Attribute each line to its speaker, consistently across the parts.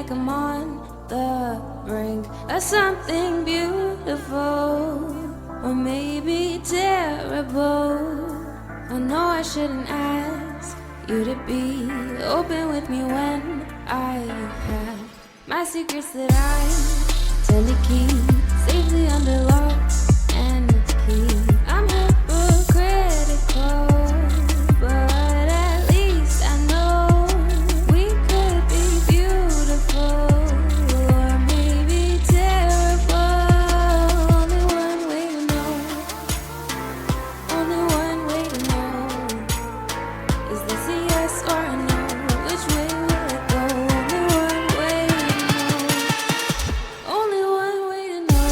Speaker 1: like I'm on the brink of something beautiful, or maybe terrible. I know I shouldn't ask you to be open with me when I have my secrets that I tend to keep safely under lock and key. I'm hypocritical, but at least I know we could be beautiful, or maybe terrible. Only one way to know. Only one way to know. Is this a yes or a no? Which way will it go? Only one way to know. Only one way to know.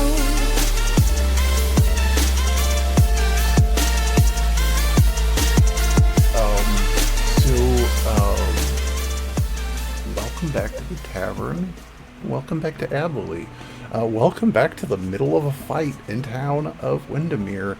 Speaker 2: Welcome back to the Tavern. Welcome back to Abhaile. Welcome back to the middle of a fight in town of Windermere.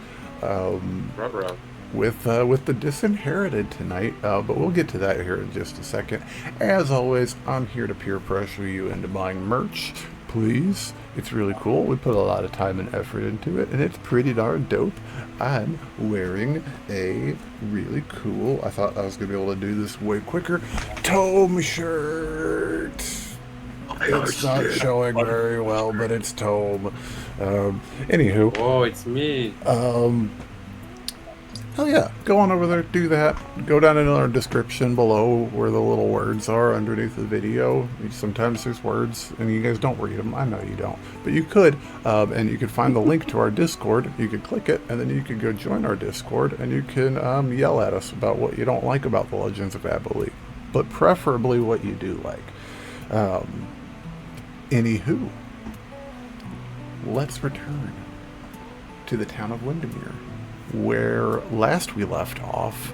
Speaker 2: With the Disinherited tonight, but we'll get to that here in just a second. As always, I'm here to peer pressure you into buying merch. Please, it's really cool. We put a lot of time and effort into it, and it's pretty darn dope. I'm wearing a really cool, I thought I was going to be able to do this way quicker, Tome shirt. It's not showing very well, but it's Tome. Anywho.
Speaker 3: Oh, it's me.
Speaker 2: Oh yeah, go on over there, do that. Go down in our description below where the little words are underneath the video. Sometimes there's words and you guys don't read them. I know you don't, but you could. And you could find the link to our Discord. You could click it and then you could go join our Discord and you can yell at us about what you don't like about the Legends of Abhaile, but preferably what you do like. Anywho, let's return to the town of Windermere, where last we left off,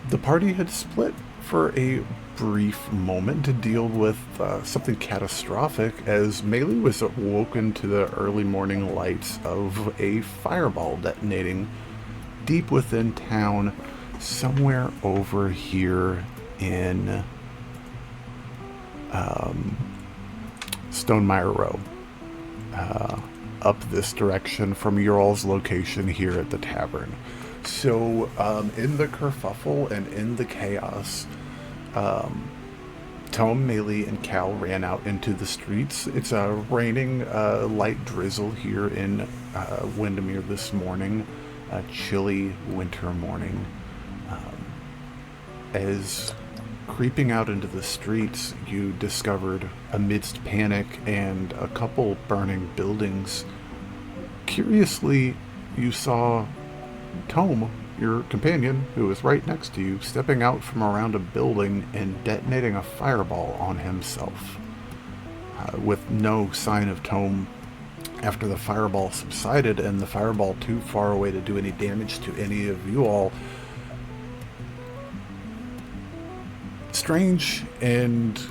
Speaker 2: the party had split for a brief moment to deal with something catastrophic as Melee was awoken to the early morning lights of a fireball detonating deep within town, somewhere over here in Stonemire Row. Up this direction from your all's location here at the Tavern. So, in the kerfuffle and in the chaos, Tome, Melee, and Cal ran out into the streets. It's a raining light drizzle here in Windermere this morning, a chilly winter morning. As creeping out into the streets, you discovered, amidst panic and a couple burning buildings, curiously, you saw Tome, your companion, who was right next to you, stepping out from around a building and detonating a fireball on himself. With no sign of Tome after the fireball subsided and the fireball too far away to do any damage to any of you all, strange and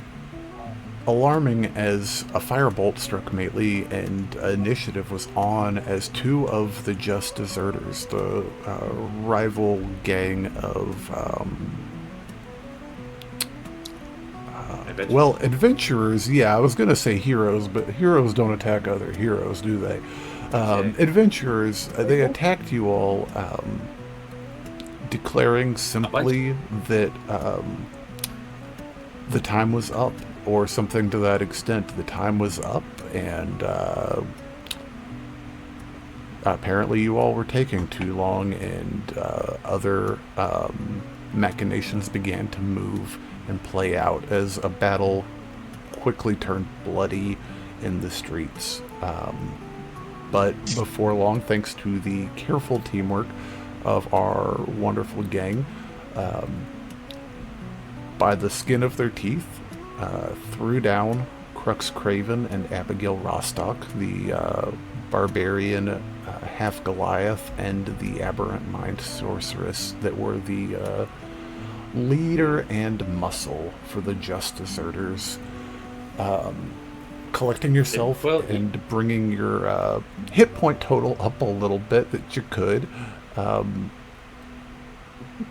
Speaker 2: alarming as a firebolt struck Melee and initiative was on as two of the Just Deserters, the rival gang of adventurers. Yeah, I was gonna say heroes, but heroes don't attack other heroes, do they? Adventurers, they attacked you all, declaring simply that the time was up, or something to that extent. The time was up, and apparently you all were taking too long, and other machinations began to move and play out as a battle quickly turned bloody in the streets. But before long, thanks to the careful teamwork of our wonderful gang, by the skin of their teeth, threw down Crux Craven and Abigail Rostock, the barbarian half-Goliath and the aberrant mind sorceress that were the leader and muscle for the Just Deserters. Collecting yourself and bringing your hit point total up a little bit that you could.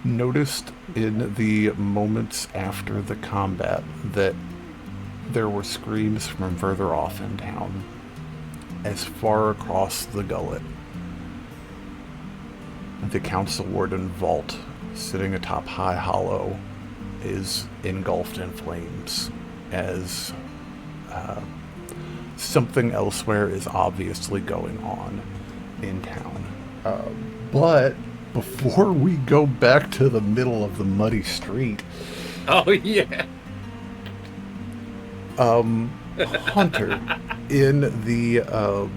Speaker 2: Noticed in the moments after the combat that there were screams from further off in town, as far across the gullet. The council warden vault, sitting atop High Hollow, is engulfed in flames as something elsewhere is obviously going on in town. But before we go back to the middle of the muddy street...
Speaker 3: Oh, yeah!
Speaker 2: Hunter, in the...
Speaker 3: Oh,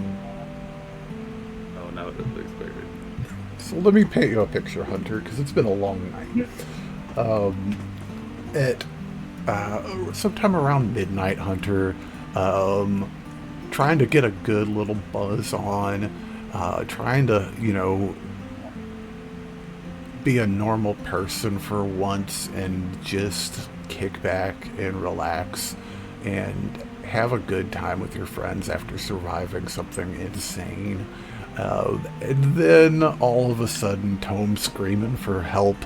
Speaker 3: now it doesn't look weird.
Speaker 2: So let me paint you a picture, Hunter, because it's been a long night. At sometime around midnight, Hunter, trying to get a good little buzz on, trying to, be a normal person for once and just kick back and relax and have a good time with your friends after surviving something insane. And then all of a sudden Tome screaming for help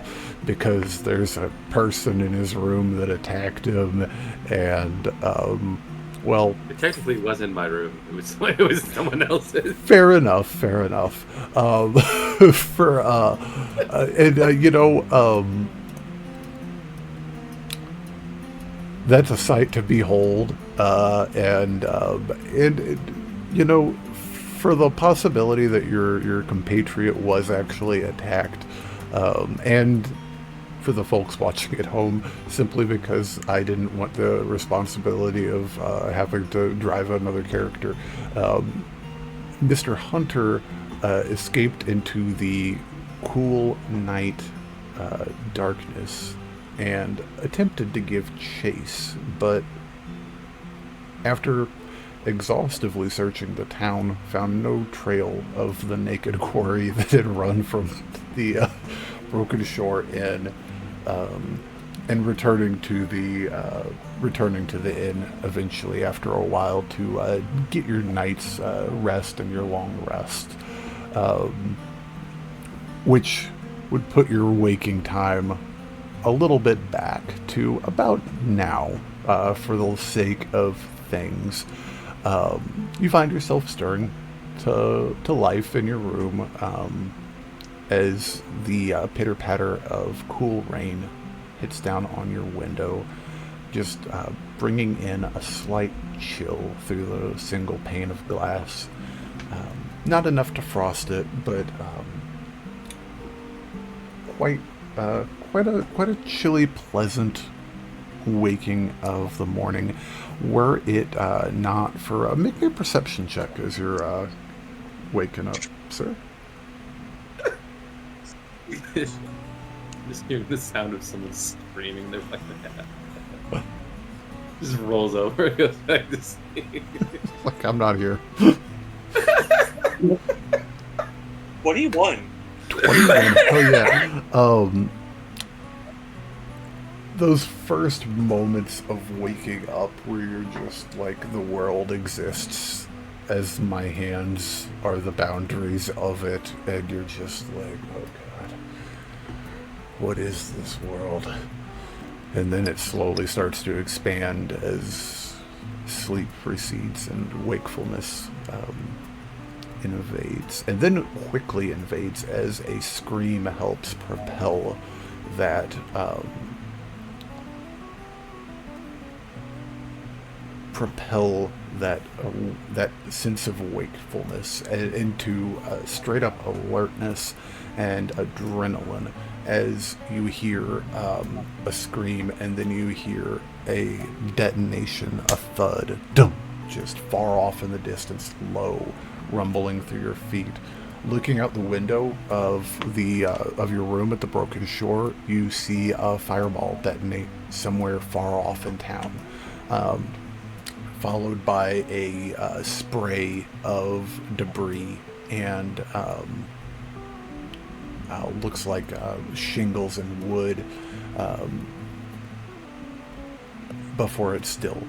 Speaker 2: because there's a person in his room that attacked him, and well,
Speaker 3: it technically wasn't my room. It was someone else's.
Speaker 2: Fair enough. That's a sight to behold, and for the possibility that your compatriot was actually attacked, and for the folks watching at home, simply because I didn't want the responsibility of having to drive another character, Mr. Hunter escaped into the cool night darkness and attempted to give chase, but after exhaustively searching the town, found no trail of the naked quarry that had run from the Broken Shore Inn, and returning to the inn eventually after a while to get your night's rest and your long rest, which would put your waking time a little bit back to about now, for the sake of things. You find yourself stirring to life in your room, as the pitter-patter of cool rain hits down on your window, just bringing in a slight chill through the single pane of glass. Not enough to frost it, but quite a chilly, pleasant waking of the morning, were it not for make me a perception check as you're waking up, sir.
Speaker 3: Just hearing the sound of someone screaming, they're like that. Just rolls over and goes back to sleep.
Speaker 2: Like, I'm not here.
Speaker 4: 21.
Speaker 2: 21. Oh yeah. Those first moments of waking up where you're just like, the world exists as my hands are the boundaries of it, and you're just like, oh god, what is this world? And then it slowly starts to expand as sleep precedes and wakefulness invades, and then quickly invades as a scream helps propel that that sense of wakefulness into straight up alertness and adrenaline, as you hear a scream, and then you hear a detonation, a thud, dum, just far off in the distance, low, rumbling through your feet. Looking out the window of your room at the Broken Shore, you see a fireball detonate somewhere far off in town, followed by a spray of debris and looks like shingles and wood, before it's still.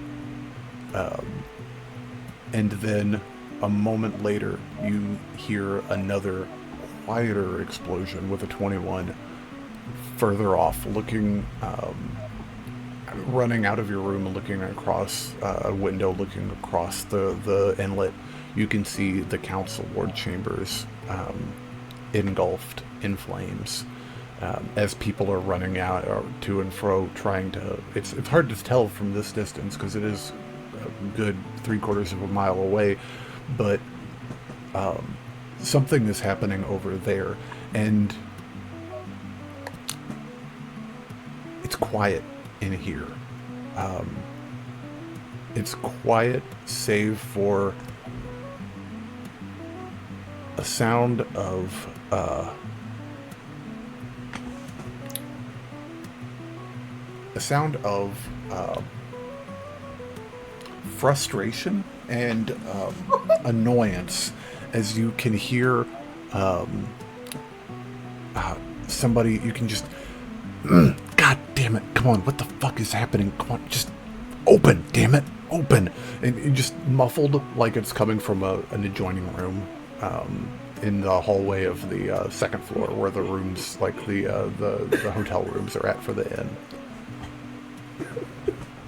Speaker 2: And then a moment later, you hear another quieter explosion with a 21 further off, looking running out of your room and looking across a window, looking across the inlet, you can see the council ward chambers engulfed in flames. As people are running out to and fro, trying to... It's hard to tell from this distance because it is a good 3/4 of a mile away, but something is happening over there, and it's quiet in here. It's quiet save for a sound of frustration and annoyance, as you can hear somebody. You can just God damn it, come on, what the fuck is happening? Come on, just open, damn it, open. And just muffled, like it's coming from an adjoining room in the hallway of the second floor, where the rooms, like the hotel rooms, are at for the inn.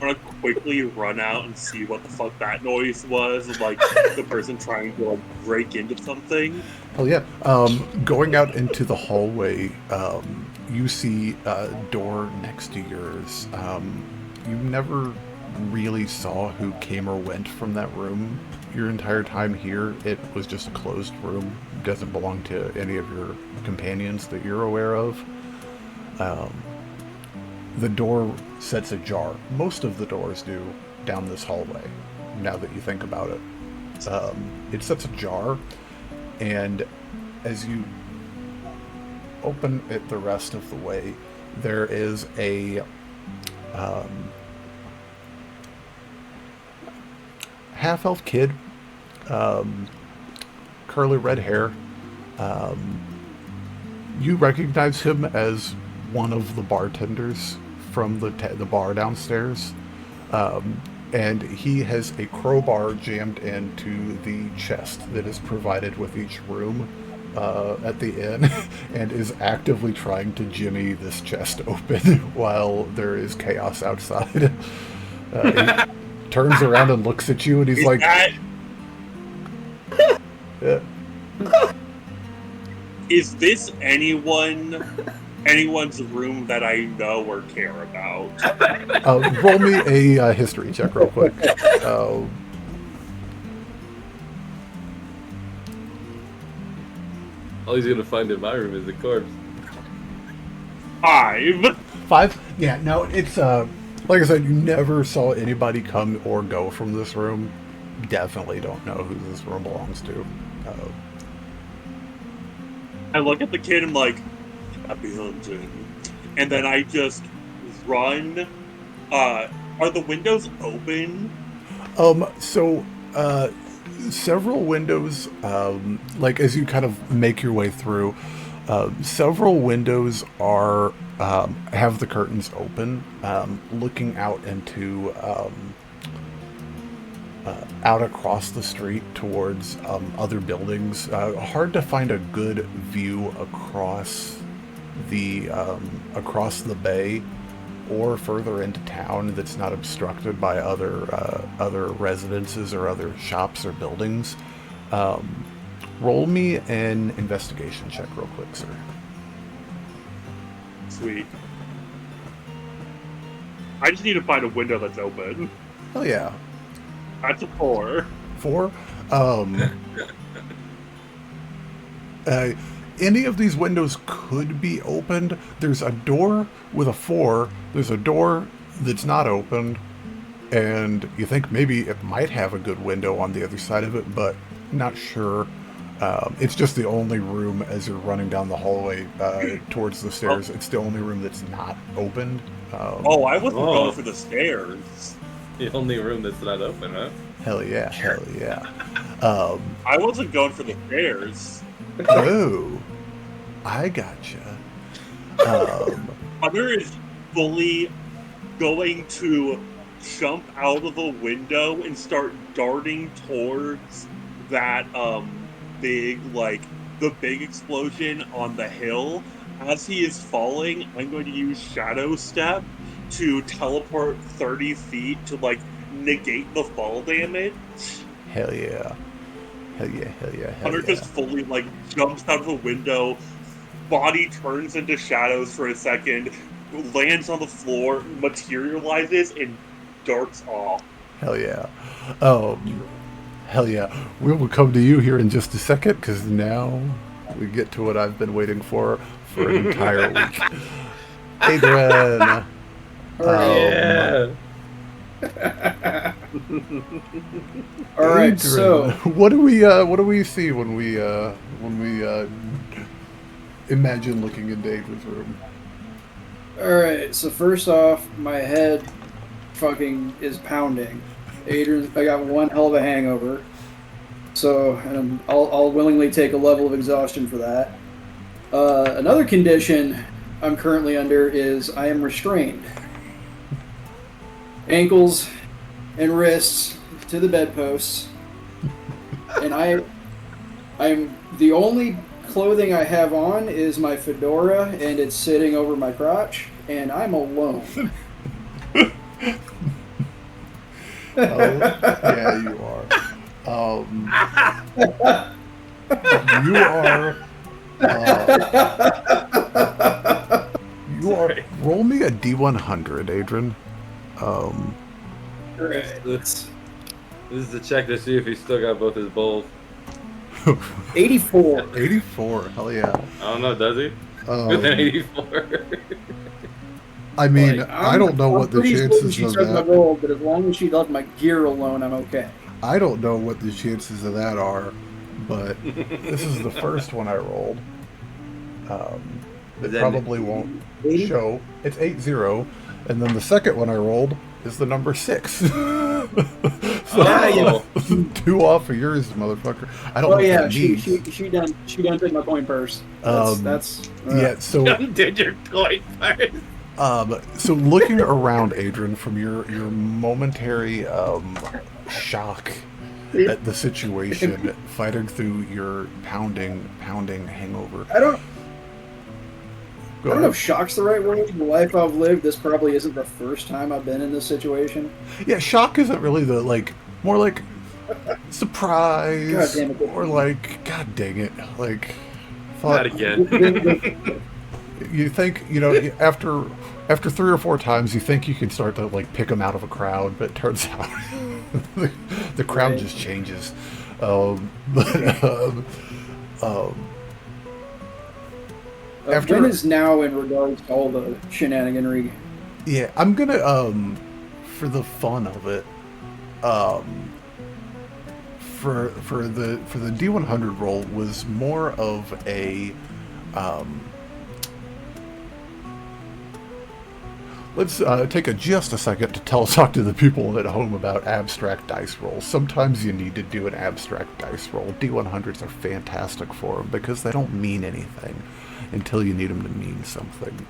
Speaker 4: I'm gonna quickly run out and see what the fuck that noise was, like the person trying to like break into something.
Speaker 2: Oh yeah. Going out into the hallway, you see a door next to yours. You never really saw who came or went from that room your entire time here. It was just a closed room. It doesn't belong to any of your companions that you're aware of. The door sets ajar. Most of the doors do down this hallway, now that you think about it. It sets ajar, and as you open it the rest of the way, there is a half-elf kid, curly red hair. You recognize him as one of the bartenders from the bar downstairs, and he has a crowbar jammed into the chest that is provided with each room at the inn, and is actively trying to jimmy this chest open while there is chaos outside. He turns around and looks at you, and he's like, yeah.
Speaker 4: Is this anyone's room that I know or care about?
Speaker 2: Roll me a history check real quick.
Speaker 3: All he's gonna find in my room is a corpse.
Speaker 4: 5.
Speaker 2: 5? Yeah, no, it's, like I said, you never saw anybody come or go from this room. Definitely don't know who this room belongs to.
Speaker 4: I look at the kid and I'm like, happy hunting. And then I just run. Are the windows open?
Speaker 2: Several windows, like as you kind of make your way through, several windows are, have the curtains open, looking out into, out across the street towards other buildings. Hard to find a good view across the bay or further into town that's not obstructed by other residences or other shops or buildings. Roll me an investigation check real quick, sir.
Speaker 4: Sweet. I just need to find a window that's open.
Speaker 2: Oh yeah.
Speaker 4: That's a 4.
Speaker 2: 4? Any of these windows could be opened. There's a door with a 4. There's a door that's not opened. And you think maybe it might have a good window on the other side of it, but not sure. It's just the only room as you're running down the hallway towards the stairs. It's the only room that's not opened.
Speaker 4: I wasn't going for the stairs.
Speaker 3: The only room that's not open, huh?
Speaker 2: Hell yeah, hell yeah.
Speaker 4: I wasn't going for the stairs.
Speaker 2: Oh, I gotcha.
Speaker 4: Mother is fully going to jump out of the window and start darting towards that big explosion on the hill. As he is falling, I'm going to use Shadow Step to teleport 30 feet to like negate the fall damage.
Speaker 2: Hell yeah. Hell yeah, hell yeah, hell
Speaker 4: Hunter
Speaker 2: yeah.
Speaker 4: just fully like jumps out of the window, body turns into shadows for a second, lands on the floor, materializes, and darts off.
Speaker 2: Hell yeah. Hell yeah. We will come to you here in just a second, because now we get to what I've been waiting for an entire week. Adran.
Speaker 3: Yeah.
Speaker 5: All right,
Speaker 2: Adran,
Speaker 5: so
Speaker 2: what do we see when we imagine looking into Adran's room?
Speaker 5: all right, so first off, my head fucking is pounding. Adrian, I got one hell of a hangover, so I'll willingly take a level of exhaustion for that. Another condition I'm currently under is I am restrained. Ankles and wrists to the bedposts, and I'm the only clothing I have on is my fedora, and it's sitting over my crotch, and I'm alone.
Speaker 2: Yeah, you are. You are. You are. Roll me a D100, Adran.
Speaker 5: Right.
Speaker 3: This is the check to see if he's still got both his bowls.
Speaker 5: 84.
Speaker 2: 84. Hell yeah.
Speaker 3: I don't know, does he? With an 84.
Speaker 2: I mean,
Speaker 5: Like,
Speaker 2: I don't know what the
Speaker 5: pretty certain
Speaker 2: chances
Speaker 5: she
Speaker 2: of
Speaker 5: took my
Speaker 2: that.
Speaker 5: roll, but as long as she left my gear alone, I'm okay.
Speaker 2: I don't know what the chances of that are, but this is the first one I rolled. It
Speaker 3: Then-
Speaker 2: probably won't
Speaker 5: 80?
Speaker 2: show. It's 80, and then the second one I rolled is the number 6.
Speaker 3: Oh.
Speaker 2: 2 off of yours, motherfucker. I don't
Speaker 5: Oh
Speaker 2: know
Speaker 5: yeah,
Speaker 2: what that
Speaker 5: she
Speaker 2: means.
Speaker 5: done took my coin purse. That's
Speaker 2: Yeah, so
Speaker 3: Did your coin first?
Speaker 2: so looking around, Adran, from your momentary shock at the situation, fighting through your pounding hangover.
Speaker 5: I don't
Speaker 2: Go
Speaker 5: know
Speaker 2: ahead.
Speaker 5: if shock's the right word. The life I've lived, this probably isn't the first time I've been in this situation.
Speaker 2: Yeah, shock isn't really the more like surprise,
Speaker 5: God damn it.
Speaker 2: or like God dang it, like
Speaker 3: Not
Speaker 2: thought
Speaker 3: again.
Speaker 2: you think after 3 or 4 times you think you can start to like pick them out of a crowd, but it turns out the crowd
Speaker 5: Right.
Speaker 2: just changes. After-
Speaker 5: when is now in regards to all the shenaniganry?
Speaker 2: Yeah, I'm gonna for the fun of it, for the D100 roll was more of a let's take just a second to talk to the people at home about abstract dice rolls. Sometimes you need to do an abstract dice roll. D100s are fantastic for them because they don't mean anything until you need them to mean something.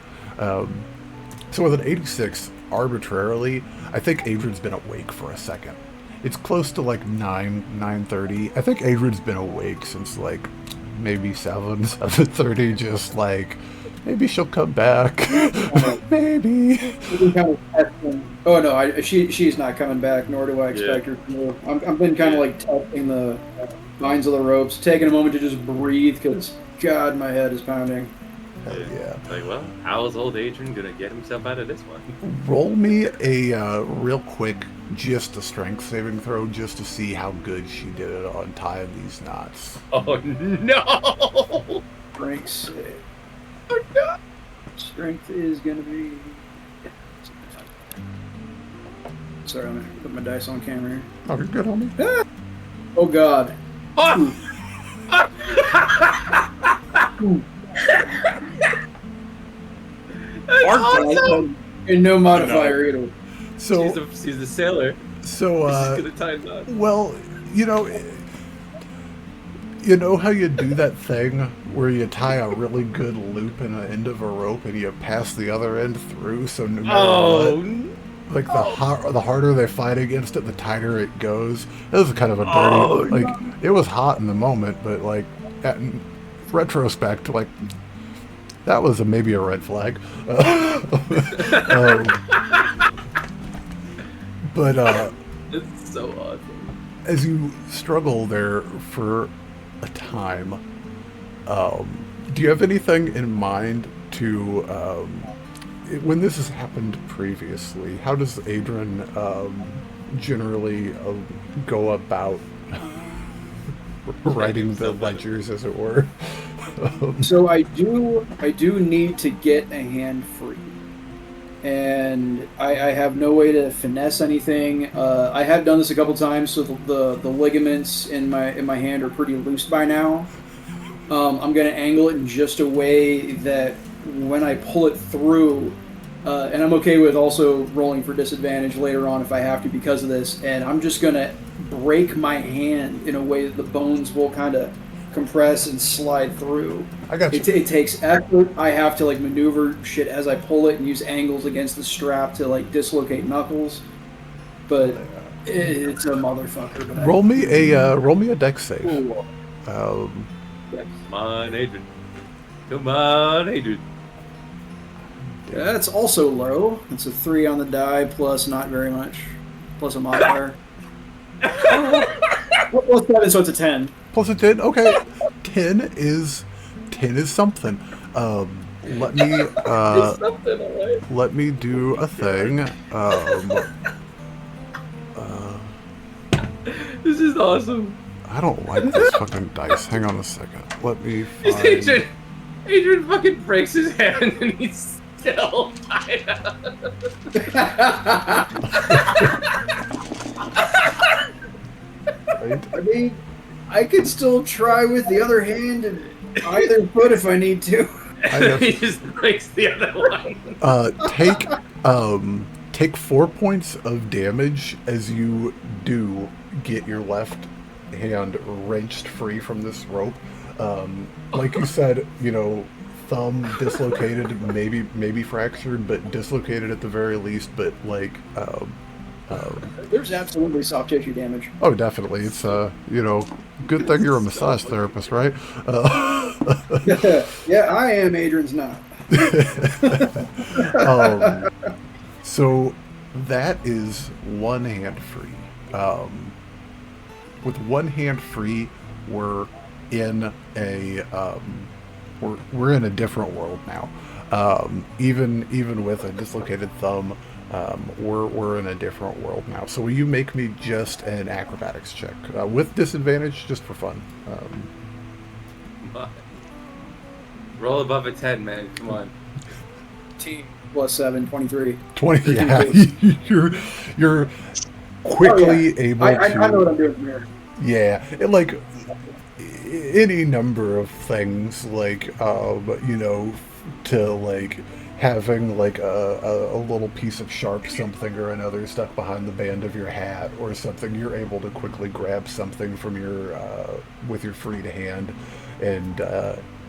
Speaker 2: So with an 86, arbitrarily, I think Adrian's been awake for a second. It's close to like 9:30. I think Adrian's been awake since like maybe 7:30, just like maybe she'll come back. Maybe.
Speaker 5: Oh no, she's not coming back, nor do I expect her to. I've been kind of like testing the lines of the ropes, taking a moment to just breathe because God, my head is pounding.
Speaker 2: Hell yeah.
Speaker 3: Like, well, how's old Adrian gonna get himself out of this one?
Speaker 2: Roll me a real quick, just a strength saving throw, just to see how good she did it on tying these knots.
Speaker 3: Oh no!
Speaker 5: Strength save. Oh no! Strength is gonna be. Sorry, I'm gonna put my dice on camera here.
Speaker 2: Oh, you're good, homie.
Speaker 5: Oh God.
Speaker 3: Oh!
Speaker 4: Awesome.
Speaker 5: And no modifier either.
Speaker 2: So,
Speaker 3: She's a sailor.
Speaker 2: so,
Speaker 3: She's gonna tie knots.
Speaker 2: well, you know how you do that thing where you tie a really good loop in the end of a rope and you pass the other end through, so no matter
Speaker 3: Oh,
Speaker 2: what, like the harder they fight against it, the tighter it goes. It was kind of a dirty, it was hot in the moment, but like in retrospect, like that was maybe a red flag. But
Speaker 3: It's so awesome.
Speaker 2: as you struggle there for a time, do you have anything in mind to, when this has happened previously, how does Adran generally go about writing the ledgers, as it were?
Speaker 5: So I do need to get a hand free, and I have no way to finesse anything. I have done this a couple times, so the ligaments in my hand are pretty loose by now. I'm gonna angle it in just a way that when I pull it through, and I'm okay with also rolling for disadvantage later on if I have to because of this. And I'm just gonna break my hand in a way that the bones will kind of compress and slide through.
Speaker 2: I got you.
Speaker 5: It takes effort. I have to like maneuver shit as I pull it and use angles against the strap to like dislocate knuckles. But it's a motherfucker. But
Speaker 2: roll me a dex save.
Speaker 5: Ooh.
Speaker 3: Come on, Adrian. Come on, Adrian.
Speaker 5: That's also low. It's a 3 on the die plus not very much. Plus a modifier. What's that? So it's a 10.
Speaker 2: Plus a 10? Okay. 10 is something. Let me let me do a thing.
Speaker 3: This is awesome.
Speaker 2: I don't like this fucking dice. Hang on a second. Let me find...
Speaker 3: Adrian fucking breaks his hand and he's still tied up.
Speaker 2: Right?
Speaker 5: I mean, I could still try with the other hand and either foot if I need to.
Speaker 3: He just breaks the other one.
Speaker 2: Take 4 points of damage as you do get your left hand wrenched free from this rope. Like you said, you know, thumb dislocated, maybe fractured, but dislocated at the very least. But like,
Speaker 5: There's absolutely soft tissue damage.
Speaker 2: oh, definitely. It's you know, good thing you're a massage therapist, right?
Speaker 5: Yeah, I am. Adrian's not.
Speaker 2: So that is one hand free. With one hand free, we're in a we're in a different world now. Even with a dislocated thumb, we're in a different world now. So will you make me just an acrobatics check with disadvantage, just for fun?
Speaker 3: Roll above a 10, man. Come on.
Speaker 5: Team plus 7, 23.
Speaker 2: 20. Yeah, you're quickly able to.
Speaker 5: I know what I'm doing from here.
Speaker 2: Yeah, it, like any number of things, like you know, to like having like a little piece of sharp something or another stuck behind the band of your hat or something. You're able to quickly grab something from your with your freed hand and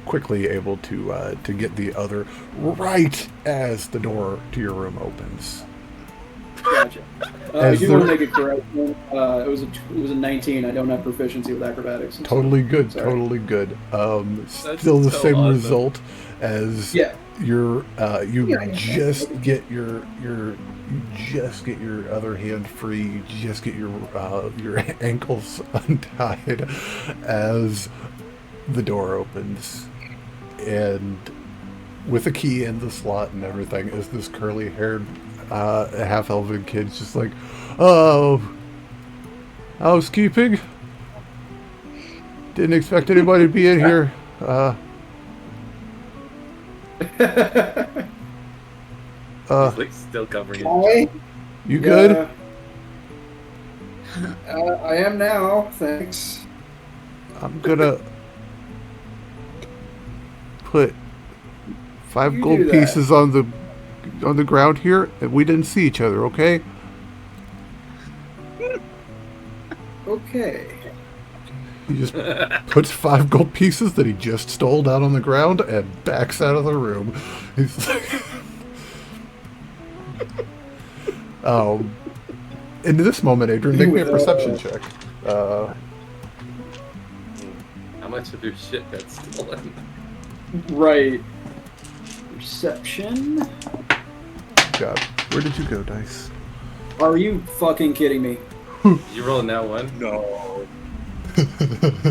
Speaker 2: quickly able to get the other right as the door to your room opens.
Speaker 5: Gotcha. I do want to make a correction. It was a 19. I don't have proficiency with acrobatics.
Speaker 2: Totally good.
Speaker 5: Sorry.
Speaker 2: Totally good. Still the
Speaker 3: so
Speaker 2: same
Speaker 3: awesome.
Speaker 2: result as your you just get your other hand free. You just get your ankles untied as the door opens, and with a key in the slot and everything, is this curly-haired half-elven kid's just like, oh, housekeeping? Didn't expect anybody to be in here.
Speaker 3: He's like still covering it.
Speaker 5: Hi.
Speaker 2: You good?
Speaker 5: I am now, thanks.
Speaker 2: I'm gonna put 5
Speaker 5: You
Speaker 2: gold
Speaker 5: do that.
Speaker 2: pieces on the ground here, and we didn't see each other, okay?
Speaker 5: Okay.
Speaker 2: He just puts 5 gold pieces that he just stole down on the ground and backs out of the room. He's like, in this moment, Adrian, make me a perception check.
Speaker 3: How much of your shit got stolen?
Speaker 5: Right. Perception.
Speaker 2: God, where did you go, dice?
Speaker 5: Are you fucking kidding me?
Speaker 3: You rolling that one?
Speaker 4: No.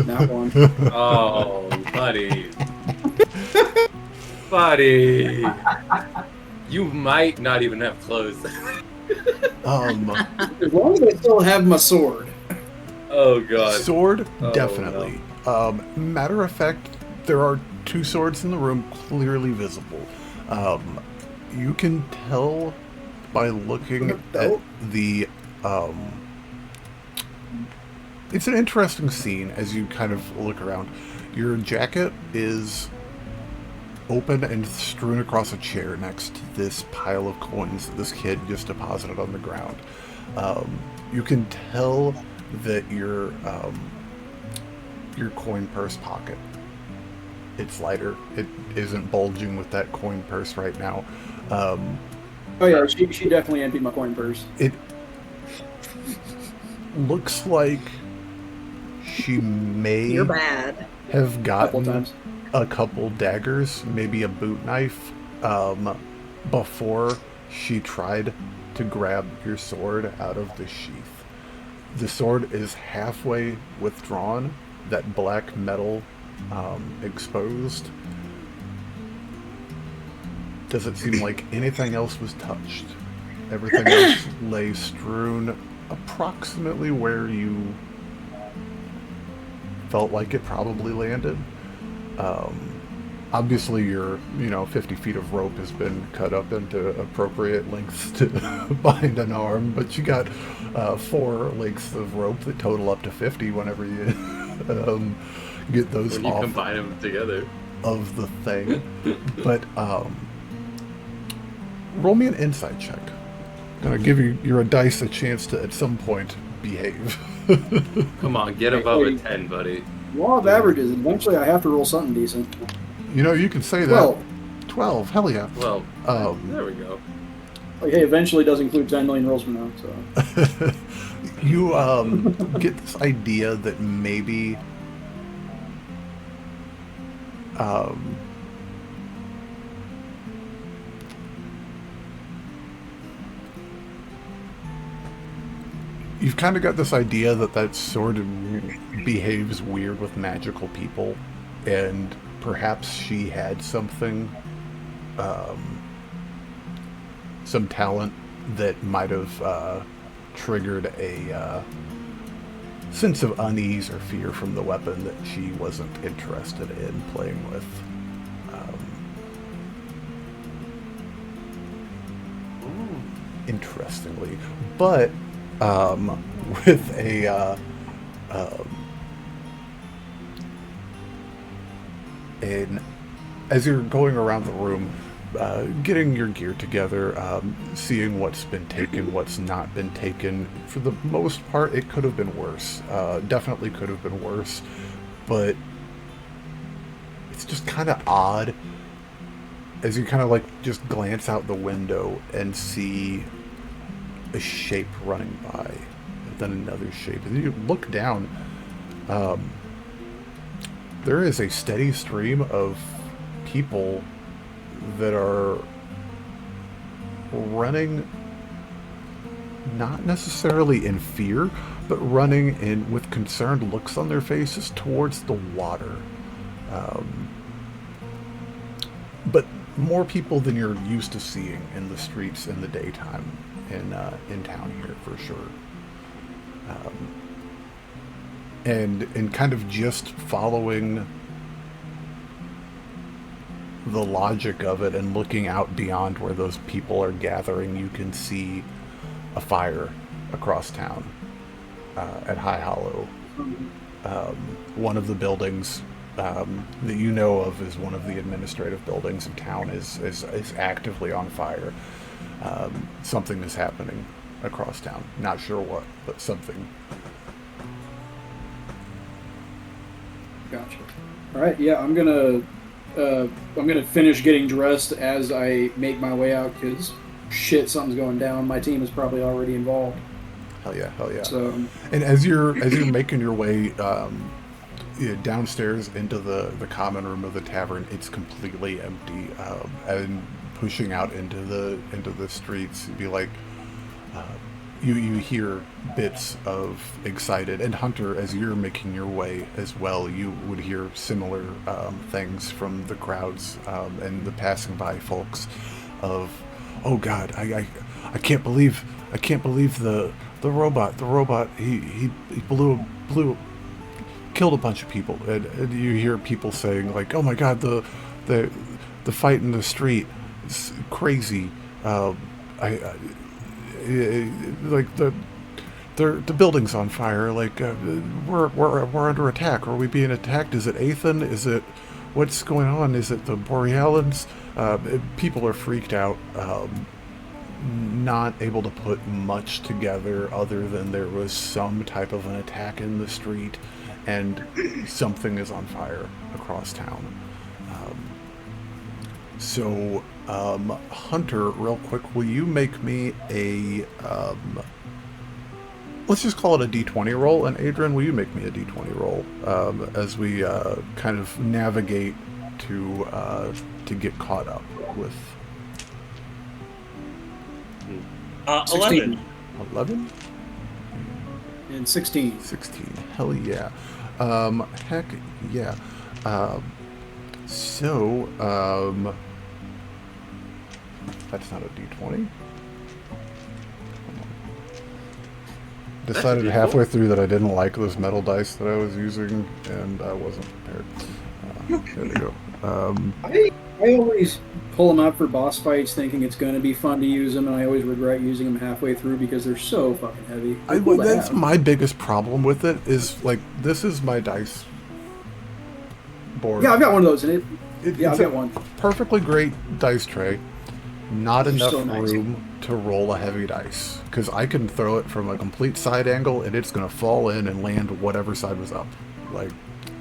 Speaker 5: Not one.
Speaker 3: Oh, buddy. Buddy. You might not even have clothes.
Speaker 5: As long as I still have my sword.
Speaker 3: Oh, God.
Speaker 2: Sword,
Speaker 3: Oh,
Speaker 2: definitely. Matter of fact, there are 2 swords in the room, clearly visible. You can tell by looking at the. It's an interesting scene as you kind of look around. Your jacket is open and strewn across a chair next to this pile of coins that this kid just deposited on the ground. You can tell that your coin purse pocket, it's lighter. It isn't bulging with that coin purse right now.
Speaker 5: Oh yeah, she definitely emptied my coin purse.
Speaker 2: It looks like she may
Speaker 6: You're bad.
Speaker 2: have gotten
Speaker 5: times.
Speaker 2: a couple daggers, maybe a boot knife, before she tried to grab your sword out of the sheath. The sword is halfway withdrawn, that black metal exposed. Doesn't seem like anything else was touched. Everything else lay strewn approximately where you felt like it probably landed. Obviously your 50 feet of rope has been cut up into appropriate lengths to bind an arm, but you got 4 lengths of rope that total up to 50 whenever you get those
Speaker 3: When you
Speaker 2: off
Speaker 3: combine them together.
Speaker 2: of the thing. But roll me an insight check. Gonna give your dice a chance to at some point behave.
Speaker 3: Come on, get above a 10, buddy.
Speaker 5: Law of averages. Eventually, I have to roll something decent.
Speaker 2: You can say that.
Speaker 5: 12.
Speaker 2: 12, hell yeah.
Speaker 3: Well, there we go.
Speaker 5: Like, hey, eventually does include 10 million rolls from now. So
Speaker 2: You get this idea that maybe you've kind of got this idea that sort of behaves weird with magical people, and perhaps she had something, some talent that might have triggered a sense of unease or fear from the weapon that she wasn't interested in playing with. Interestingly, but with a as you're going around the room, getting your gear together, seeing what's been taken, what's not been taken, for the most part, it could have been worse. Definitely could have been worse, but it's just kind of odd as you kind of like just glance out the window and see a shape running by, and then another shape. And you look down, there is a steady stream of people that are running, not necessarily in fear, but running in with concerned looks on their faces towards the water. But more people than you're used to seeing in the streets in the daytime in town here, for sure. And kind of just following the logic of it and looking out beyond where those people are gathering, you can see a fire across town at High Hollow. One of the buildings that you know of is one of the administrative buildings of town is actively on fire. Something is happening across town. Not sure what, but something.
Speaker 5: gotcha. All right, yeah, I'm gonna finish getting dressed as I make my way out because shit, something's going down. My team is probably already involved.
Speaker 2: Hell yeah.
Speaker 5: So,
Speaker 2: And as you're making your way downstairs into the common room of the tavern, it's completely empty. And pushing out into the streets, you'd be like, you hear bits of excited, and Hunter, as you're making your way as well, you would hear similar things from the crowds and the passing by folks of, oh God, I can't believe the robot he blew killed a bunch of people, and you hear people saying like, oh my God, the fight in the street is crazy. Like the building's on fire. Like we're under attack. Are we being attacked? Is it Athen? Is it what's going on? Is it the Borealans? People are freaked out, not able to put much together other than there was some type of an attack in the street and something is on fire across town. So, Hunter, real quick, will you make me a, let's just call it a D20 roll, and Adran, will you make me a D20 roll, as we, kind of navigate to get caught up with...
Speaker 4: 11.
Speaker 2: 11?
Speaker 5: And 16.
Speaker 2: 16. Hell yeah. Heck yeah. That's not a D20. Decided halfway through that I didn't like those metal dice that I was using, and I wasn't prepared. There we go.
Speaker 5: I always pull them out for boss fights thinking it's going to be fun to use them, and I always regret using them halfway through because they're so fucking heavy.
Speaker 2: That's my biggest problem with it, is, like, this is my dice board.
Speaker 5: Yeah, I've got one of those, and I've got one.
Speaker 2: Perfectly great dice tray. Not
Speaker 5: They're
Speaker 2: enough
Speaker 5: so nice.
Speaker 2: room to roll a heavy dice, because I can throw it from a complete side angle and it's going to fall in and land whatever side was up. Like,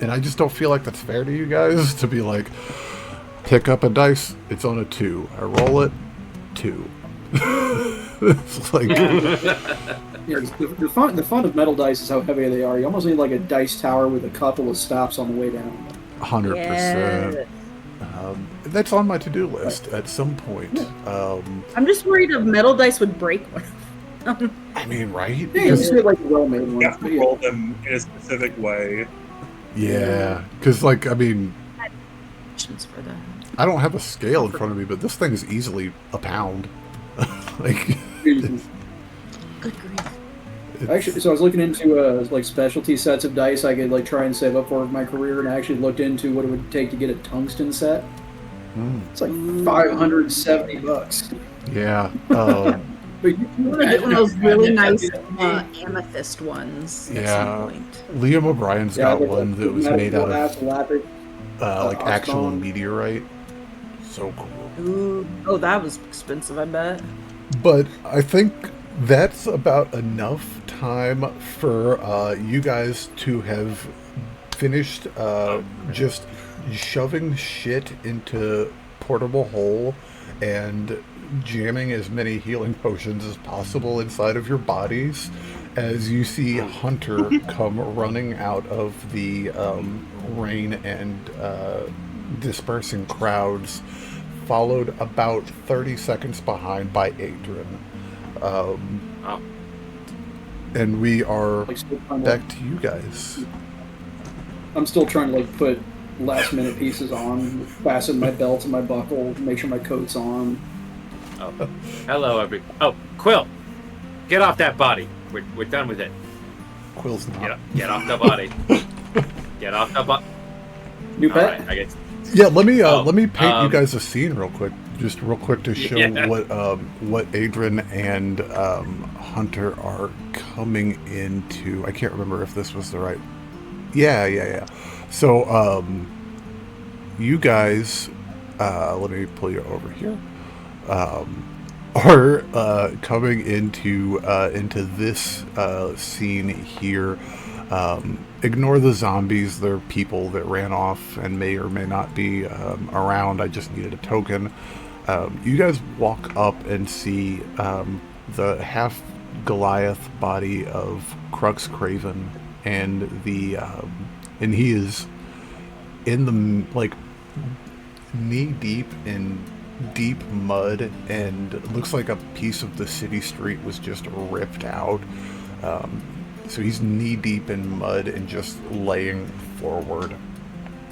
Speaker 2: and I just don't feel like that's fair to you guys to be like, pick up a dice, it's on a 2. I roll it, 2. It's like...
Speaker 5: Yeah, the fun of metal dice is how heavy they are. You almost need like a dice tower with a couple of stops on the way down.
Speaker 2: 100%.
Speaker 6: Yeah.
Speaker 2: That's on my to-do list at some point.
Speaker 6: I'm just worried if metal dice would break one.
Speaker 2: I mean, right?
Speaker 5: Yeah, you just get like well-made ones.
Speaker 4: You have to roll them in a specific way.
Speaker 2: Yeah, because, like, I mean...
Speaker 6: For that.
Speaker 2: I don't have a scale in front of me, but this thing is easily a pound. Like...
Speaker 6: Good grief.
Speaker 5: Actually, so I was looking into like specialty sets of dice I could like try and save up for my career, and I actually looked into what it would take to get a tungsten set. It's like $570.
Speaker 2: Yeah.
Speaker 6: You want to get one of those really nice amethyst ones at
Speaker 2: Yeah.
Speaker 6: some point.
Speaker 2: Liam O'Brien's got
Speaker 5: like,
Speaker 2: one that was made out of
Speaker 5: lapis.
Speaker 2: like actual
Speaker 5: Oxbone.
Speaker 2: meteorite. So cool.
Speaker 6: Ooh. Oh, that was expensive, I bet.
Speaker 2: But I think that's about enough time for you guys to have finished just shoving shit into portable hole and jamming as many healing potions as possible inside of your bodies as you see Hunter come running out of the rain and dispersing crowds, followed about 30 seconds behind by Adran. And we are back to you guys.
Speaker 5: I'm still trying to like put last minute pieces on, fasten my belt and my buckle, make sure my coat's on.
Speaker 3: Oh, hello, Oh, Quill, get off that body. We're done with it.
Speaker 2: Quill's not.
Speaker 3: Get off the body. Get off the body.
Speaker 5: New pet?
Speaker 3: Alright, I guess.
Speaker 2: Yeah, let me paint you guys a scene real quick, just real quick to show what Adran and Hunter are coming into. I can't remember if this was the right. Yeah. So you guys, let me pull you over here. Are coming into this scene here. Ignore the zombies. They're people that ran off and may or may not be around. I just needed a token. You guys walk up and see the half Goliath body of Crux Craven, and and he is in the like knee deep in deep mud, and it looks like a piece of the city street was just ripped out. So he's knee-deep in mud and just laying forward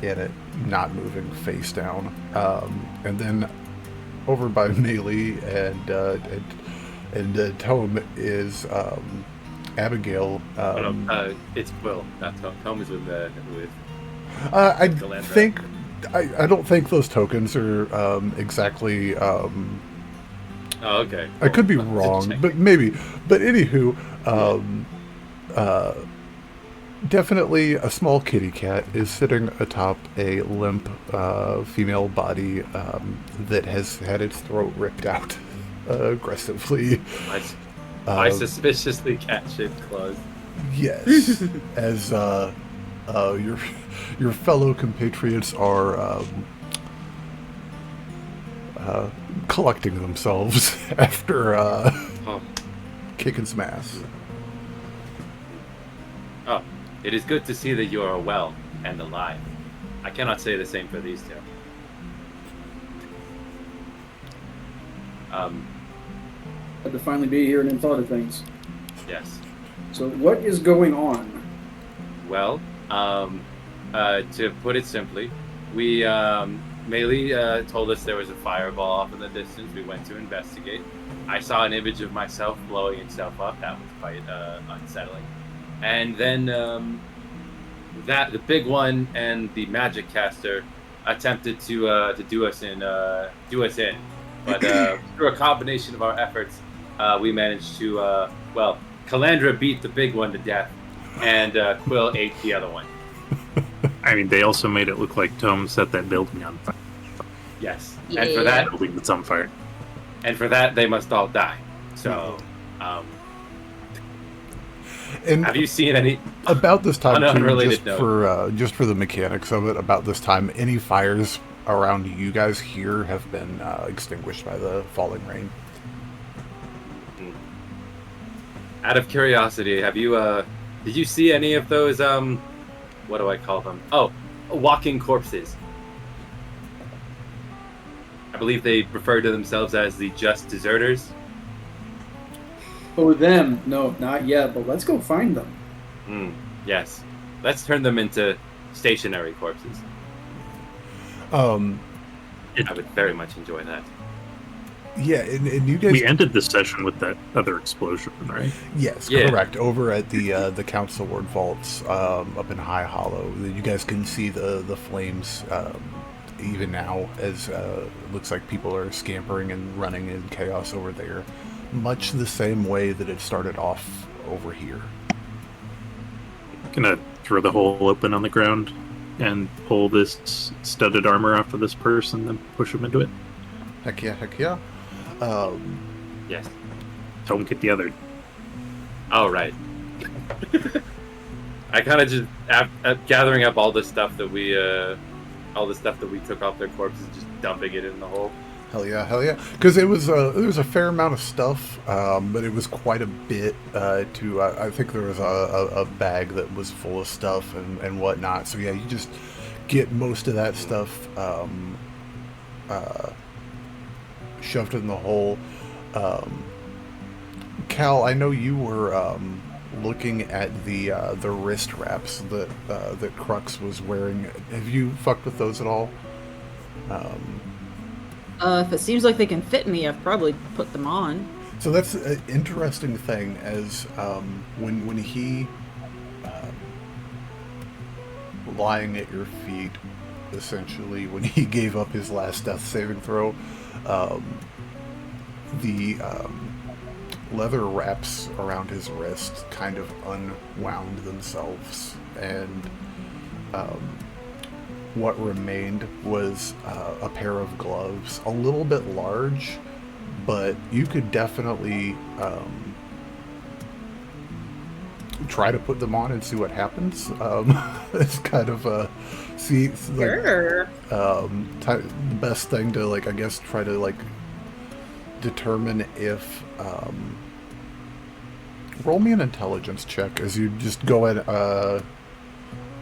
Speaker 2: in it, not moving face down. And then over by Melee and Tome is Abigail.
Speaker 3: It's Quill, not Tome. Tome is with
Speaker 2: I
Speaker 3: Calandra.
Speaker 2: think I don't think those tokens are exactly.
Speaker 3: Oh, okay.
Speaker 2: I could be
Speaker 3: Just
Speaker 2: wrong,
Speaker 3: check.
Speaker 2: but maybe. But anywho, definitely a small kitty cat is sitting atop a limp female body that has had its throat ripped out aggressively.
Speaker 3: My suspiciously cat-shaped claws.
Speaker 2: Yes, as your fellow compatriots are collecting themselves after kicking some ass.
Speaker 3: Oh, it is good to see that you are well and alive. I cannot say the same for these two.
Speaker 5: Had to finally be here and in thought of things.
Speaker 3: Yes.
Speaker 5: So what is going on?
Speaker 3: Well, to put it simply, we Melee told us there was a fireball off in the distance. We went to investigate. I saw an image of myself blowing itself up. That was quite unsettling. And then the big one and the magic caster attempted to do us in. But through a combination of our efforts, we managed to Calandra beat the big one to death, and Quill ate the other one.
Speaker 7: I mean, they also made it look like Tome set that building on fire.
Speaker 3: Yes,
Speaker 6: Yeah.
Speaker 3: and for that,
Speaker 7: Building that's on fire.
Speaker 3: they must all die. So,
Speaker 2: And
Speaker 3: have you seen any?
Speaker 2: about this time,
Speaker 3: On an
Speaker 2: too,
Speaker 3: unrelated note.
Speaker 2: just for the mechanics of it, about this time, any fires around you guys here have been extinguished by the falling rain.
Speaker 3: Out of curiosity, have you did you see any of those what do I call them? Oh, walking corpses. I believe they refer to themselves as the just deserters.
Speaker 5: Oh, them? No, not yet, but let's go find them.
Speaker 3: Yes. Let's turn them into stationary corpses. I would very much enjoy that.
Speaker 2: Yeah, and you guys.
Speaker 7: We ended this session with that other explosion, right?
Speaker 2: Yes,
Speaker 3: Yeah.
Speaker 2: correct. Over at the council ward vaults up in High Hollow, you guys can see the flames even now, as it looks like people are scampering and running in chaos over there, much the same way that it started off over here.
Speaker 7: Gonna throw the hole open on the ground and pull this studded armor off of this person and push him into it.
Speaker 2: Heck yeah, heck yeah.
Speaker 3: Yes.
Speaker 7: Tome get the other.
Speaker 3: Oh, right. I kind of just gathering up all the stuff that we took off their corpses, and just dumping it in the hole.
Speaker 2: Hell yeah, hell yeah. Because it was a fair amount of stuff, but it was quite a bit to. I think there was a bag that was full of stuff and whatnot. So yeah, you just get most of that stuff shoved in the hole. Cal, I know you were looking at the wrist wraps that Crux was wearing. Have you fucked with those at all?
Speaker 6: If it seems like they can fit me, I've probably put them on.
Speaker 2: So that's an interesting thing, as when he lying at your feet, essentially when he gave up his last death saving throw, the leather wraps around his wrist kind of unwound themselves, and what remained was a pair of gloves, a little bit large, but you could definitely try to put them on and see what happens. It's kind of a
Speaker 6: Sure.
Speaker 2: the best thing to, like, I guess, try to, like, determine if roll me an intelligence check as you just go at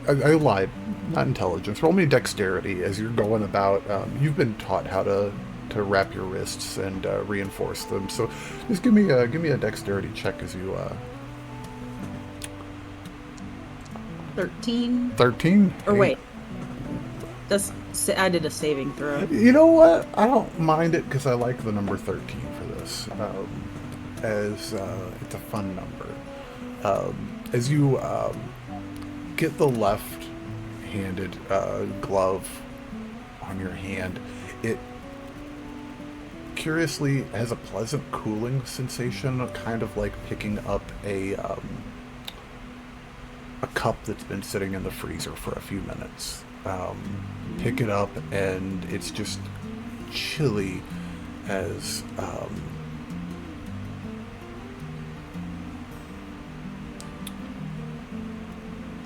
Speaker 2: I lied, not intelligence. Roll me dexterity as you're going about. You've been taught how to to wrap your wrists and reinforce them. So just give me a dexterity check as you
Speaker 6: 13.
Speaker 2: 13.
Speaker 6: Or
Speaker 2: Hey.
Speaker 6: wait. I did a saving throw.
Speaker 2: You know what? I don't mind it because I like the number 13 for this. As it's a fun number. As you get the left-handed glove on your hand, it curiously has a pleasant cooling sensation, kind of like picking up a cup that's been sitting in the freezer for a few minutes. Pick it up and it's just chilly as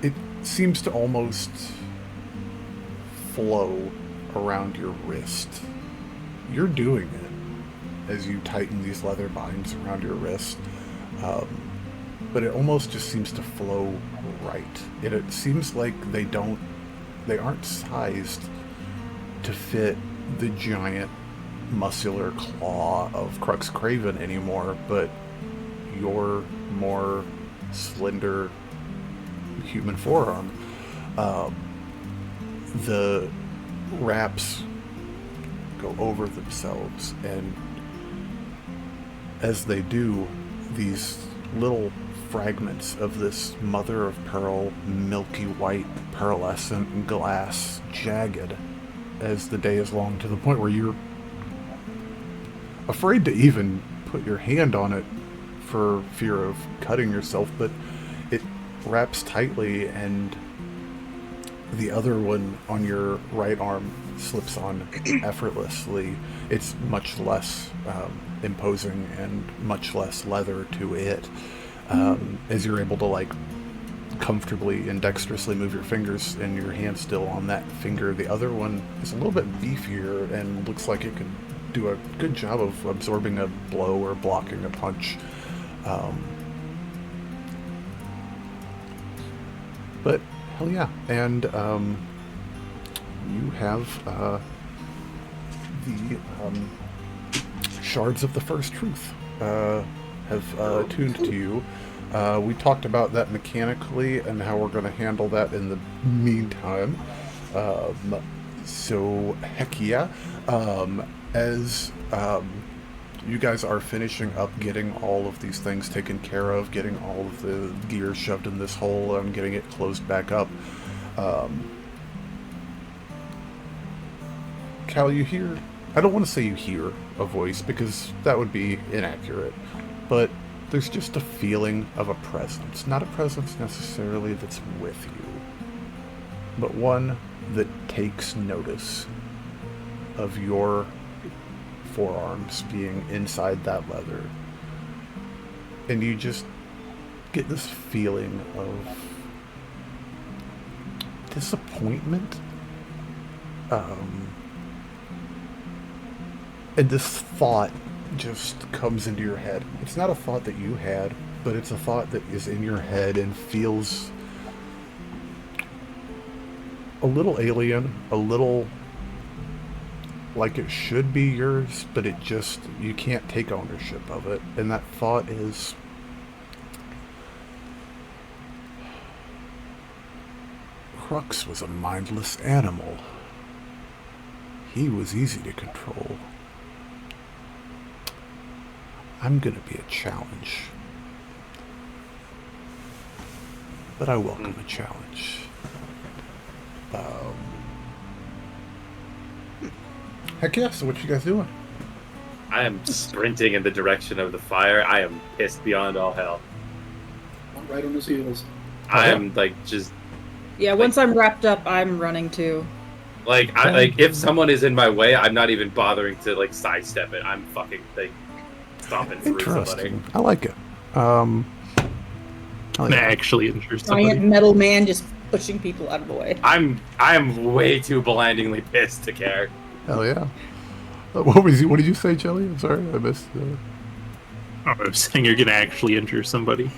Speaker 2: it seems to almost flow around your wrist. You're doing it as you tighten these leather binds around your wrist, but it almost just seems to flow right. It seems like they aren't sized to fit the giant muscular claw of Crux Craven anymore, but your more slender human forearm. The wraps go over themselves, and as they do, these little fragments of this mother of pearl, milky white, pearlescent glass, jagged as the day is long, to the point where you're afraid to even put your hand on it for fear of cutting yourself, but it wraps tightly, and the other one on your right arm slips on effortlessly. It's much less imposing and much less leather to it. As you're able to like comfortably and dexterously move your fingers and your hand still on that finger, the other one is a little bit beefier and looks like it could do a good job of absorbing a blow or blocking a punch. But hell yeah, and you have the shards of the first truth have attuned to you. We talked about that mechanically and how we're going to handle that in the meantime. So heck yeah. As you guys are finishing up getting all of these things taken care of, getting all of the gear shoved in this hole and getting it closed back up, Cal, you hear, I don't want to say you hear a voice because that would be inaccurate, but there's just a feeling of a presence. Not a presence necessarily that's with you, but one that takes notice of your forearms being inside that leather. And you just get this feeling of disappointment. And this thought just comes into your head. It's not a thought that you had, but it's a thought that is in your head and feels a little alien, a little like it should be yours, but it just, you can't take ownership of it. And that thought is, Crux was a mindless animal. He was easy to control. I'm gonna be a challenge. But I welcome a challenge. Heck yeah, so what you guys doing?
Speaker 3: I am sprinting in the direction of the fire. I am pissed beyond all hell.
Speaker 5: Right on his heels.
Speaker 3: I am like just
Speaker 6: Yeah, once I'm wrapped up, I'm running too.
Speaker 3: like if someone is in my way, I'm not even bothering to like sidestep it. I'm fucking like stomping through somebody.
Speaker 2: Interesting. I like it. I like it.
Speaker 7: Actually injure somebody.
Speaker 6: Giant metal man just pushing people out of the way.
Speaker 3: I am way too blindingly pissed to care.
Speaker 2: Hell yeah. What did you say, Jelly? I'm sorry, I missed.
Speaker 7: I was saying you're gonna actually injure somebody.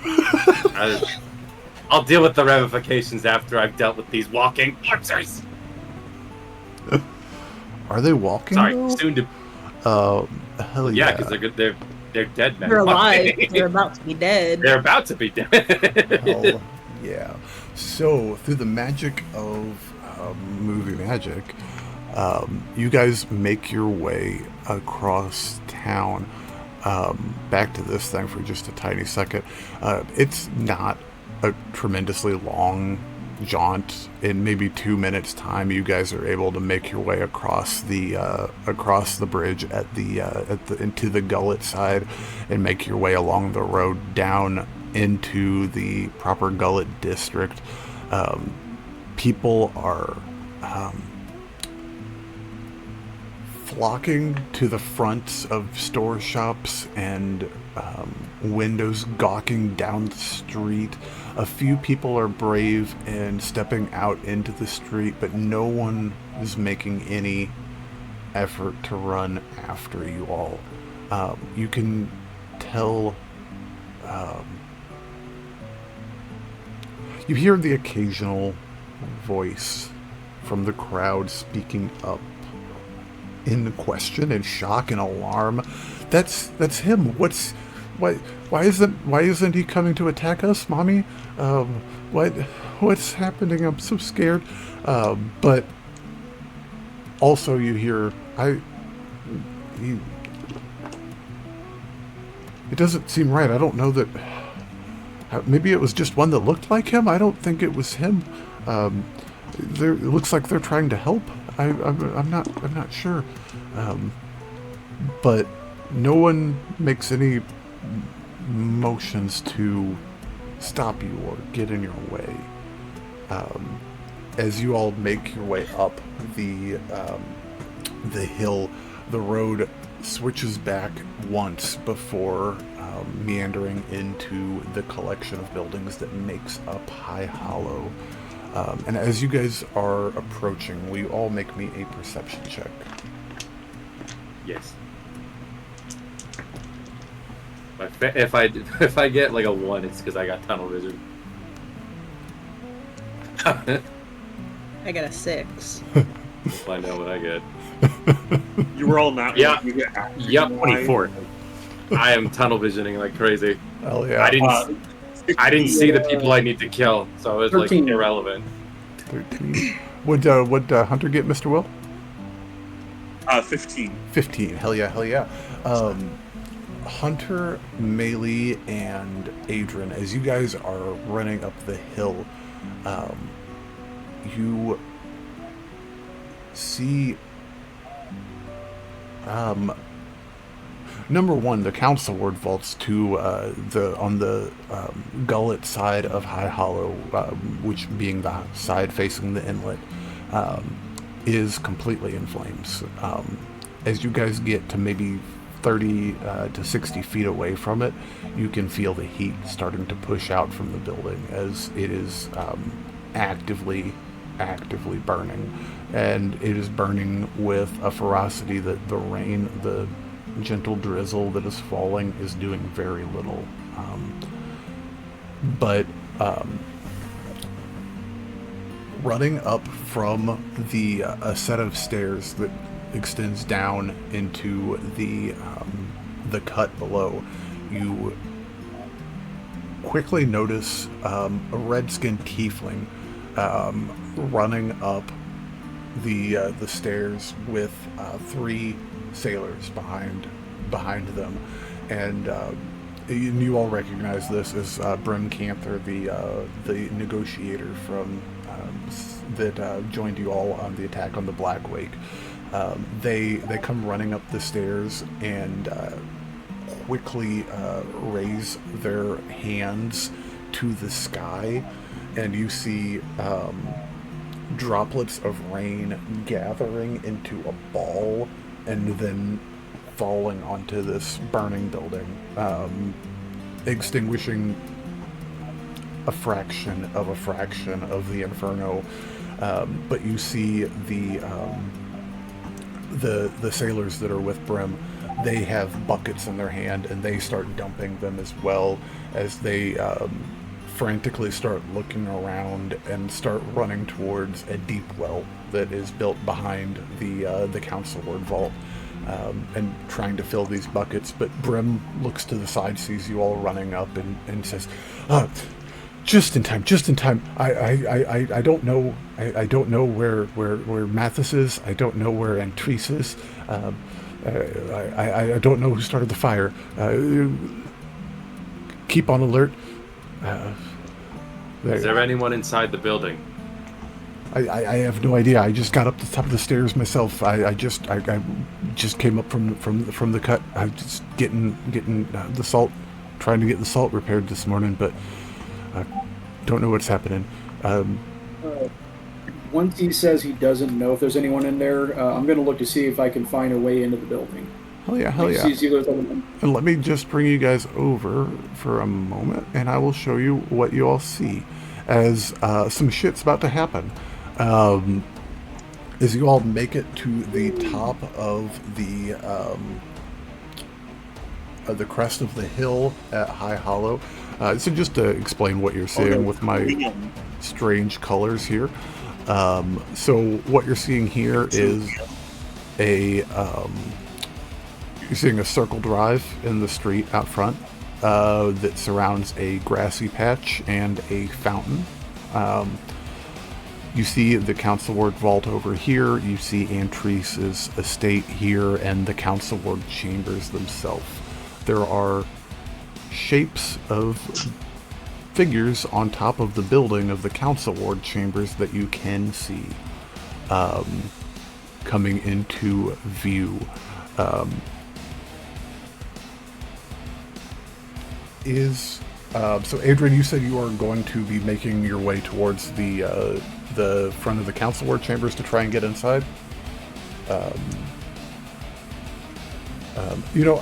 Speaker 3: I'll deal with the ramifications after I've dealt with these walking monsters.
Speaker 2: Are they walking?
Speaker 3: Sorry,
Speaker 2: though?
Speaker 3: soon to.
Speaker 2: Hell
Speaker 3: Yeah,
Speaker 2: yeah.
Speaker 3: because they're good. They're dead men.
Speaker 6: They're alive. They're about to be dead.
Speaker 3: They're about to be dead.
Speaker 2: Hell yeah. So, through the magic of movie magic, you guys make your way across town. Back to this thing for just a tiny second. It's not a tremendously long jaunt. In maybe 2 minutes time, you guys are able to make your way across the bridge into the gullet side, and make your way along the road down into the proper gullet district. People are flocking to the fronts of store shops and windows, gawking down the street. A few people are brave and stepping out into the street, but no one is making any effort to run after you all. You can tell. You hear the occasional voice from the crowd speaking up in question and shock and alarm. That's him. Why isn't he coming to attack us, Mommy? What's happening? I'm so scared. But also you hear it doesn't seem right. I don't know that. Maybe it was just one that looked like him. I don't think it was him. It looks like they're trying to help. I'm not sure. But no one makes any motions to stop you or get in your way. As you all make your way up the hill, the road switches back once before meandering into the collection of buildings that makes up High Hollow. And as you guys are approaching, will you all make me a perception check?
Speaker 3: Yes. If I get like a 1, it's because I got tunnel vision.
Speaker 6: I got a 6.
Speaker 3: Find out what I get.
Speaker 4: You were all not.
Speaker 3: Yeah.
Speaker 4: You get
Speaker 3: Yep,
Speaker 7: 24.
Speaker 3: I am tunnel visioning like crazy.
Speaker 2: Hell yeah.
Speaker 3: I didn't see the people I need to kill, so it was
Speaker 5: 13.
Speaker 3: like irrelevant.
Speaker 2: 13. Would Hunter get, Mr. Will?
Speaker 4: 15.
Speaker 2: 15. Hell yeah. Hunter, Melee, and Adran, as you guys are running up the hill, you see number one, the council ward vaults to on the gullet side of High Hollow, which being the side facing the inlet, is completely in flames. As you guys get to maybe 30 to 60 feet away from it, you can feel the heat starting to push out from the building as it is actively burning, and it is burning with a ferocity that the rain, the gentle drizzle that is falling, is doing very little. But running up from a set of stairs that extends down into the cut below, you quickly notice a red-skinned tiefling running up the stairs with 3 sailors behind them, and you all recognize this as Brim Canther, the negotiator from that joined you all on the attack on the Black Wake. They come running up the stairs and quickly raise their hands to the sky, and you see droplets of rain gathering into a ball and then falling onto this burning building, extinguishing a fraction of the inferno. But you see the sailors that are with Brim, they have buckets in their hand, and they start dumping them as well, as they frantically start looking around and start running towards a deep well that is built behind the council ward vault. and trying to fill these buckets. But Brim looks to the side, sees you all running up, and says, just in time. I don't know. I don't know where Matteson is. I don't know where Antrice is. I don't know who started the fire. Keep on alert.
Speaker 3: Is there anyone inside the building?
Speaker 2: I have no idea. I just got up the top of the stairs myself. I just came up from the cut. I was just getting the salt, trying to get the salt repaired this morning, but I don't know what's happening.
Speaker 5: Once he says he doesn't know if there's anyone in there, I'm going to look to see if I can find a way into the building.
Speaker 2: Hell yeah. And let me just bring you guys over for a moment, and I will show you what you all see as some shit's about to happen. As you all make it to the top of the crest of the hill at High Hollow. So just to explain what you're seeing with my strange colors here. So what you're seeing here is you're seeing a circle drive in the street out front that surrounds a grassy patch and a fountain. You see the Council Ward vault over here. You see Antrice's estate here and the Council Ward chambers themselves. There are shapes of figures on top of the building of the Council Ward chambers that you can see coming into view. So Adran, you said you are going to be making your way towards the front of the Council Ward chambers to try and get inside.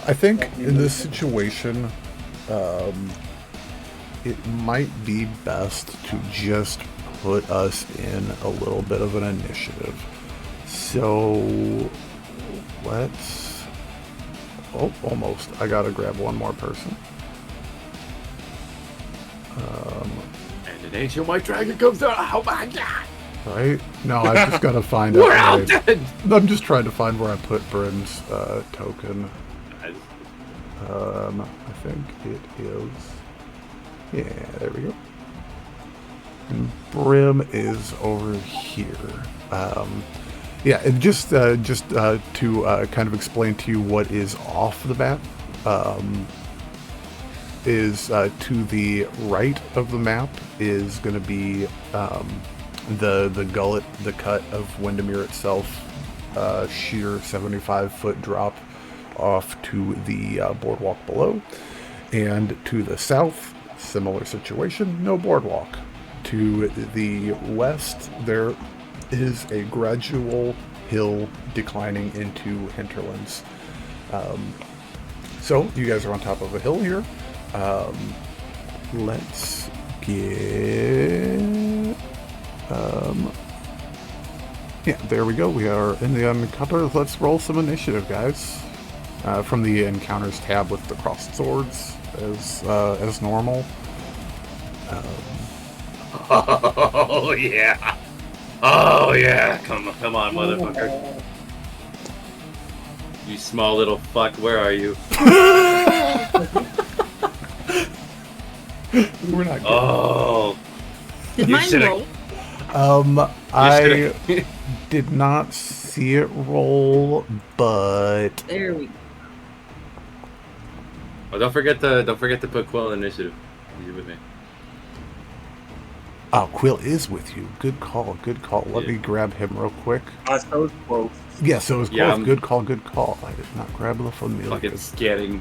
Speaker 2: I think in this situation, it might be best to just put us in a little bit of an initiative. So let's... Oh, almost. I gotta grab one more person.
Speaker 3: And an ancient white dragon comes down. Oh my god!
Speaker 2: Right? No, I just gotta find out.
Speaker 3: We're all dead!
Speaker 2: I'm just trying to find where I put Brim's token. I think it is... Yeah, there we go. And Brim is over here. And just to kind of explain to you what is off the map, is to the right of the map is going to be the gullet, the cut of Windermere itself, sheer 75-foot drop off to the boardwalk below. And to the south, similar situation, no boardwalk. To the west, there is a gradual hill declining into hinterlands. So you guys are on top of a hill here. Let's get... there we go. We are in the encounter. Let's roll some initiative, guys. From the encounters tab with the crossed swords as normal.
Speaker 3: Oh yeah! Oh yeah! Come on, motherfucker! You small little fuck, where are you?
Speaker 2: We're not good.
Speaker 3: Oh!
Speaker 6: Did
Speaker 3: You
Speaker 6: mine
Speaker 3: should've-
Speaker 6: roll?
Speaker 2: I did not see it roll, but
Speaker 6: There we go.
Speaker 3: Oh, don't forget to put Quill in initiative. He's with me.
Speaker 2: Quill is with you. Good call. Let me grab him real quick.
Speaker 4: So was close.
Speaker 2: Yeah, so it was close.
Speaker 3: Yeah,
Speaker 2: Good call. I did not grab the familiar.
Speaker 3: Fucking scanning.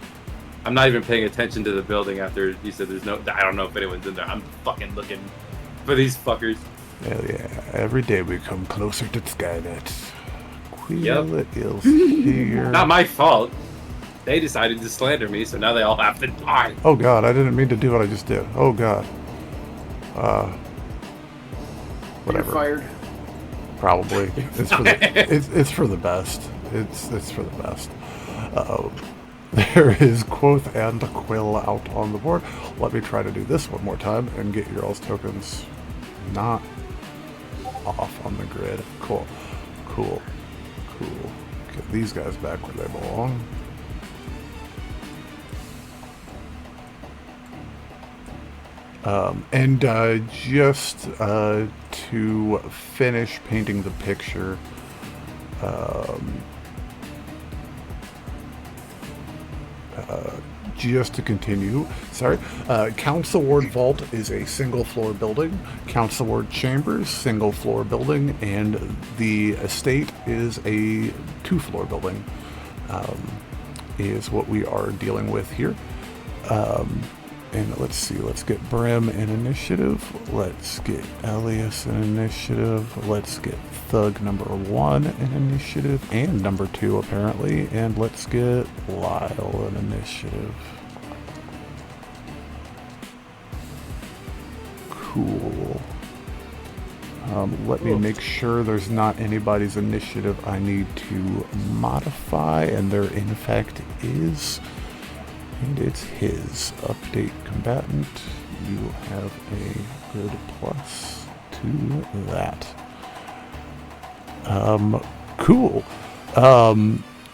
Speaker 3: I'm not even paying attention to the building after he said there's no. I don't know if anyone's in there. I'm fucking looking for these fuckers.
Speaker 2: Hell yeah. Every day we come closer to Skynet. Quill
Speaker 3: Yep.
Speaker 2: is here.
Speaker 3: Not my fault. They decided to slander me, so now they all have to die.
Speaker 2: Oh god, I didn't mean to do what I just did. Oh god. Whatever.
Speaker 5: You're fired.
Speaker 2: Probably. It's for the, it's for the best. It's for the best. There is Quoth and Quill out on the board. Let me try to do this one more time and get your all's tokens not off on the grid. Cool. Okay. Get these guys back where they belong. And just to finish painting the picture, just to continue, Council Ward Vault is a single floor building, Council Ward Chambers, single floor building, and the estate is a 2-floor building, is what we are dealing with here. And let's see, let's get Brim in initiative, let's get Elias in initiative, let's get Thug number 1 in initiative, and number 2 apparently, and let's get Lyle in initiative. Cool. Let me make sure there's not anybody's initiative I need to modify, and there in fact is. And it's his. Update combatant. You have a good plus to that. Cool.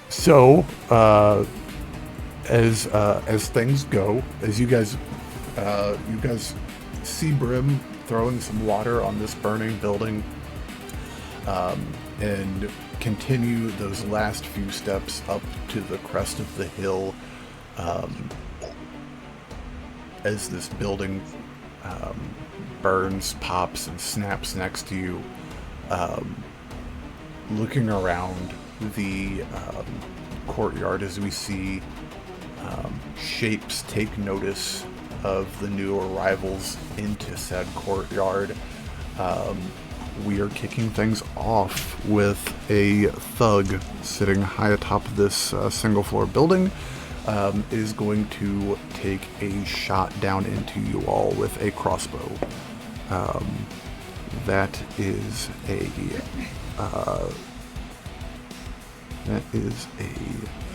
Speaker 2: So, as things go, as you guys see Brim throwing some water on this burning building, and continue those last few steps up to the crest of the hill. As this building burns, pops, and snaps next to you, looking around the courtyard as we see shapes take notice of the new arrivals into said courtyard, we are kicking things off with a thug sitting high atop of this single floor building. Is going to take a shot down into you all with a crossbow. That is a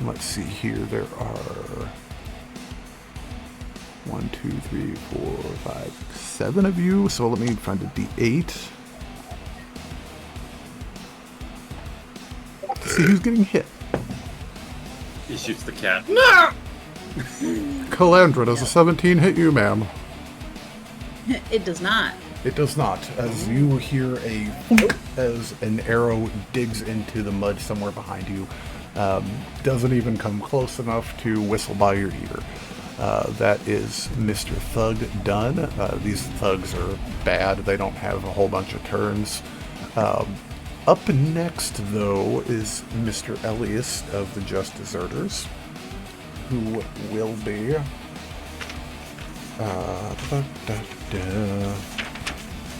Speaker 2: let's see here, there are 1, 2, 3, 4, 5, 7 of you, so let me find a D8 to see who's getting hit.
Speaker 3: He shoots the cat.
Speaker 6: No!
Speaker 2: Calandra, does a 17 hit you, ma'am?
Speaker 6: It does not.
Speaker 2: It does not. As you hear as an arrow digs into the mud somewhere behind you, doesn't even come close enough to whistle by your ear. That is Mr. Thug done. These thugs are bad. They don't have a whole bunch of turns. Up next, though, is Mr. Elias of the Just Deserters, who will be...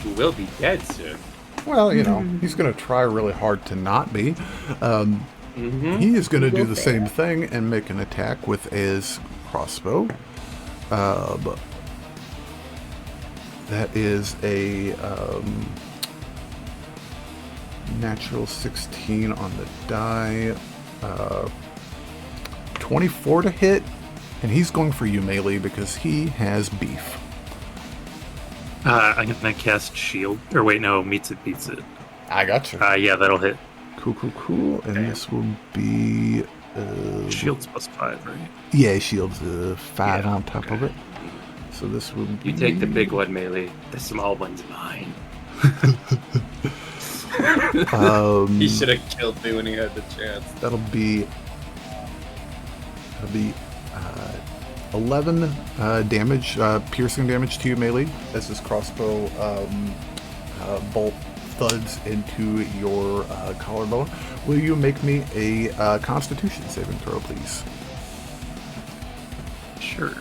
Speaker 3: Who will be dead soon.
Speaker 2: Well, you know, he's going to try really hard to not be. He is going to do the same thing and make an attack with his crossbow. That is a... natural 16 on the die, 24 to hit, and he's going for you, melee, because he has beef.
Speaker 7: I'm gonna cast shield. Or wait, no, meets it, beats it.
Speaker 2: I got you.
Speaker 7: Yeah, that'll hit.
Speaker 2: Cool. And this will be...
Speaker 7: Shield's +5, right?
Speaker 2: Yeah, shield's 5 on top of it. So this will be...
Speaker 3: You take the big one, melee. The small one's mine. He should have killed me when he had the chance.
Speaker 2: That'll be 11 damage, piercing damage to you, melee, as this crossbow bolt thuds into your collarbone. Will you make me a Constitution saving throw, please?
Speaker 7: Sure.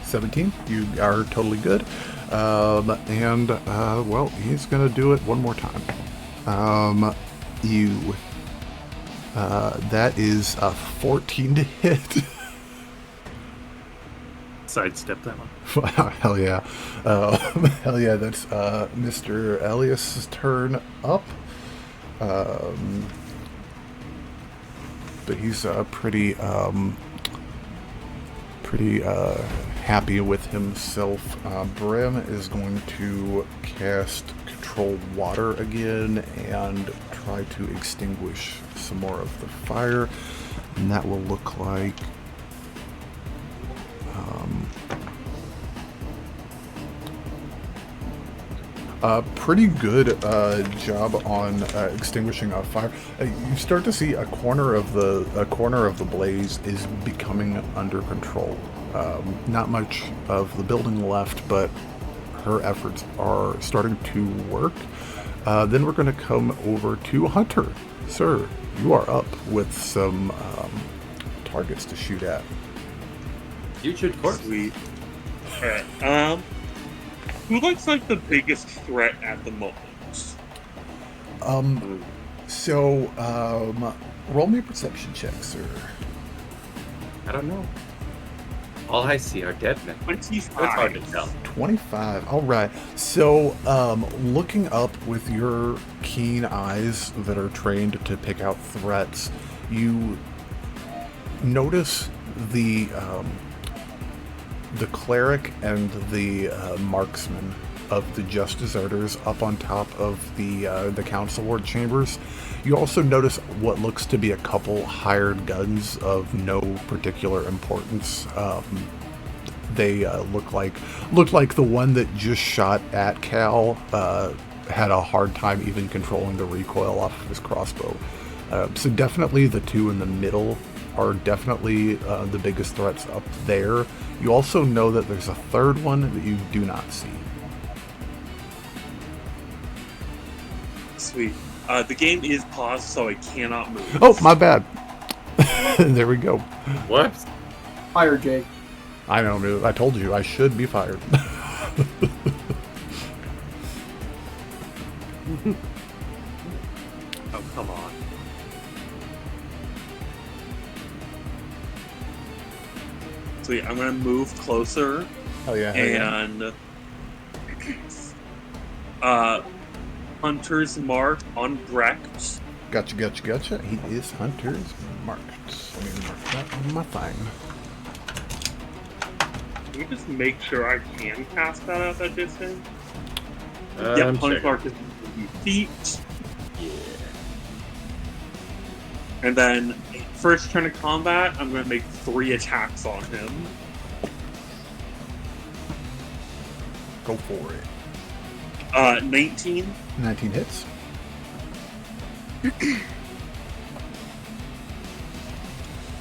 Speaker 7: 17.
Speaker 2: You are totally good. Well, he's going to do it one more time. That is a 14 to hit.
Speaker 7: Sidestep that one.
Speaker 2: Hell yeah. Hell yeah, that's Mr. Elias' turn up. But he's pretty happy with himself. Brim is going to cast control water again and try to extinguish some more of the fire. And that will look like a pretty good job on extinguishing a fire. You start to see a corner of the blaze is becoming under control. Not much of the building left, but her efforts are starting to work. Then we're going to come over to Hunter. Sir, you are up with some targets to shoot at.
Speaker 3: Future corpse.
Speaker 4: Sweet. Alright, who looks like the biggest threat at the moment?
Speaker 2: Roll me a perception check, sir.
Speaker 3: I don't know. All I see are dead men.
Speaker 4: 25.
Speaker 3: That's hard to tell.
Speaker 2: 25. All right. So, looking up with your keen eyes that are trained to pick out threats, you notice the cleric and the marksman of the Just Deserters up on top of the council ward chambers. You also notice what looks to be a couple hired guns of no particular importance. They looked like the one that just shot at Cal had a hard time even controlling the recoil off of his crossbow. So definitely the two in the middle are definitely the biggest threats up there. You also know that there's a third one that you do not see.
Speaker 4: Sweet. The game is paused, so I cannot move.
Speaker 2: Oh, my bad. There we go.
Speaker 3: What?
Speaker 5: Fire, Jake.
Speaker 2: I don't know. I told you I should be fired.
Speaker 4: Oh, come on. Sweet. I'm gonna move closer
Speaker 2: Oh yeah.
Speaker 4: and Hunter's mark on Brecht.
Speaker 2: Gotcha. He is Hunter's marked. Let me mark that on my thing.
Speaker 4: Can we just make sure I can cast that at that distance?
Speaker 3: I'm
Speaker 4: Punch
Speaker 3: checking.
Speaker 4: mark is 50 feet.
Speaker 3: Yeah.
Speaker 4: And then, first turn of combat, I'm going to make 3 attacks on him.
Speaker 2: Go for it.
Speaker 4: 19.
Speaker 2: 19 hits.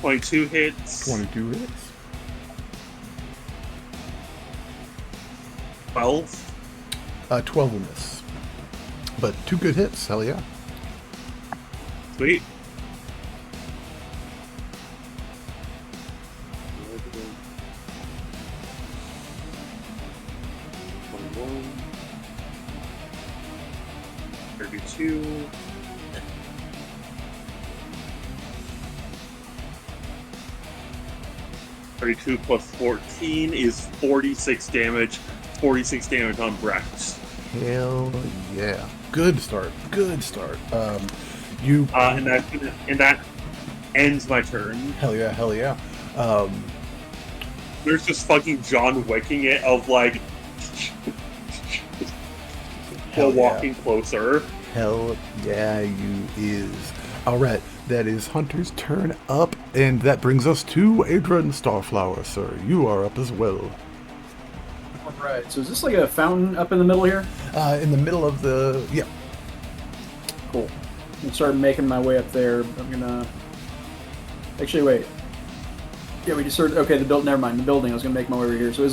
Speaker 4: 22 hits.
Speaker 2: 22 hits.
Speaker 4: 12.
Speaker 2: 12 will miss. But 2 good hits. Hell yeah.
Speaker 4: Sweet. Two. 32 plus 14 is 46 damage. 46 damage on Brecht.
Speaker 2: Hell yeah. Good start. You.
Speaker 4: And that ends my turn.
Speaker 2: Hell yeah.
Speaker 4: There's just fucking John Wicking it of like
Speaker 2: Hell yeah.
Speaker 4: walking closer.
Speaker 2: Hell yeah, you is. Alright, that is Hunter's turn up, and that brings us to Adran Starflower, sir. You are up as well.
Speaker 5: Alright, so is this like a fountain up in the middle here?
Speaker 2: In the middle of the... Yeah.
Speaker 5: Cool. I'm gonna start making my way up there. I'm gonna... Actually, wait. Yeah, we just sort of... Okay, never mind. The building. I was gonna make my way over here. So is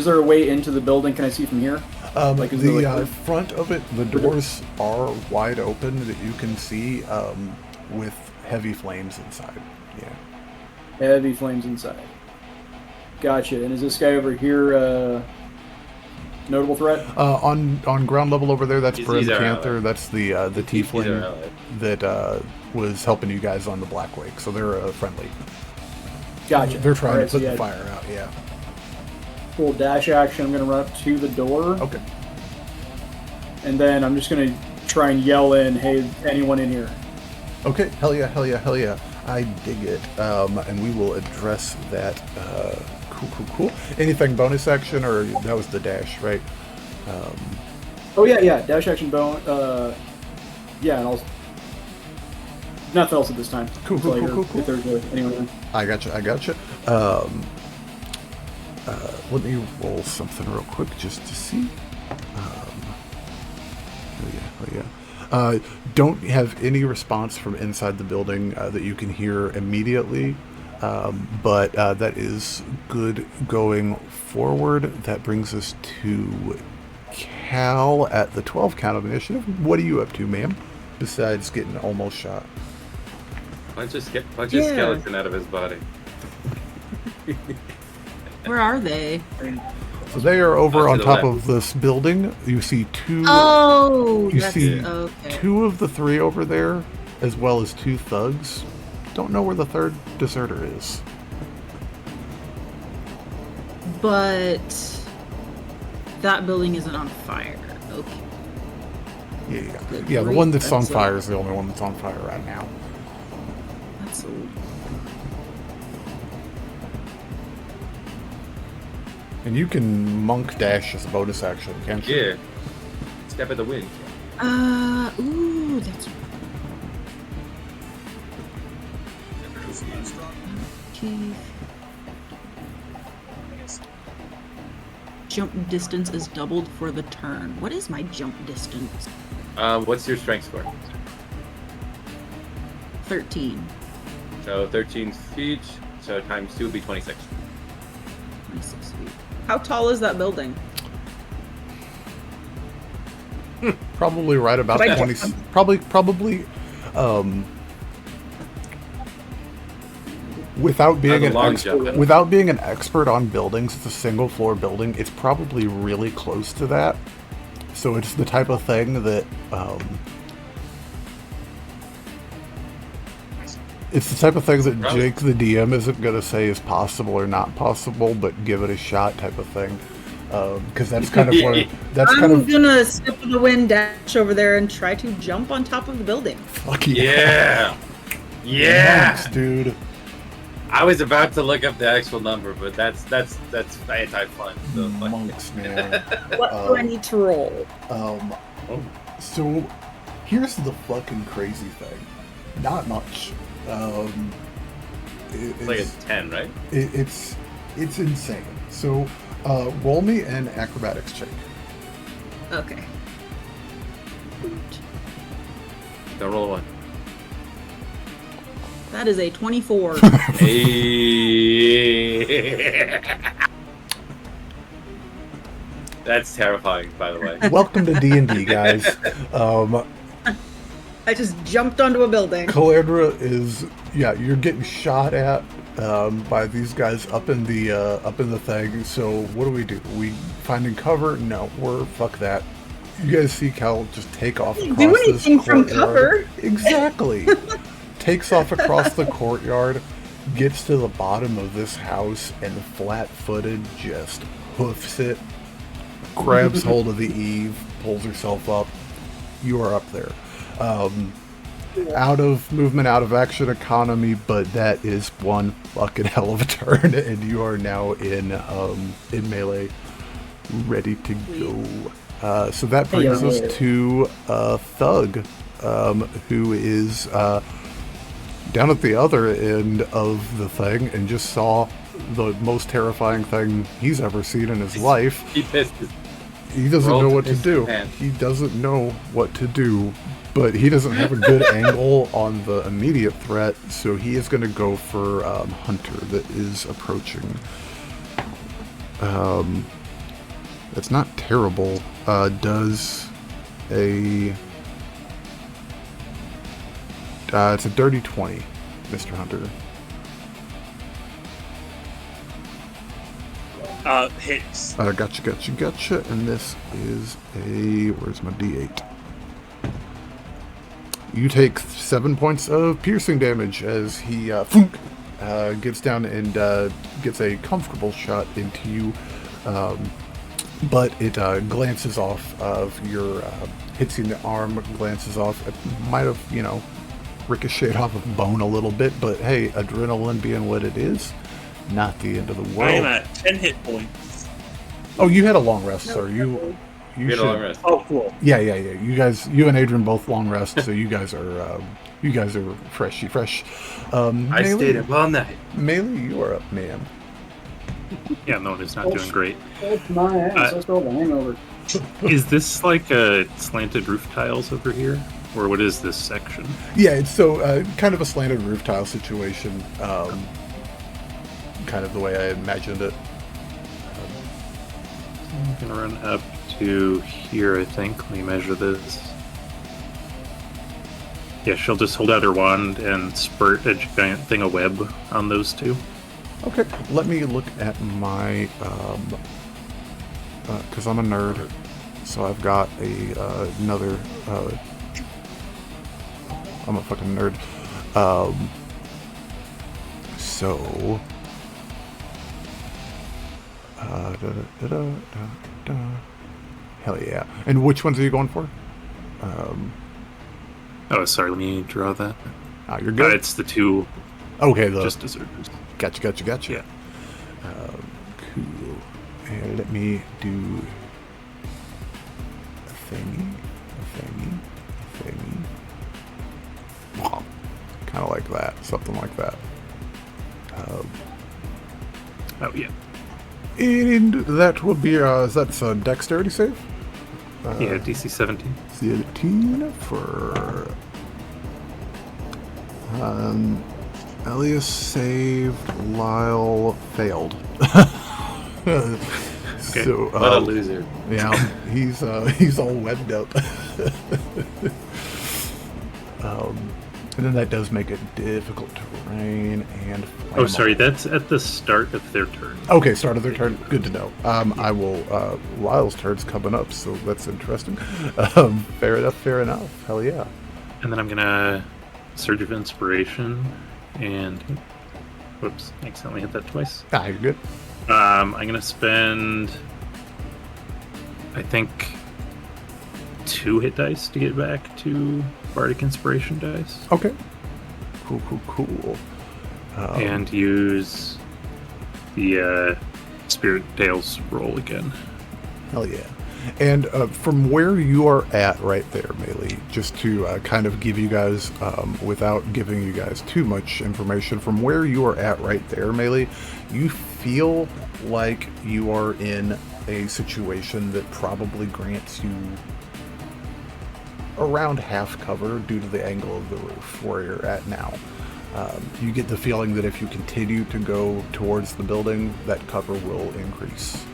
Speaker 5: there a way into the building? Can I see from here?
Speaker 2: Like the front of it, the doors are wide open that you can see with heavy flames inside. Yeah.
Speaker 5: Heavy flames inside. Gotcha. And is this guy over here notable threat?
Speaker 2: On ground level over there, that's
Speaker 3: He's
Speaker 2: Brim
Speaker 3: our
Speaker 2: Panther.
Speaker 3: ally.
Speaker 2: That's the
Speaker 3: He's our
Speaker 2: tiefling
Speaker 3: ally.
Speaker 2: that was helping you guys on the Black Wake. So they're friendly.
Speaker 5: Gotcha.
Speaker 2: They're trying
Speaker 5: Alright,
Speaker 2: to put
Speaker 5: so
Speaker 2: the fire out. Yeah.
Speaker 5: Full dash action. I'm gonna run up to the door.
Speaker 2: Okay.
Speaker 5: And then I'm just gonna try and yell in, "Hey, anyone in here?"
Speaker 2: Okay. Hell yeah. I dig it. And we will address that. Cool. Anything bonus action, or that was the dash, right?
Speaker 5: Oh yeah, dash action bone. Yeah, and I'll. Nothing else at this time.
Speaker 2: Cool.
Speaker 5: If there's anyone in.
Speaker 2: I gotcha. Let me roll something real quick just to see. Oh yeah. Don't have any response from inside the building that you can hear immediately, but that is good going forward. That brings us to Cal at the 12 count of initiative. What are you up to, ma'am? Besides getting almost shot.
Speaker 3: Punch a skeleton out of his body.
Speaker 6: Where are they?
Speaker 2: So they are over on
Speaker 3: To the
Speaker 2: top
Speaker 3: left.
Speaker 2: of this building. You see two.
Speaker 6: Oh,
Speaker 2: You
Speaker 6: that's
Speaker 2: see
Speaker 6: okay.
Speaker 2: two of the three over there, as well as two thugs. Don't know where the third deserter is.
Speaker 6: But that building isn't on fire. Okay.
Speaker 2: Yeah. The
Speaker 6: Great,
Speaker 2: one that's on
Speaker 6: that's
Speaker 2: fire is the only one that's on fire right now.
Speaker 6: That's a...
Speaker 2: And you can monk dash as a bonus action, can't you?
Speaker 3: Yeah. Step of the wind.
Speaker 6: Ooh, that's... Okay. Jump distance is doubled for the turn. What is my jump distance?
Speaker 3: What's your strength score?
Speaker 6: 13.
Speaker 3: So 13 feet, so times 2 would be 26.
Speaker 6: 26 feet. How tall is that building?
Speaker 2: Probably right about
Speaker 6: Right.
Speaker 2: 20. Probably. Without being
Speaker 3: That's a long jump.
Speaker 2: without being an expert on buildings, it's a single floor building. It's probably really close to that. So it's the type of thing that it's the type of thing that
Speaker 3: Probably.
Speaker 2: Jake, the DM, isn't going to say is possible or not possible, but give it a shot type of thing. Because that's kind of where
Speaker 6: I'm gonna step of the wind dash over there and try to jump on top of the building.
Speaker 2: fuck yeah, Monks, dude.
Speaker 3: I was about to look up the actual number, but that's anti-fun. So fuck
Speaker 2: Monks, man.
Speaker 6: What do I need to roll?
Speaker 2: So here's the fucking crazy thing. Not much.
Speaker 3: it's like a 10, right?
Speaker 2: It's insane. So roll me an acrobatics check.
Speaker 6: Okay.
Speaker 3: Don't roll a 1.
Speaker 6: That is a 24.
Speaker 3: Hey. That's terrifying, by the way.
Speaker 2: Welcome to D&D, guys.
Speaker 6: I just jumped onto a building.
Speaker 2: Calandra is you're getting shot at by these guys up in the thing. So what do? We finding cover? No, fuck that. You guys see Cal just take off across
Speaker 6: Do
Speaker 2: this
Speaker 6: anything from
Speaker 2: courtyard.
Speaker 6: cover.
Speaker 2: Exactly. Takes off across the courtyard, gets to the bottom of this house, and flat-footed just hoofs it, grabs hold of the eave, pulls herself up. You are up there. Out of movement, out of action economy, but that is one fucking hell of a turn, and you are now in melee, ready to go. So that brings us to Thug, who is down at the other end of the thing and just saw the most terrifying thing he's ever seen in his life.
Speaker 3: He pissed his
Speaker 2: He doesn't
Speaker 3: Roll
Speaker 2: know
Speaker 3: to
Speaker 2: what to
Speaker 3: piss
Speaker 2: do.
Speaker 3: his pants.
Speaker 2: He doesn't know what to do, but he doesn't have a good angle on the immediate threat, so he is going to go for Hunter that is approaching. It's not terrible. Does a... it's a dirty 20, Mr. Hunter.
Speaker 4: Hits.
Speaker 2: Gotcha. And this is a... Where's my D8? You take 7 points of piercing damage as he gets down and gets a comfortable shot into you. But it glances off of your... hits you in the arm, glances off. It might have, ricocheted off of bone a little bit, but hey, adrenaline being what it is, not the end of the world.
Speaker 4: I am at 10 hit points.
Speaker 2: Oh, you had a long rest, sir. you
Speaker 3: We had a long
Speaker 2: should.
Speaker 3: rest.
Speaker 4: Oh, cool.
Speaker 2: Yeah. You guys, you and Adran both long rest, so you guys are fresh.
Speaker 3: I
Speaker 2: Melee,
Speaker 3: stayed up all night.
Speaker 2: Melee, you are up, man.
Speaker 7: Yeah, no, it's not doing great.
Speaker 5: That's my ass. I still have a hangover.
Speaker 7: Is this like slanted roof tiles over here? Or what is this section?
Speaker 2: Yeah, it's so kind of a slanted roof tile situation, kind of the way I imagined it.
Speaker 7: I'm gonna run up to here, I think. Let me measure this. Yeah, she'll just hold out her wand and spurt a giant thing of web on those two.
Speaker 2: Okay, let me look at my, because I'm a nerd, so I've got another, I'm a fucking nerd. So, hell yeah. And which ones are you going for?
Speaker 7: Oh, sorry, let me draw that.
Speaker 2: You're good.
Speaker 7: It's the two
Speaker 2: Okay,
Speaker 7: just deserters.
Speaker 2: Gotcha.
Speaker 7: Yeah.
Speaker 2: Cool. And let me do a thingy. Kind of like that, something like that.
Speaker 7: Oh, yeah.
Speaker 2: And that will be, that's a dexterity save?
Speaker 7: Yeah, DC 17.
Speaker 2: 17 for... Elias saved, Lyle failed.
Speaker 7: Okay.
Speaker 2: So,
Speaker 3: What a loser.
Speaker 2: yeah, he's all webbed up. And then that does make it difficult terrain and flammable.
Speaker 7: Oh, sorry, that's at the start of their turn.
Speaker 2: Okay, start of their turn. Good to know. I will. Lyle's turn's coming up, so that's interesting. Fair enough. Hell yeah.
Speaker 7: And then I'm gonna Surge of Inspiration and... Whoops, accidentally hit that twice.
Speaker 2: You're good.
Speaker 7: I'm gonna spend... I think 2 hit dice to get back to Bardic Inspiration dice.
Speaker 2: Okay. Cool.
Speaker 7: And use the Spirit Tales roll again.
Speaker 2: Hell yeah. And from where you are at right there, Melee, just to kind of give you guys, without giving you guys too much information, from where you are at right there, Melee, you feel like you are in a situation that probably grants you around half cover due to the angle of the roof where you're at now. You get the feeling that if you continue to go towards the building, that cover will increase.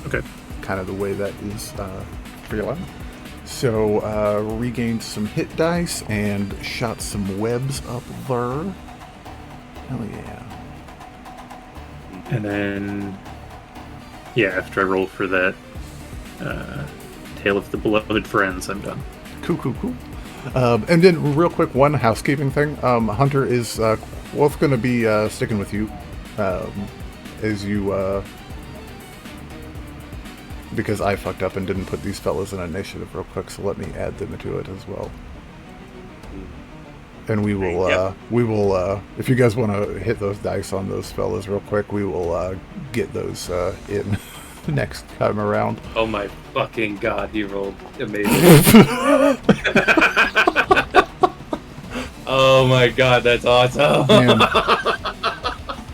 Speaker 7: Okay.
Speaker 2: Kind of the way that is for your life. So regained some hit dice and shot some webs up there. Hell yeah.
Speaker 7: And then, yeah, after I roll for that Tale of the Beloved Friends, I'm done.
Speaker 2: Cool. And then real quick, one housekeeping thing. Hunter is both going to be sticking with you as you... because I fucked up and didn't put these fellas in initiative real quick, so let me add them to it as well. And we will, if you guys want to hit those dice on those fellas real quick, we will get those in next time around.
Speaker 3: Oh my fucking god, he rolled amazing. Oh my god, that's awesome.
Speaker 2: Man,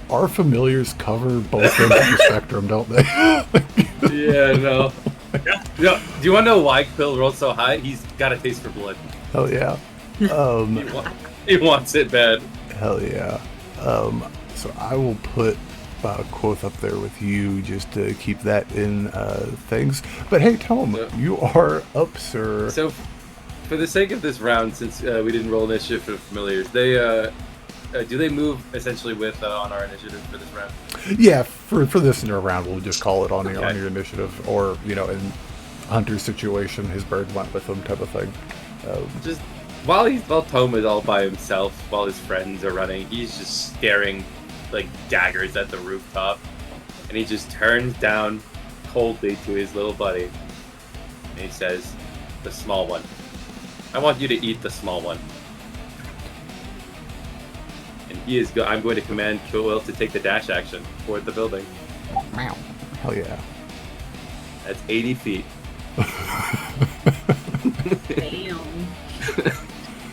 Speaker 2: our familiars cover both ends of the spectrum, don't they?
Speaker 3: Yeah, no. Do you want to know why Quill rolled so high? He's got a taste for blood.
Speaker 2: Hell yeah.
Speaker 3: He wants it bad.
Speaker 2: Hell yeah. So I will put Quoth up there with you just to keep that in things. But hey, Tome, you are up, sir.
Speaker 3: So, for the sake of this round, since we didn't roll initiative for familiars, they do they move essentially with on our initiative for this round?
Speaker 2: Yeah, for this round, we'll just call it on your initiative, or in Hunter's situation, his bird went with him type of thing.
Speaker 3: Just while Tome is all by himself, while his friends are running, he's just staring like daggers at the rooftop, and he just turns down coldly to his little buddy, and he says, "The small one. I want you to eat the small one." And he is. I'm going to command Will to take the dash action toward the building.
Speaker 2: Wow. Hell yeah.
Speaker 3: That's 80 feet.
Speaker 6: Damn.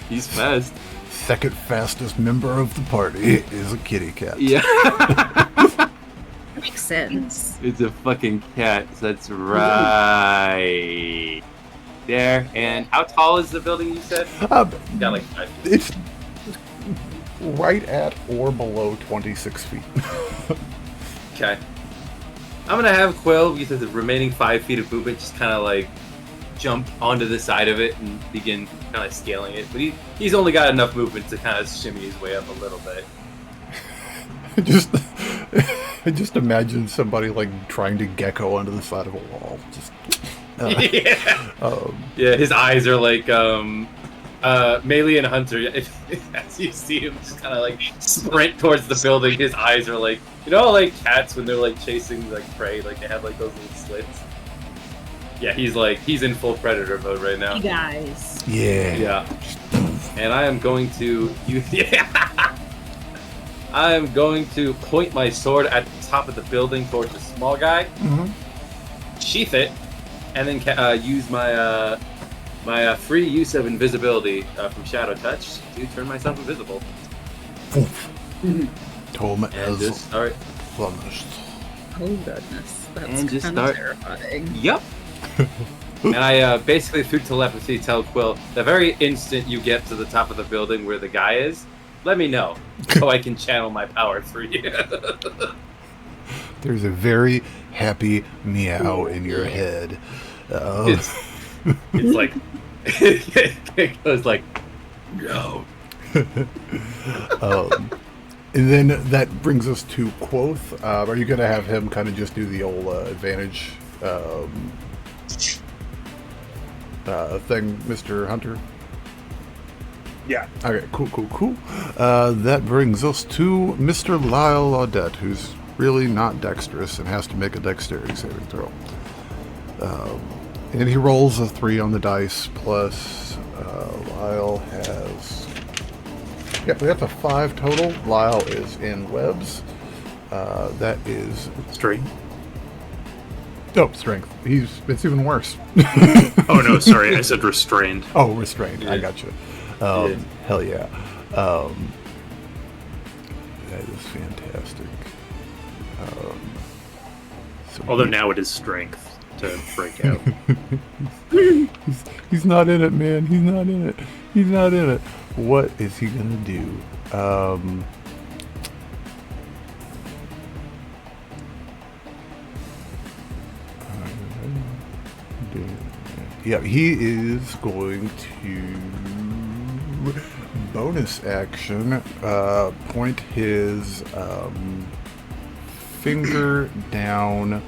Speaker 3: He's fast.
Speaker 2: Second fastest member of the party is a kitty cat.
Speaker 3: Yeah.
Speaker 6: Makes sense.
Speaker 3: It's a fucking cat. That's right. There. And how tall is the building you said? Got like 5 feet.
Speaker 2: It's right at or below 26 feet.
Speaker 3: Okay. I'm gonna have Quill use the remaining 5 feet of movement, just kind of like jump onto the side of it and begin kind of scaling it. But he's only got enough movement to kind of shimmy his way up a little bit.
Speaker 2: Just imagine somebody like trying to gecko onto the side of a wall. Just
Speaker 3: yeah, his eyes are like Melee and Hunter. As you see him just kind of like sprint towards the building, his eyes are like, you know, like cats when they're like chasing like prey, like they have like those little slits. Yeah, he's in full predator mode right now.
Speaker 6: You guys.
Speaker 3: Yeah. And I am going to I am going to point my sword at the top of the building towards the small guy, sheath it, and then use my my free use of invisibility from Shadow Touch to turn myself invisible.
Speaker 2: Tome
Speaker 3: And just start.
Speaker 2: vanished.
Speaker 6: Oh goodness,
Speaker 3: And
Speaker 6: that's
Speaker 3: just
Speaker 6: kind
Speaker 3: start-
Speaker 6: of terrifying.
Speaker 3: Yep. And I basically through telepathy tell Quill, the very instant you get to the top of the building where the guy is, let me know so I can channel my power through you.
Speaker 2: There's a very happy meow in your head.
Speaker 3: It's like it goes like no.
Speaker 2: And then that brings us to Quoth. Are you going to have him kind of just do the old advantage thing, Mr. Hunter?
Speaker 4: Yeah.
Speaker 2: Okay, cool. That brings us to Mr. Lyle Audette, who's really not dexterous and has to make a dexterity saving throw. And he rolls a 3 on the dice, plus Lyle has... Yep, that's a 5 total. Lyle is in webs. That is...
Speaker 7: Strength.
Speaker 2: Oh, strength. It's even worse.
Speaker 7: Oh no, sorry, I said restrained.
Speaker 2: Oh, restrained. I
Speaker 3: Yeah.
Speaker 2: got you.
Speaker 3: Yeah.
Speaker 2: Hell yeah. That is fantastic. So
Speaker 7: Although now it is strength to break out.
Speaker 2: he's not in it, man. He's not in it. What is he gonna do? Yeah, he is going to bonus action point his finger down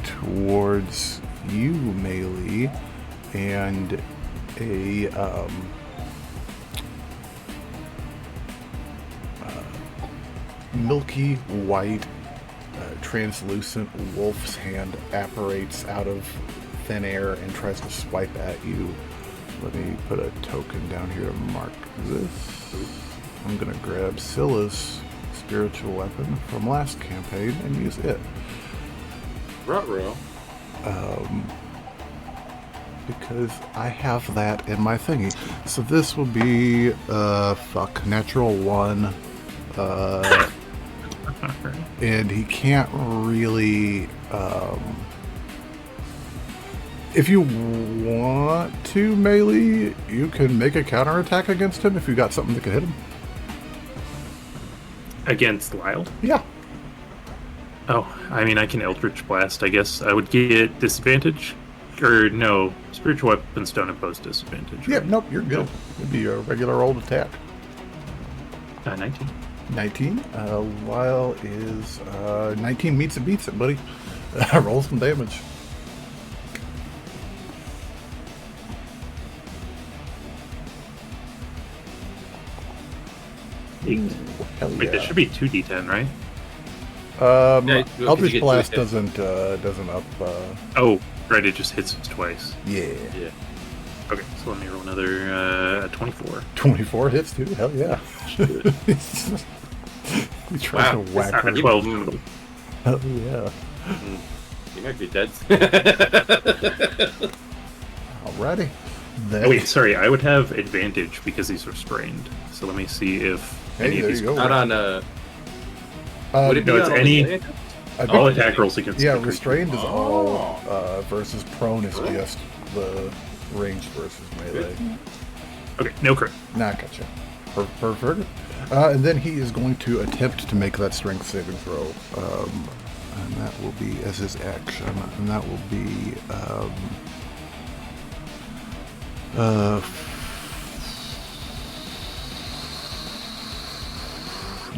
Speaker 2: towards you, Melee, and a milky white translucent wolf's hand apparates out of thin air and tries to swipe at you. Let me put a token down here to mark this. I'm gonna grab Scylla's spiritual weapon from last campaign and use it.
Speaker 3: Ruh-roh.
Speaker 2: Because I have that in my thingy. So this will be natural 1. And he can't really if you want to, Melee, you can make a counterattack against him if you got something that can hit him.
Speaker 7: Against Lyle?
Speaker 2: Yeah.
Speaker 7: Oh, I mean, I can Eldritch Blast, I guess. I would get disadvantage. Or no, spiritual weapons don't impose disadvantage.
Speaker 2: Yep,
Speaker 7: right?
Speaker 2: nope, you're good. It'd be a regular old attack.
Speaker 7: 19.
Speaker 2: 19. Lyle is 19 meets it, beats it, buddy. Roll some damage.
Speaker 7: Eight.
Speaker 2: Hell
Speaker 7: Wait,
Speaker 2: yeah.
Speaker 7: that should be 2d10, right?
Speaker 3: Yeah, 'cause you
Speaker 2: Eldritch
Speaker 3: get
Speaker 2: Blast
Speaker 3: 2 hits.
Speaker 2: doesn't up.
Speaker 7: Oh, right, it just hits twice.
Speaker 2: Yeah.
Speaker 3: Yeah.
Speaker 7: Okay, so let me roll another 24.
Speaker 2: 24 hits too. Hell yeah. He's trying to whack her.
Speaker 7: 12.
Speaker 2: Hell yeah.
Speaker 3: He might be dead.
Speaker 2: Alrighty.
Speaker 7: Oh, wait, sorry. I would have advantage because he's restrained. So let me see if any of
Speaker 2: there
Speaker 7: these.
Speaker 2: you go.
Speaker 3: Not on would it be
Speaker 7: No, it's
Speaker 3: on
Speaker 7: any.
Speaker 3: the-
Speaker 2: I think-
Speaker 7: All attack rolls against.
Speaker 2: Yeah,
Speaker 7: the creature.
Speaker 2: restrained is all versus prone is just the ranged versus melee.
Speaker 7: Okay, no crit.
Speaker 2: Nah, gotcha. Perfect. And then he is going to attempt to make that strength saving throw. And that will be as his action. And that will be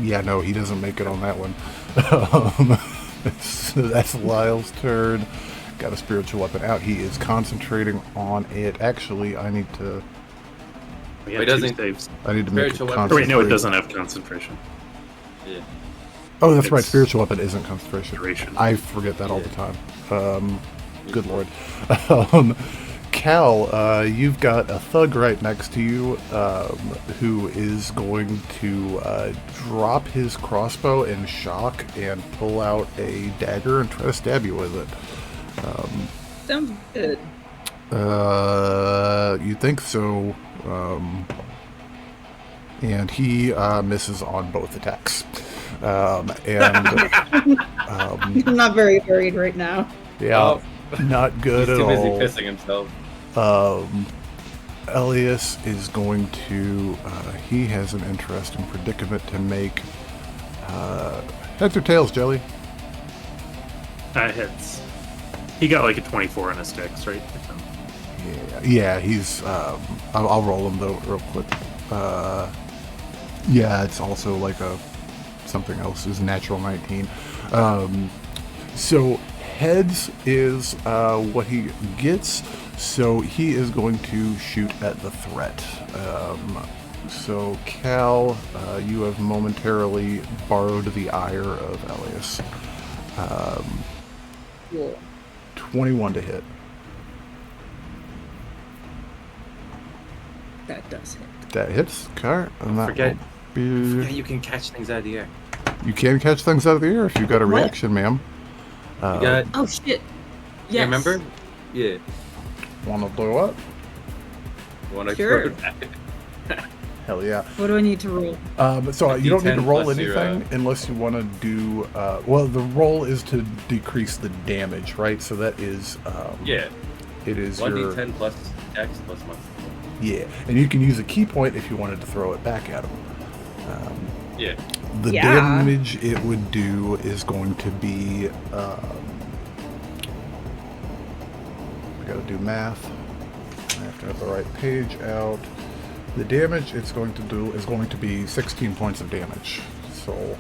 Speaker 2: yeah, no, he doesn't make it on that one. So that's Lyle's turn. Got a spiritual weapon out. He is concentrating on it. Actually, I need to
Speaker 7: We
Speaker 3: Wait,
Speaker 7: have
Speaker 3: doesn't-
Speaker 7: 2 saves.
Speaker 2: make it
Speaker 3: Spiritual weapon.
Speaker 7: Oh, wait, no, it
Speaker 2: concentrate.
Speaker 7: doesn't have concentration.
Speaker 3: Yeah.
Speaker 2: Oh, that's right.
Speaker 7: It's-
Speaker 2: Spiritual weapon isn't concentration.
Speaker 7: Duration.
Speaker 2: I forget that all the
Speaker 3: Yeah.
Speaker 2: time. Good lord. Cal, you've got a thug right next to you who is going to drop his crossbow in shock and pull out a dagger and try to stab you with it.
Speaker 6: Sounds good.
Speaker 2: You think so. And he misses on both attacks.
Speaker 6: I'm not very worried right now.
Speaker 2: Yeah, not good
Speaker 3: He's
Speaker 2: at
Speaker 3: too busy
Speaker 2: all.
Speaker 3: pissing himself.
Speaker 2: Elias is going to, he has an interesting predicament to make. Heads or tails, Jelly?
Speaker 7: Heads. He got like a 24 on his sticks, right?
Speaker 2: Yeah, he's, I'll roll him though real quick. Yeah, it's also like something else is natural 19. So heads is what he gets, so he is going to shoot at the threat. So Cal, you have momentarily borrowed the ire of Elias.
Speaker 6: Cool.
Speaker 2: 21 to hit.
Speaker 6: That does hit.
Speaker 2: That hits, okay, and that
Speaker 3: Forget-
Speaker 2: will
Speaker 3: Yeah,
Speaker 2: be...
Speaker 3: you can catch things out of the air.
Speaker 2: You can catch things out of the air if you've got a
Speaker 6: What?
Speaker 2: reaction, ma'am.
Speaker 3: You got.
Speaker 6: Oh shit. Yes.
Speaker 3: Yeah, remember? Yeah.
Speaker 2: Want to blow up?
Speaker 3: Want to
Speaker 6: Sure.
Speaker 2: Hell yeah.
Speaker 6: What do I need to roll?
Speaker 2: So you don't need to
Speaker 3: D10
Speaker 2: roll
Speaker 3: plus your,
Speaker 2: anything unless you want to do. Well, the roll is to decrease the damage, right? So that is.
Speaker 3: Yeah.
Speaker 2: It is your.
Speaker 3: 1d10 plus X plus month.
Speaker 2: Yeah, and you can use a key point if you wanted to throw it back at him.
Speaker 3: Yeah.
Speaker 2: The
Speaker 6: Yeah.
Speaker 2: damage it would do is going to be. I gotta do math. I have to have the right page out. The damage it's going to do is going to be 16 points of damage. So,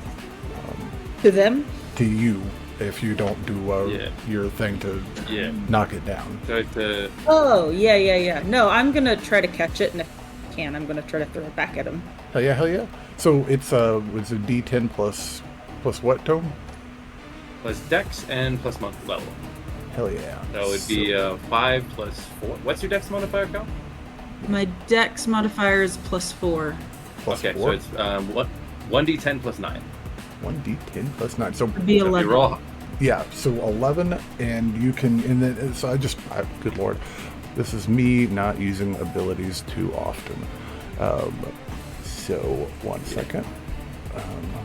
Speaker 6: To them?
Speaker 2: to you, if you don't do
Speaker 3: Yeah.
Speaker 2: your thing to
Speaker 3: Yeah.
Speaker 2: knock it down.
Speaker 3: So it's
Speaker 6: Oh, yeah. No, I'm gonna try to catch it, and if I can, I'm gonna try to throw it back at him.
Speaker 2: Hell yeah, hell yeah. So it's a D10 plus what, Tome?
Speaker 3: plus Dex and plus month level.
Speaker 2: Hell yeah.
Speaker 3: So it would be 5 plus 4. What's your Dex modifier, Cal?
Speaker 6: My Dex modifier is +4.
Speaker 2: Plus
Speaker 3: Okay,
Speaker 2: 4.
Speaker 3: so it's 1d10 plus 9.
Speaker 2: 1d10 plus 9. So
Speaker 6: It'd be
Speaker 3: So if
Speaker 6: 11.
Speaker 3: you roll,
Speaker 2: yeah, so 11, and you can, and then, so good lord, this is me not using abilities too often. So, 1 second.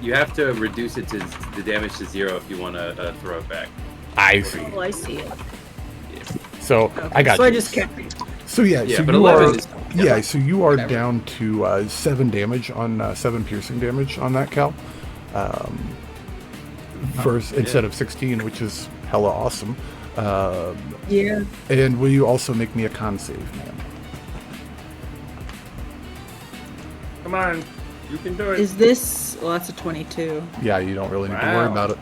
Speaker 3: you have to reduce it to the damage to 0 if you want to throw it back.
Speaker 2: I see.
Speaker 6: Oh, I see it.
Speaker 2: So,
Speaker 6: Okay,
Speaker 2: I got
Speaker 6: so
Speaker 2: you.
Speaker 6: I just kept it.
Speaker 2: So, yeah,
Speaker 3: Yeah,
Speaker 2: so
Speaker 3: but
Speaker 2: you
Speaker 3: 11
Speaker 2: are,
Speaker 3: is-
Speaker 2: yeah, so you are
Speaker 6: Whatever.
Speaker 2: down to 7 damage on, 7 piercing damage on that, Cal. Instead of 16, which is hella awesome.
Speaker 6: Yeah.
Speaker 2: And will you also make me a con save, man?
Speaker 3: Come on, you can do it.
Speaker 6: Is this? Well, that's a 22.
Speaker 2: Yeah, you don't really need to
Speaker 3: Wow.
Speaker 2: worry about it.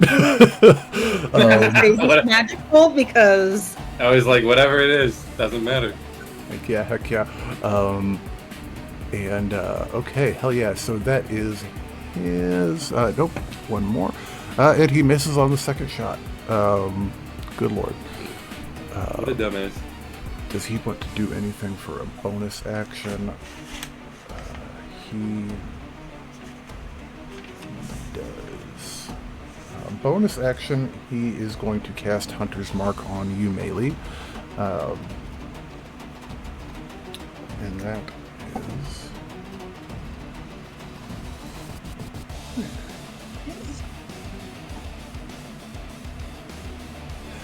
Speaker 6: Is this magical? Because
Speaker 3: I was like, whatever it is, doesn't matter.
Speaker 2: Heck yeah. Okay, hell yeah. So that is his. Nope, one more. And he misses on the second shot. Good lord.
Speaker 3: What a dumbass.
Speaker 2: Does he want to do anything for a bonus action? He does. bonus action, he is going to cast Hunter's Mark on you, Melee. And that is...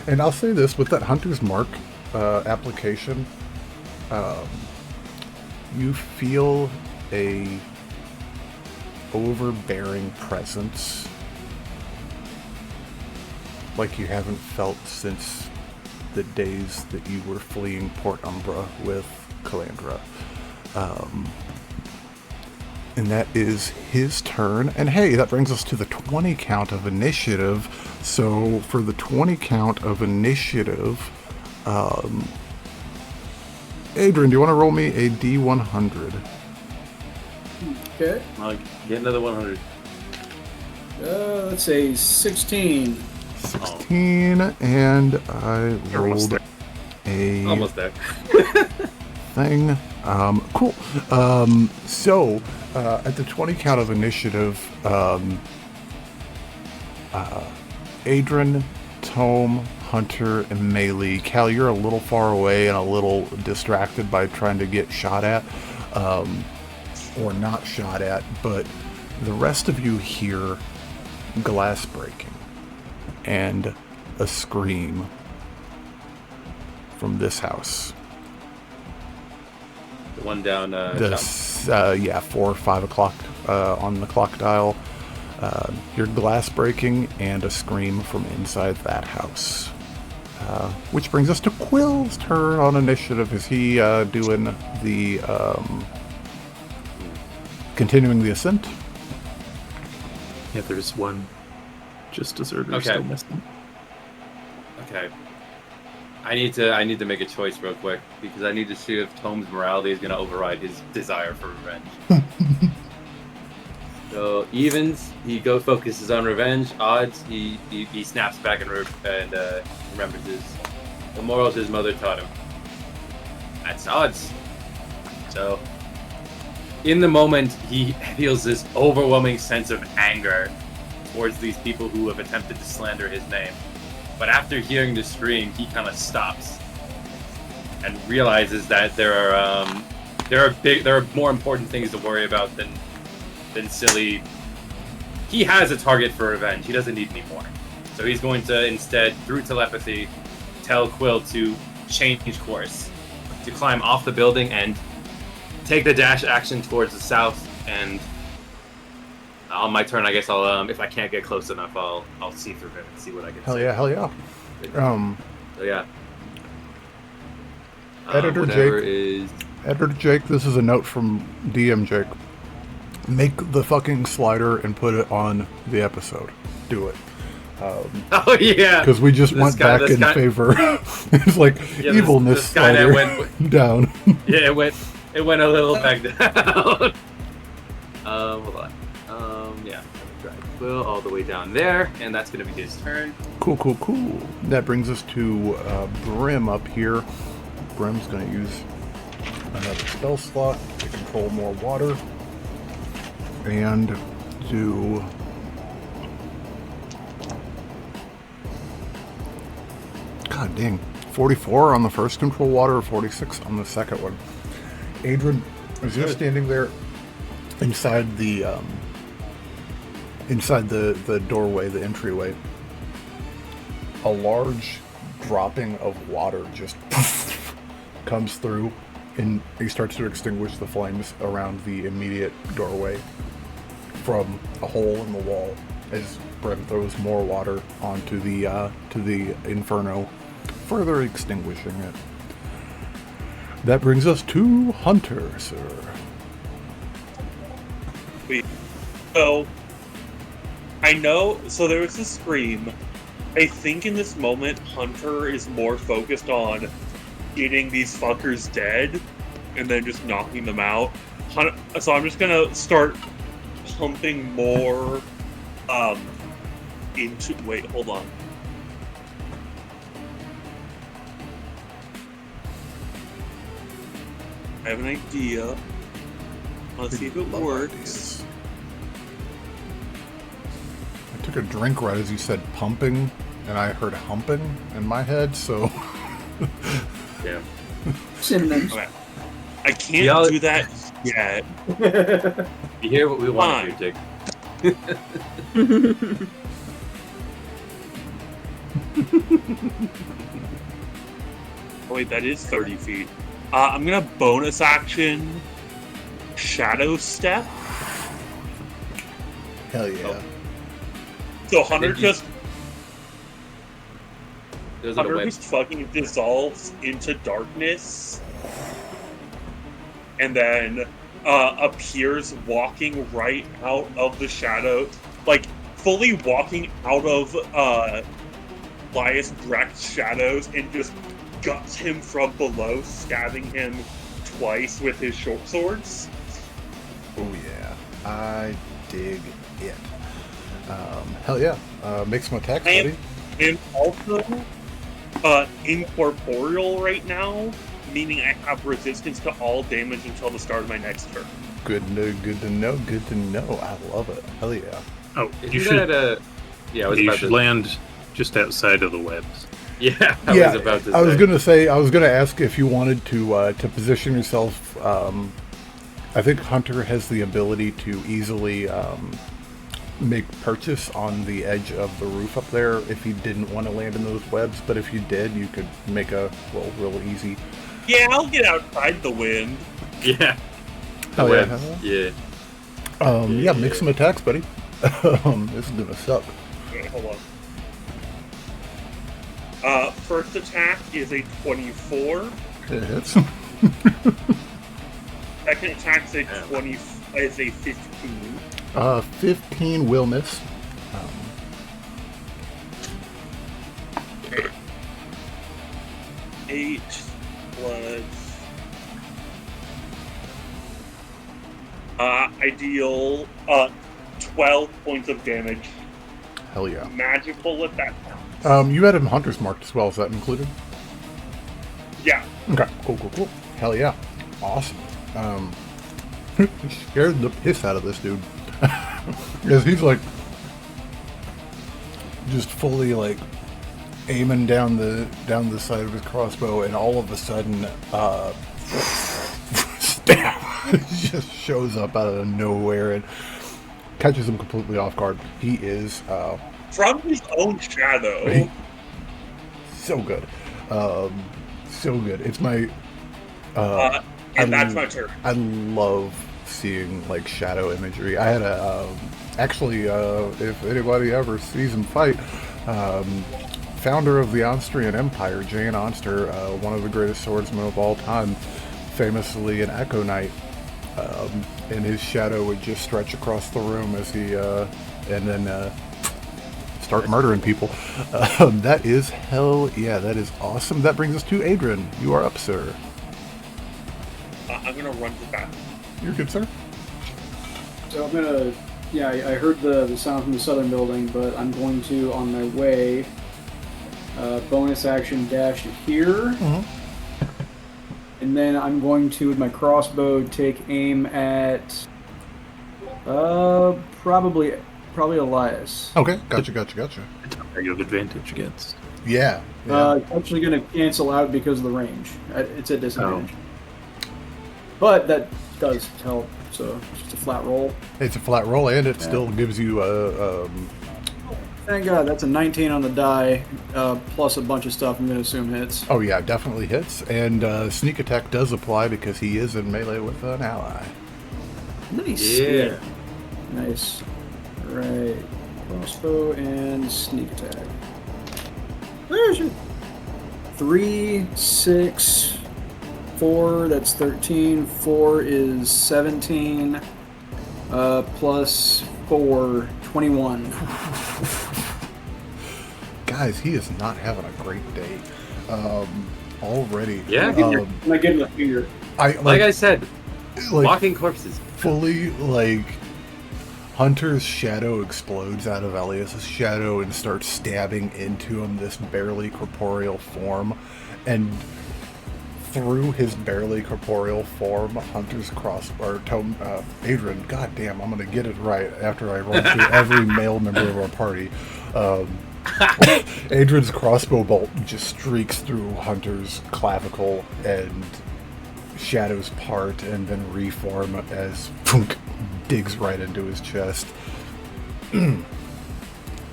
Speaker 2: And I'll say this, with that Hunter's Mark application, you feel a overbearing presence like you haven't felt since the days that you were fleeing Port Umbra with Calandra. And that is his turn. And hey, that brings us to the 20 count of initiative. So for the 20 count of initiative, Adran, do you want to roll me a D100?
Speaker 5: Okay.
Speaker 3: I'll get another 100.
Speaker 5: Let's say 16.
Speaker 2: 16, and I rolled a
Speaker 3: Almost there.
Speaker 2: thing. Cool. So, at the 20 count of initiative, Adran, Tome, Hunter, and Melee. Cal, you're a little far away and a little distracted by trying to get shot at, or not shot at, but the rest of you hear glass breaking and a scream from this house.
Speaker 3: The one down.
Speaker 2: This, 4 or 5 o'clock on the clock dial. Your glass breaking and a scream from inside that house. Which brings us to Quill's turn on initiative. Is he doing the continuing the ascent?
Speaker 7: Yeah, there's one just deserter still missing.
Speaker 3: Okay. I need to make a choice real quick because I need to see if Tome's morality is going to override his desire for revenge. So evens, he focuses on revenge. Odds, he snaps back and remembers the morals his mother taught him. That's odds. So in the moment, he feels this overwhelming sense of anger towards these people who have attempted to slander his name. But after hearing the scream, he kind of stops and realizes that there are more important things to worry about than silly. He has a target for revenge. He doesn't need any more. So he's going to instead, through telepathy, tell Quill to change course, to climb off the building and take the dash action towards the south. And on my turn, I guess I'll if I can't get close enough, I'll see through him and see what I can see.
Speaker 2: Hell yeah.
Speaker 3: So yeah.
Speaker 2: Editor Jake, this is a note from DM Jake. Make the fucking slider and put it on the episode. Do it.
Speaker 3: Oh yeah.
Speaker 2: Because we just went back in favor. It's like evilness slider went down.
Speaker 3: Yeah, it went a little back down. Hold on. Yeah, I'm gonna drag Quill all the way down there, and that's gonna be his turn.
Speaker 2: Cool. That brings us to Brim up here. Brim's gonna use another spell slot to control more water. And do God dang, 44 on the first control water, 46 on the second one. Adran, as you're standing there inside the doorway, the entryway, a large dropping of water just comes through, and he starts to extinguish the flames around the immediate doorway from a hole in the wall as Brim throws more water onto the inferno, further extinguishing it. That brings us to Hunter, sir.
Speaker 4: So, I know, so there was a scream. I think in this moment, Hunter is more focused on getting these fuckers dead and then just knocking them out. So I'm just gonna start pumping more into... Wait, hold on. I have an idea. Let's see if it works.
Speaker 2: I took a drink right as you said pumping, and I heard humping in my head, so...
Speaker 3: Yeah.
Speaker 5: Synonyms.
Speaker 4: Okay. I can't
Speaker 3: Y'all-
Speaker 4: do that yet.
Speaker 3: You hear what we want here, Dick.
Speaker 4: Oh, wait, that is 30 feet. I'm gonna bonus action Shadow Step.
Speaker 2: Hell yeah.
Speaker 4: So Hunter just
Speaker 3: Those are the
Speaker 4: Hunter
Speaker 3: webs.
Speaker 4: just fucking dissolves into darkness, and then appears walking right out of the shadow, like fully walking out of Elias Brecht's shadows, and just guts him from below, stabbing him twice with his short swords.
Speaker 2: Oh yeah. I dig it. Hell yeah. Make some attacks, buddy.
Speaker 4: And also incorporeal right now, meaning I have resistance to all damage until the start of my next turn.
Speaker 2: Good to know. I love it. Hell yeah.
Speaker 7: Oh,
Speaker 3: Isn't
Speaker 7: you should.
Speaker 3: that yeah, I was
Speaker 7: You
Speaker 3: about
Speaker 7: should
Speaker 3: to.
Speaker 7: land just outside of the webs.
Speaker 3: Yeah, I was about to say.
Speaker 2: I was gonna ask if you wanted to position yourself. I think Hunter has the ability to easily make purchase on the edge of the roof up there if you didn't want to land in those webs. But if you did, you could make a real easy.
Speaker 4: Yeah, I'll get outside the wind.
Speaker 3: Yeah.
Speaker 2: Oh,
Speaker 3: Webs.
Speaker 2: yeah.
Speaker 3: Yeah.
Speaker 2: Yeah, make some attacks, buddy. This is gonna suck.
Speaker 4: Okay, hold on. First attack is a 24.
Speaker 2: It hits.
Speaker 4: Second attack is a 15.
Speaker 2: 15 will miss.
Speaker 4: 8 plus. I deal 12 points of damage.
Speaker 2: Hell yeah.
Speaker 4: Magical at that point.
Speaker 2: You had him Hunter's marked as well. Is that included?
Speaker 4: Yeah.
Speaker 2: Okay. Cool. Hell yeah. Awesome. Scared the piss out of this dude. Because he's like just fully like aiming down the side of his crossbow, and all of a sudden stab just shows up out of nowhere and catches him completely off guard. He is
Speaker 4: From his own shadow.
Speaker 2: so good. So good. It's my
Speaker 4: And that's my turn.
Speaker 2: I love seeing like shadow imagery. I had a actually if anybody ever sees him fight, founder of the Austrian Empire, Jane Onster, one of the greatest swordsmen of all time, famously an Echo Knight, and his shadow would just stretch across the room as he and then start murdering people. That is hell yeah, that is awesome. That brings us to Adran. You are up, sir.
Speaker 4: I'm gonna run to the bathroom.
Speaker 2: You're good, sir.
Speaker 5: So I'm gonna, yeah, I heard the sound from the southern building, but I'm going to, on my way, bonus action dash here, and then I'm going to, with my crossbow, take aim at, probably Elias.
Speaker 2: Okay, gotcha.
Speaker 7: You have advantage against.
Speaker 2: Yeah.
Speaker 5: It's actually going to cancel out because of the range. It's a disadvantage. But that does help, so it's just a flat roll.
Speaker 2: It's a flat roll, and it still gives you a.
Speaker 5: Thank God, that's a 19 on the die, plus a bunch of stuff I'm going to assume hits.
Speaker 2: Oh yeah, definitely hits, and sneak attack does apply because he is in melee with an ally.
Speaker 5: Nice.
Speaker 3: Yeah.
Speaker 5: Nice. Right. Crossbow and sneak attack. Where is it? 3, 6, 4, that's 13. 4 is 17. Plus 4, 21.
Speaker 2: Guys, he is not having a great day. Already.
Speaker 3: Yeah.
Speaker 5: I'm not getting the finger.
Speaker 3: Like I said, walking corpses.
Speaker 2: Fully, like, Hunter's shadow explodes out of Elias's shadow and starts stabbing into him, this barely corporeal form, and through his barely corporeal form, Hunter's Tome, Adran, goddamn, I'm gonna get it right after I run through every male member of our party. Adran's crossbow bolt just streaks through Hunter's clavicle and shadows part and then reform as Funk digs right into his chest.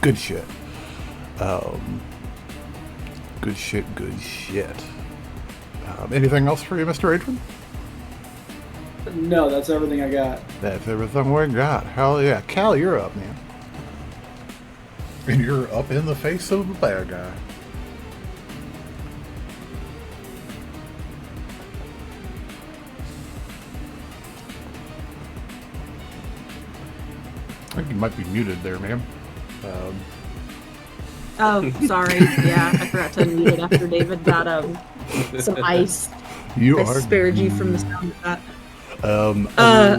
Speaker 2: Good shit. Good shit. Anything else for you, Mr. Adran?
Speaker 5: No, that's everything I got.
Speaker 2: That's everything we got. Hell yeah. Cal, you're up, man. And you're up in the face of the bad guy. I think you might be muted there, ma'am.
Speaker 6: Oh, sorry. Yeah, I forgot to unmute it after David got some ice.
Speaker 2: You
Speaker 6: I
Speaker 2: are
Speaker 6: spared you from the sound of that.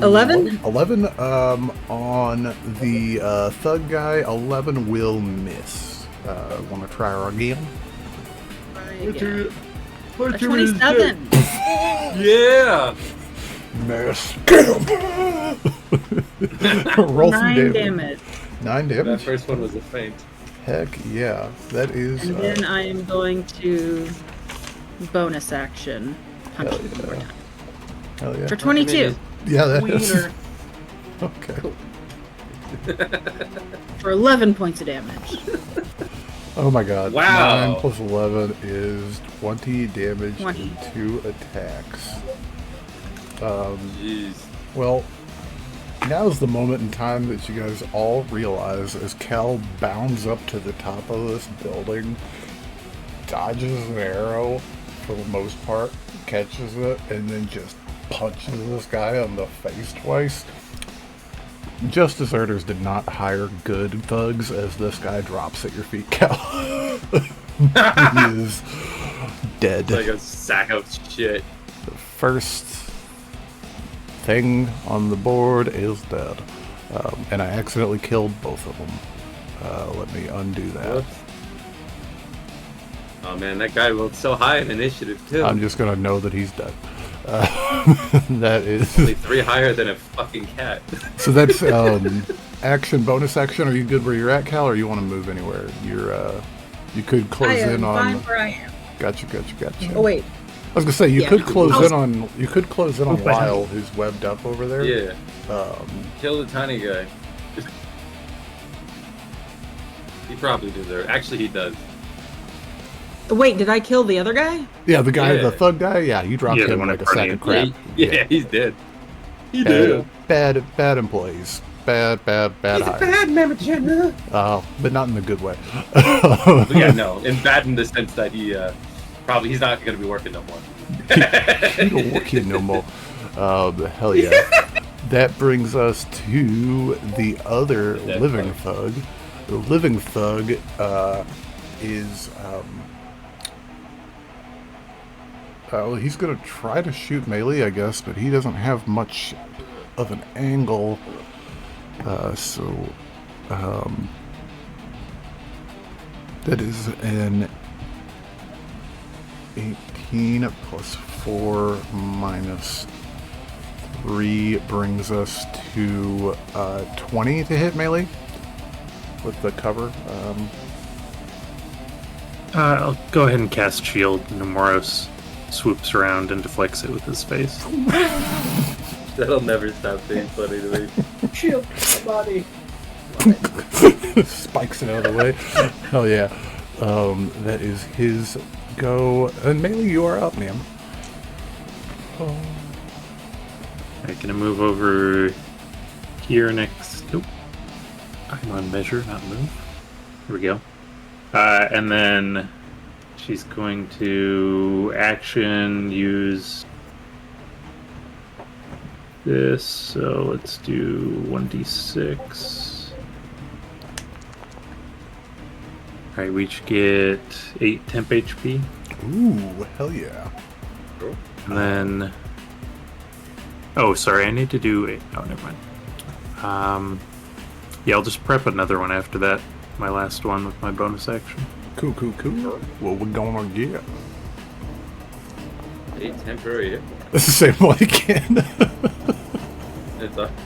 Speaker 6: 11?
Speaker 2: 11 on the thug guy. 11 will miss. Want to try her again?
Speaker 6: A 27.
Speaker 3: Yeah.
Speaker 2: Miss. Get him! Roll some
Speaker 6: 9 damage.
Speaker 2: 9
Speaker 3: That
Speaker 2: damage?
Speaker 3: first one was a feint.
Speaker 2: Heck yeah. That is...
Speaker 6: And then I am going to bonus action punch
Speaker 2: Hell
Speaker 6: him one more
Speaker 2: yeah.
Speaker 6: time.
Speaker 2: Hell yeah.
Speaker 6: For 22.
Speaker 2: Yeah, that is...
Speaker 6: Wiener.
Speaker 2: Okay.
Speaker 6: Cool. For 11 points of damage.
Speaker 2: Oh my god.
Speaker 3: Wow.
Speaker 2: 9 plus 11 is 20 damage
Speaker 6: 20.
Speaker 2: and 2 attacks.
Speaker 3: Jeez.
Speaker 2: Well, now's the moment in time that you guys all realize as Cal bounds up to the top of this building, dodges an arrow for the most part, catches it, and then just punches this guy on the face twice. Just Deserters did not hire good thugs as this guy drops at your feet, Cal. He is dead.
Speaker 3: Like a sack of shit.
Speaker 2: The first thing on the board is dead. And I accidentally killed both of them. Let me undo that.
Speaker 3: Whoops. Oh man, that guy rolled so high in initiative too.
Speaker 2: I'm just gonna know that he's dead. That is...
Speaker 3: Only 3 higher than a fucking cat.
Speaker 2: So that's action, bonus action. Are you good where you're at, Cal, or you want to move anywhere? You could
Speaker 6: I
Speaker 2: close
Speaker 6: am
Speaker 2: in on...
Speaker 6: fine where I am.
Speaker 2: Gotcha.
Speaker 6: Oh, wait.
Speaker 2: I was gonna say you
Speaker 6: Yeah.
Speaker 2: could close
Speaker 6: I was-
Speaker 2: in on
Speaker 7: Oh,
Speaker 2: Lyle, who's webbed up over there.
Speaker 3: Yeah.
Speaker 2: Um,
Speaker 3: Kill the tiny guy. He probably deserves. Actually, he does.
Speaker 6: Wait, did I kill the other guy?
Speaker 2: yeah, the guy,
Speaker 3: Yeah.
Speaker 2: the thug guy. Yeah, you dropped
Speaker 7: Yeah, the
Speaker 2: him
Speaker 7: one
Speaker 2: like
Speaker 7: in
Speaker 2: a sack
Speaker 7: front
Speaker 2: of
Speaker 7: of
Speaker 2: crap.
Speaker 3: Yeah, he's dead. He did.
Speaker 2: Bad employees. Bad hires. But not in the good way.
Speaker 3: But yeah, no, and bad in the sense that he's not going to be working no more.
Speaker 2: You don't work here no more. Hell yeah. That brings us to the other
Speaker 3: Dead
Speaker 2: living
Speaker 3: thug.
Speaker 2: thug. The living thug is... well, he's going to try to shoot melee, I guess, but he doesn't have much of an angle. That is an 18 plus 4 minus 3 brings us to 20 to hit melee with the cover.
Speaker 7: I'll go ahead and cast Shield. Nemoros swoops around and deflects it with his face.
Speaker 3: That'll never stop being funny to me.
Speaker 5: Shield my body.
Speaker 2: Spikes it out of the way. Hell yeah. That is his go. And melee, you are up, ma'am.
Speaker 7: I'm gonna move over here next. Nope. I'm on measure, not move. Here we go. And then she's going to action use this. So let's do 1d6. Alright, we each get 8 temp HP.
Speaker 2: Ooh, hell yeah.
Speaker 7: And then... Oh, sorry, I need to do... Oh, never mind. Yeah, I'll just prep another one after that. My last one with my bonus action.
Speaker 2: Cool. What we gonna get?
Speaker 3: 8 temporary hit.
Speaker 2: It's the same one again.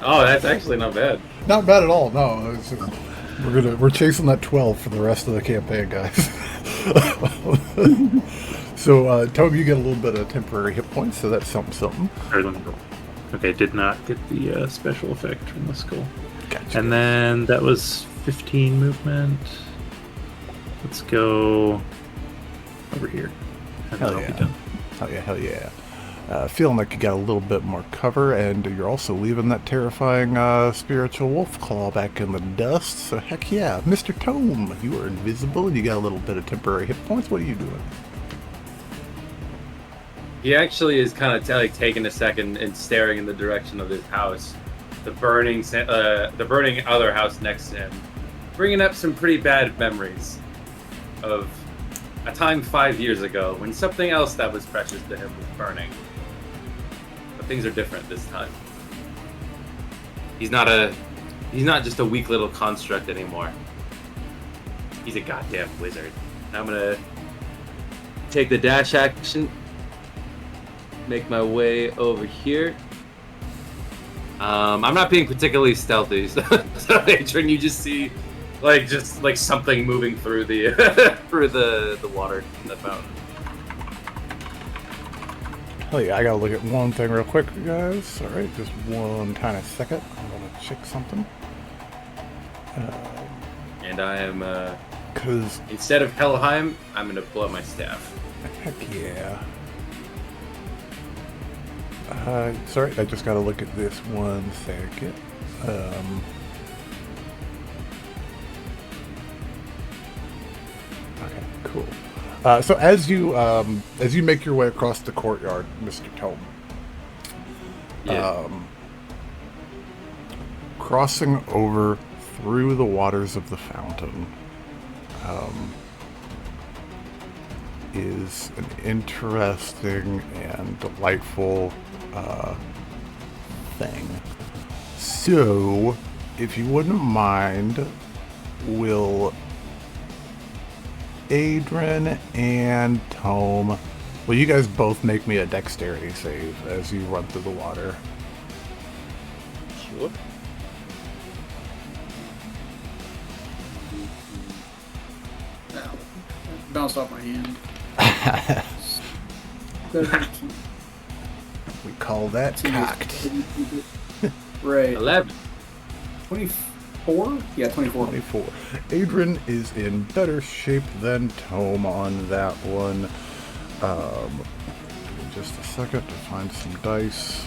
Speaker 3: Oh, that's actually not bad.
Speaker 2: Not bad at all. No, it's just, we're chasing that 12 for the rest of the campaign, guys. So, Tome, you get a little bit of temporary hit points, so that's something.
Speaker 7: Okay, did not get the special effect from the skull.
Speaker 2: Gotcha.
Speaker 7: And then that was 15 movement. Let's go over here. And
Speaker 2: Hell
Speaker 7: then I'll
Speaker 2: yeah.
Speaker 7: be done.
Speaker 2: Hell yeah. Feeling like you got a little bit more cover, and you're also leaving that terrifying spiritual wolf claw back in the dust, so heck yeah. Mr. Tome, you are invisible, and you got a little bit of temporary hit points. What are you doing?
Speaker 3: He actually is kind of taking a second and staring in the direction of his house, the burning other house next to him, bringing up some pretty bad memories of a time 5 years ago when something else that was precious to him was burning. But things are different this time. He's not just a weak little construct anymore. He's a goddamn wizard. And I'm gonna take the dash action, make my way over here. I'm not being particularly stealthy, so Adran, you just see like something moving through the through the water in the fountain.
Speaker 2: Hell yeah, I gotta look at one thing real quick, guys. Alright, just one tiny second. I'm gonna check something.
Speaker 3: And I am,
Speaker 2: Cause
Speaker 3: instead of Helheim, I'm gonna pull out my staff.
Speaker 2: heck yeah. Sorry, I just gotta look at this one second. Okay, cool. So as you make your way across the courtyard, Mr. Tome,
Speaker 3: Yeah.
Speaker 2: crossing over through the waters of the fountain, is an interesting and delightful thing. So, if you wouldn't mind, will Adran and Tome, will you guys both make me a dexterity save as you run through the water?
Speaker 3: Sure.
Speaker 5: Ow. Bounced off my hand.
Speaker 2: We call that cocked.
Speaker 5: Right.
Speaker 3: 11.
Speaker 5: 24? Yeah, 24.
Speaker 2: 24. Adran is in better shape than Tome on that one. Give me just a second to find some dice.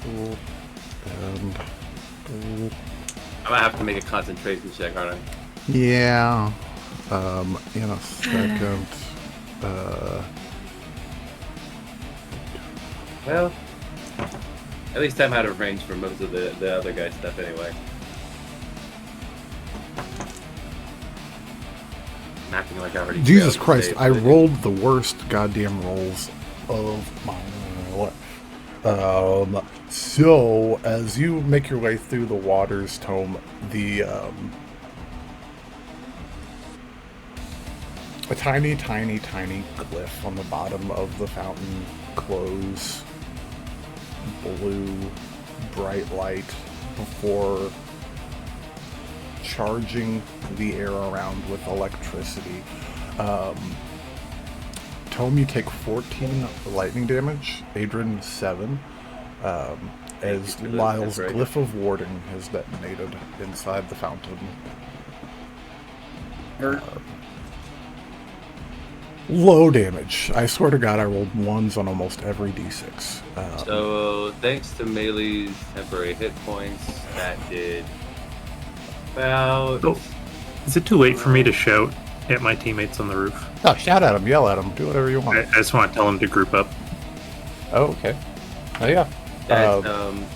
Speaker 2: Cool. And cool.
Speaker 3: I'm gonna have to make a concentration check, aren't I?
Speaker 2: Yeah. In a second.
Speaker 3: Well, at least I'm out of range for most of the other guy's stuff anyway. I'm acting like I already
Speaker 2: Jesus
Speaker 3: failed
Speaker 2: Christ,
Speaker 3: today,
Speaker 2: I
Speaker 3: but-
Speaker 2: rolled the worst goddamn rolls of my life. So, as you make your way through the waters, Tome, a tiny glyph on the bottom of the fountain glows blue, bright light before charging the air around with electricity. Tome, you take 14 lightning damage, Adran 7, as
Speaker 3: for the
Speaker 2: Lyle's
Speaker 3: temporary
Speaker 2: glyph of warding has detonated inside the fountain.
Speaker 5: Hurt.
Speaker 2: Low damage. I swear to God, I rolled ones on almost every d6.
Speaker 3: So, thanks to Melee's temporary hit points, that did about...
Speaker 7: Oh, is it too late for me to shout at my teammates on the roof?
Speaker 2: Oh, shout at him, yell at him, do whatever you
Speaker 7: I
Speaker 2: want.
Speaker 7: I just want to tell them to group up.
Speaker 2: Oh, okay. Oh, yeah.
Speaker 3: That,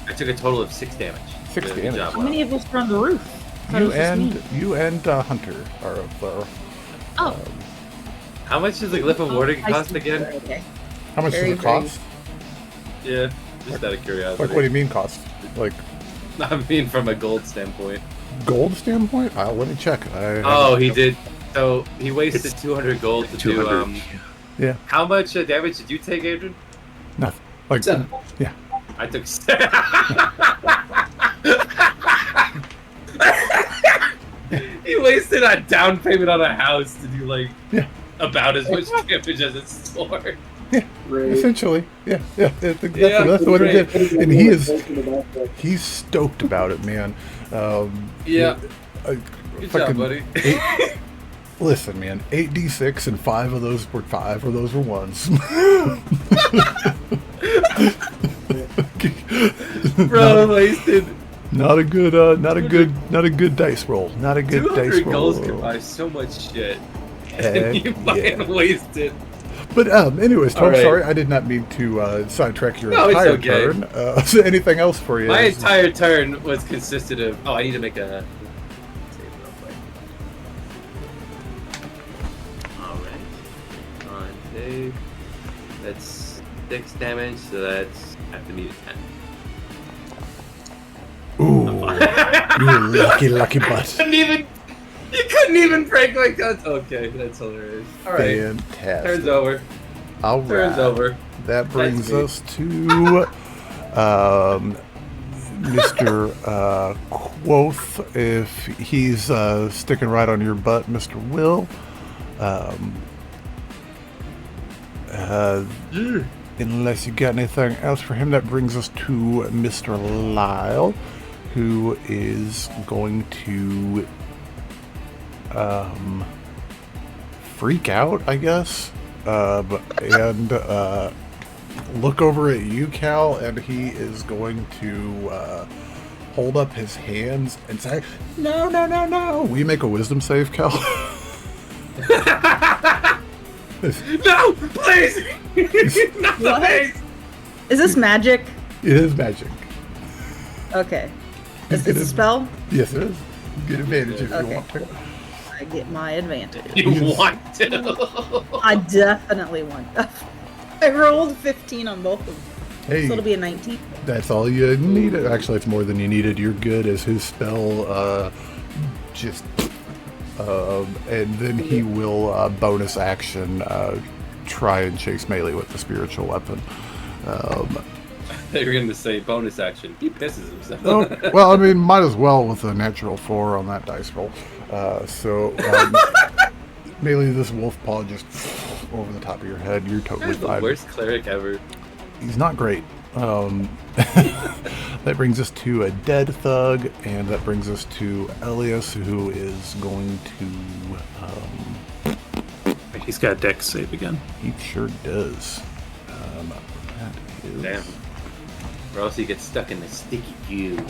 Speaker 3: I took a total of 6 damage.
Speaker 2: 6
Speaker 3: Good
Speaker 2: damage.
Speaker 3: job,
Speaker 6: How many of us are on the roof? How
Speaker 2: You
Speaker 6: does this
Speaker 2: and
Speaker 6: mean?
Speaker 2: Hunter are up there.
Speaker 6: Oh,
Speaker 3: How much does the glyph of warding
Speaker 6: I
Speaker 3: cost
Speaker 6: see.
Speaker 3: again?
Speaker 6: Okay.
Speaker 2: How much
Speaker 6: Very,
Speaker 2: does it cost?
Speaker 3: Yeah, just out of curiosity.
Speaker 2: Like, what do you mean cost? Like,
Speaker 3: I mean, from a gold standpoint.
Speaker 2: gold standpoint? Let me check.
Speaker 3: Oh, he did. So he wasted 200 gold to do
Speaker 7: 200.
Speaker 2: Yeah,
Speaker 3: How much damage did you take, Adrian?
Speaker 2: nothing. Like,
Speaker 5: 7.
Speaker 2: yeah.
Speaker 3: I took. He wasted a down payment on a house to do like about as much damage as a sword.
Speaker 2: Yeah,
Speaker 5: Right.
Speaker 2: essentially. Yeah. That's
Speaker 3: Yeah,
Speaker 2: what it
Speaker 3: great.
Speaker 2: did. And he's stoked about it, man.
Speaker 3: Yeah.
Speaker 2: Good
Speaker 3: Good job, buddy.
Speaker 2: Listen, man, 8d6 and 5 of those were 1s.
Speaker 3: Bro, wasted.
Speaker 2: Not a good dice roll. Not a good dice
Speaker 3: 200
Speaker 2: roll.
Speaker 3: goals can buy so much shit.
Speaker 2: Heck
Speaker 3: And you fucking wasted.
Speaker 2: But anyways, Tom,
Speaker 3: All right.
Speaker 2: sorry, I did not mean to sidetrack your
Speaker 3: No, it's
Speaker 2: entire
Speaker 3: okay.
Speaker 2: turn. So anything else for you?
Speaker 3: My entire turn was consisted of. Oh, I need to make a. Save real quick. Alright. On save. That's 6 damage, so that's. I have to meet a 10.
Speaker 2: Ooh, you lucky butt.
Speaker 3: You couldn't even break my guns. Okay, that's hilarious. Alright.
Speaker 2: Fantastic.
Speaker 3: Turn's over.
Speaker 2: All right.
Speaker 3: Turn's over.
Speaker 2: That brings
Speaker 3: me.
Speaker 2: us to Mr. Quoth. If he's sticking right on your butt, Mr. Will. Unless you got anything else for him, that brings us to Mr. Lyle, who is going to freak out, I guess, and look over at you, Cal, and he is going to hold up his hands and say, "No, no, no, no!" Will you make a wisdom save, Cal?
Speaker 3: No, please! Not the face!
Speaker 6: Is this magic?
Speaker 2: It is magic.
Speaker 6: Okay. Is this a spell?
Speaker 2: Yes, it is. Get advantage if you
Speaker 6: Okay.
Speaker 2: want to.
Speaker 6: I get my advantage.
Speaker 3: You want to?
Speaker 6: I definitely want. I rolled 15 on both of them,
Speaker 2: Hey,
Speaker 6: so it'll be a 19.
Speaker 2: that's all you needed. Actually, it's more than you needed. You're good as his spell and then he will bonus action try and chase melee with the spiritual weapon.
Speaker 3: They were going to say bonus action. He pisses himself.
Speaker 2: Oh, well, I mean, might as well with a natural 4 on that dice roll. Melee this wolf paw just over the top of your head. You're totally
Speaker 3: He's the
Speaker 2: fine.
Speaker 3: worst cleric ever.
Speaker 2: He's not great. That brings us to a dead thug, and that brings us to Elias, who is going to.
Speaker 7: He's got a dex save again.
Speaker 2: He sure does. That is.
Speaker 3: Damn. Or else he gets stuck in the sticky goo.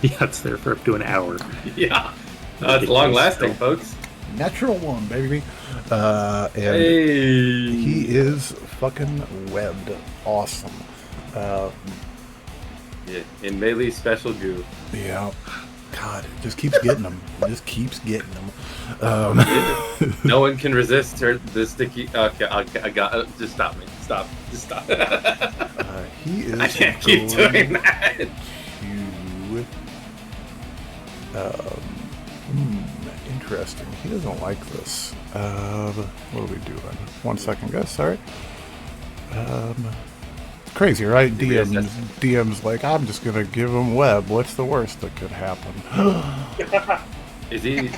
Speaker 7: Yeah, it's there for up to an hour.
Speaker 3: Yeah. It's long lasting, folks.
Speaker 2: Natural 1, baby. And
Speaker 3: Hey.
Speaker 2: he is fucking webbed. Awesome.
Speaker 3: Yeah, in melee special goo.
Speaker 2: Yeah. God, it just keeps getting them. It just keeps getting them.
Speaker 3: No one can resist the sticky. Okay, I got. Just stop me. Stop. Just stop.
Speaker 2: He is.
Speaker 3: I can't keep doing that.
Speaker 2: Interesting. He doesn't like this. What are we doing? 1 second, guys. Sorry. Crazy, right? DM's like, I'm just gonna give him web. What's the worst that could happen?
Speaker 3: Is he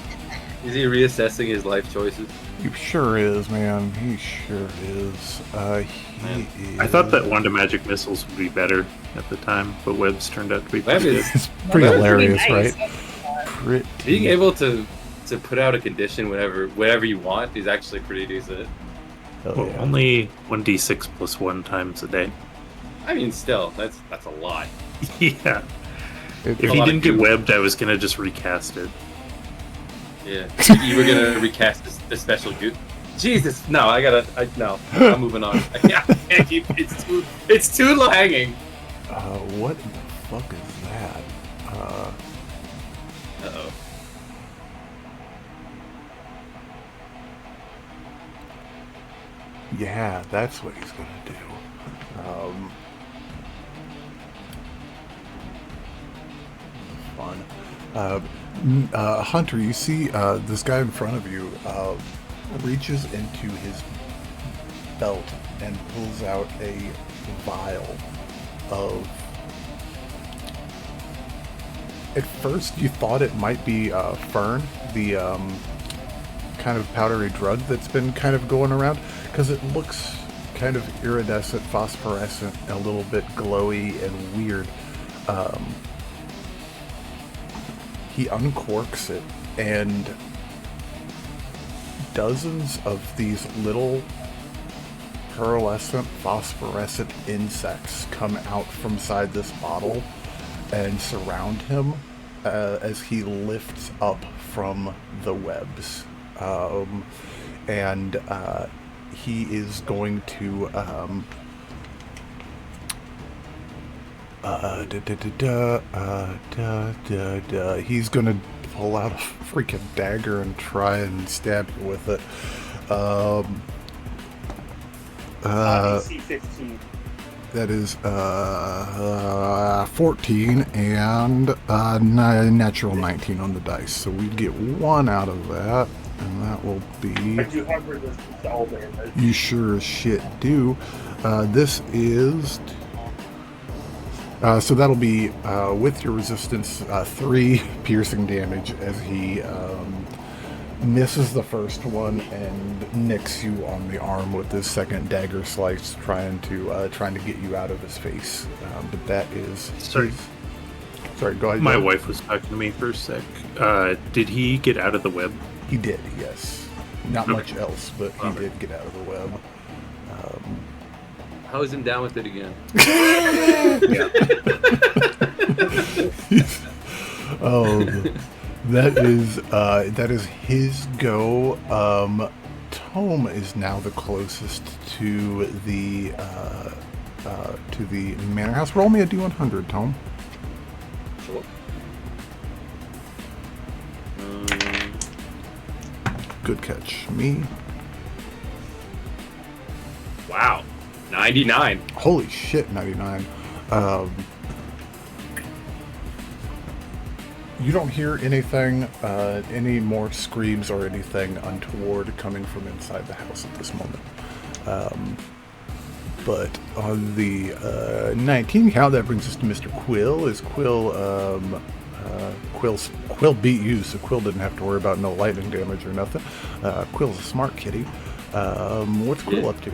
Speaker 3: reassessing his life choices?
Speaker 2: He sure is, man. He sure is. He is.
Speaker 7: I thought that wand of magic missiles would be better at the time, but webs turned out to be
Speaker 3: Web
Speaker 7: pretty
Speaker 3: is-
Speaker 7: good.
Speaker 2: It's pretty
Speaker 6: That's really
Speaker 2: hilarious,
Speaker 6: nice.
Speaker 2: right? Pretty.
Speaker 3: Being able to put out a condition whatever you want is actually pretty decent.
Speaker 2: Hell
Speaker 7: Well,
Speaker 2: yeah.
Speaker 7: only 1d6 plus 1 times a day.
Speaker 3: I mean, still, that's a lot.
Speaker 7: Yeah.
Speaker 2: It-
Speaker 7: If
Speaker 3: A
Speaker 7: he
Speaker 3: lot of
Speaker 7: didn't get
Speaker 3: goo.
Speaker 7: webbed, I was gonna just recast it.
Speaker 3: Yeah, you were gonna recast the special goo. Jesus, no, no, I'm moving on. I can't keep. It's too low hanging.
Speaker 2: What the fuck is that?
Speaker 3: Uh-oh.
Speaker 2: Yeah, that's what he's gonna do. Fun. Hunter, you see this guy in front of you reaches into his belt and pulls out a vial of... At first, you thought it might be Fern, the kind of powdery drug that's been kind of going around, because it looks kind of iridescent, phosphorescent, a little bit glowy and weird. He uncorks it, and dozens of these little pearlescent, phosphorescent insects come out from inside this bottle and surround him as he lifts up from the webs. And he is going to he's gonna pull out a freaking dagger and try and stab you with it.
Speaker 4: DC 15.
Speaker 2: That is 14 and natural 19 on the dice. So we get 1 out of that, and that will be...
Speaker 4: I do have resistance to all damage.
Speaker 2: You sure as shit do. This is... so that'll be, with your resistance, 3 piercing damage as he misses the first one and nicks you on the arm with his second dagger slice, trying to get you out of his face. But that is...
Speaker 7: Sorry.
Speaker 2: Sorry, go ahead.
Speaker 7: My wife was talking to me for a sec. Did he get out of the web?
Speaker 2: He did, yes. Not much else, but he did get out of the web.
Speaker 3: Hose him down with it again.
Speaker 2: That is his go. Tome is now the closest to the manor house. Roll me a D100, Tome.
Speaker 3: Sure.
Speaker 2: Good catch. Me.
Speaker 3: Wow. 99.
Speaker 2: Holy shit, 99. You don't hear anything, any more screams or anything untoward coming from inside the house at this moment. But on the 19 count, that brings us to Mr. Quill. Is Quill, Quill beat you, so Quill didn't have to worry about no lightning damage or nothing. Quill's a smart kitty. What's Quill up to?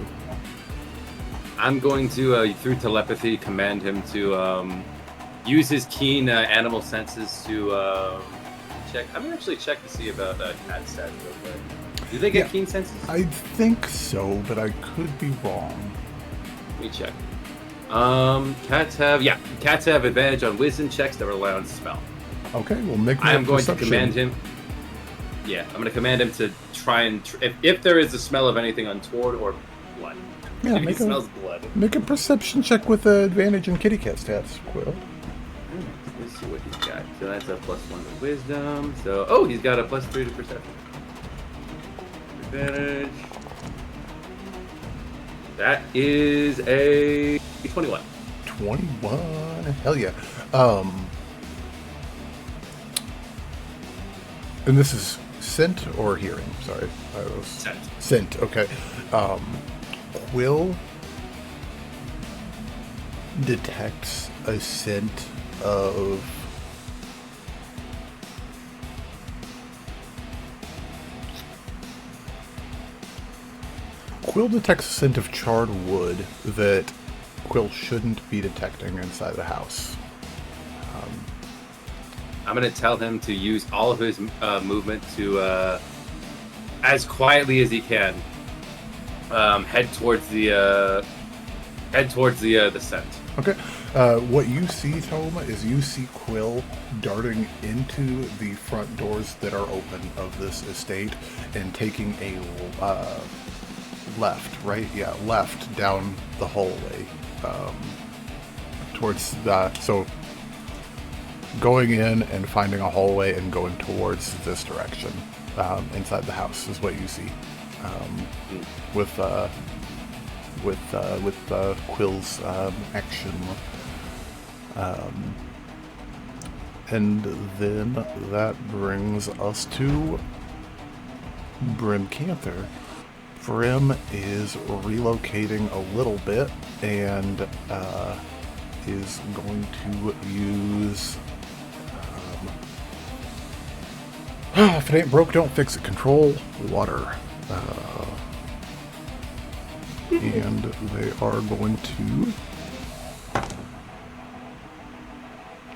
Speaker 3: I'm going to, through telepathy, command him to use his keen animal senses to check. I'm going to actually check to see about cat stats real quick. Do they get keen senses?
Speaker 2: I think so, but I could be wrong.
Speaker 3: Let me check. Cats have advantage on wisdom checks that rely on spell.
Speaker 2: Okay, we'll make.
Speaker 3: I am going to command him. Yeah, I'm going to command him to try and if there is a smell of anything untoward or blood.
Speaker 2: Yeah,
Speaker 3: if he smells blood.
Speaker 2: Make a perception check with advantage in kitty cat stats, Quill.
Speaker 3: Let's see what he's got. So that's a +1 to wisdom. So he's got a +3 to perception. Advantage. That is a 21.
Speaker 2: 21. Hell yeah. And this is scent or hearing? Sorry.
Speaker 3: Scent.
Speaker 2: Scent, okay. Quill detects a scent of charred wood that Quill shouldn't be detecting inside the house.
Speaker 3: I'm going to tell him to use all of his movement to, as quietly as he can, head towards the scent.
Speaker 2: Okay. What you see, Tome, is you see Quill darting into the front doors that are open of this estate and taking a left down the hallway towards that. So going in and finding a hallway and going towards this direction inside the house is what you see. With Quill's action. And then that brings us to Brim Canther. Brim is relocating a little bit and is going to use... if it ain't broke, don't fix it. Control water. And they are going to...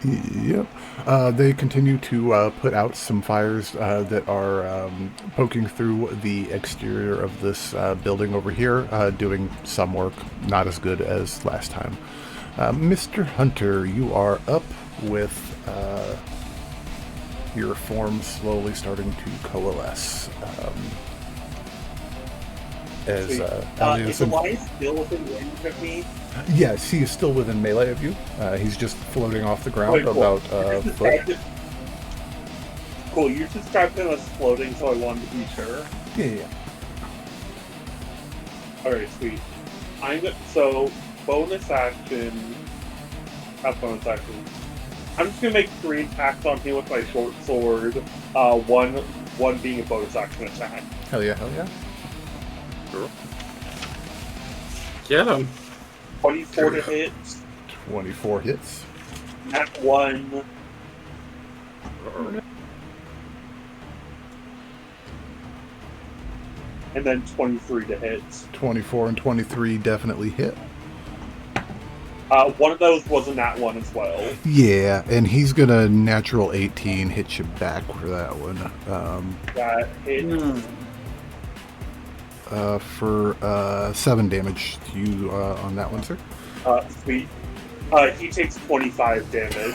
Speaker 2: Yep. They continue to put out some fires that are poking through the exterior of this building over here, doing some work, not as good as last time. Mr. Hunter, you are up with your form slowly starting to coalesce. As
Speaker 4: is Elias still within range of me?
Speaker 2: Yes, he is still within melee of you. He's just floating off the ground
Speaker 4: cool.
Speaker 2: about a foot.
Speaker 4: Cool, you described him as floating, so I wanted to be sure.
Speaker 2: Yeah.
Speaker 4: Alright, sweet. So, bonus action... Not bonus action. I'm just gonna make 3 attacks on him with my short sword. One being a bonus action attack.
Speaker 2: Hell yeah, hell yeah.
Speaker 3: Cool. Get him.
Speaker 4: 24 to hit.
Speaker 2: 24 hits.
Speaker 4: Nat 1. And then 23 to hit.
Speaker 2: 24 and 23 definitely hit.
Speaker 4: One of those was a nat 1 as well.
Speaker 2: Yeah, and he's gonna natural 18 hit you back for that one.
Speaker 4: That hit.
Speaker 2: For 7 damage to you on that one, sir.
Speaker 4: Sweet. He takes 25 damage.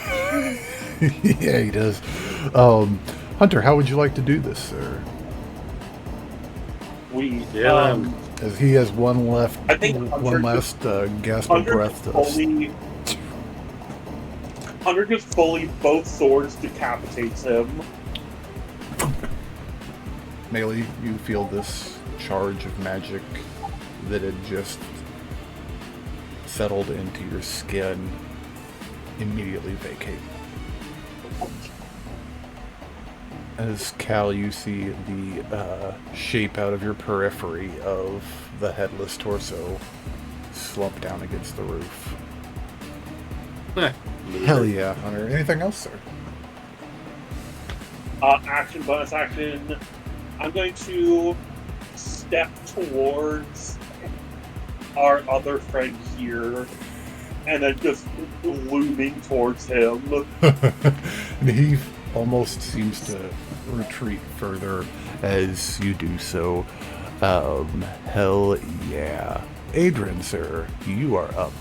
Speaker 2: Yeah, he does. Hunter, how would you like to do this, sir? As he has one left,
Speaker 4: I think
Speaker 2: one last gasp of breath.
Speaker 4: Hunter just fully both swords decapitates him.
Speaker 2: Melee, you feel this charge of magic that had just settled into your skin immediately vacate. As Cal, you see the shape out of your periphery of the headless torso slump down against the roof. Hell yeah, Hunter. Anything else, sir?
Speaker 4: Action, bonus action. I'm going to step towards our other friend here, and then just looming towards him.
Speaker 2: And he almost seems to retreat further as you do so. Hell yeah. Adran, sir, you are up.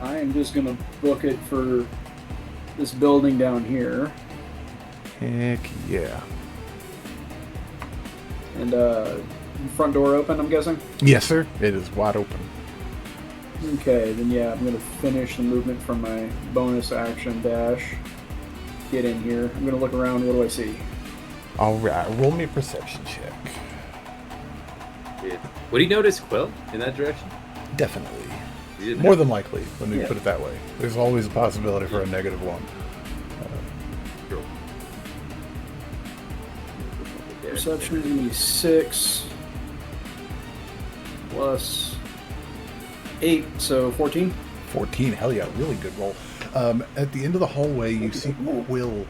Speaker 5: I am just gonna book it for this building down here.
Speaker 2: Heck yeah.
Speaker 5: And front door open, I'm guessing?
Speaker 2: Yes, sir. It is wide open.
Speaker 5: Okay, then yeah, I'm gonna finish the movement from my bonus action dash. Get in here. I'm gonna look around. What do I see?
Speaker 2: Alright, roll me a perception check.
Speaker 3: Yeah. Would he notice Quill in that direction?
Speaker 2: Definitely.
Speaker 3: He didn't
Speaker 2: More
Speaker 3: have-
Speaker 2: than likely, when we put it that way. There's always a possibility for a -1.
Speaker 3: Cool.
Speaker 5: Perception is gonna be 6 plus 8, so 14.
Speaker 2: 14, hell yeah, really good roll. At the end of the hallway, you see Quill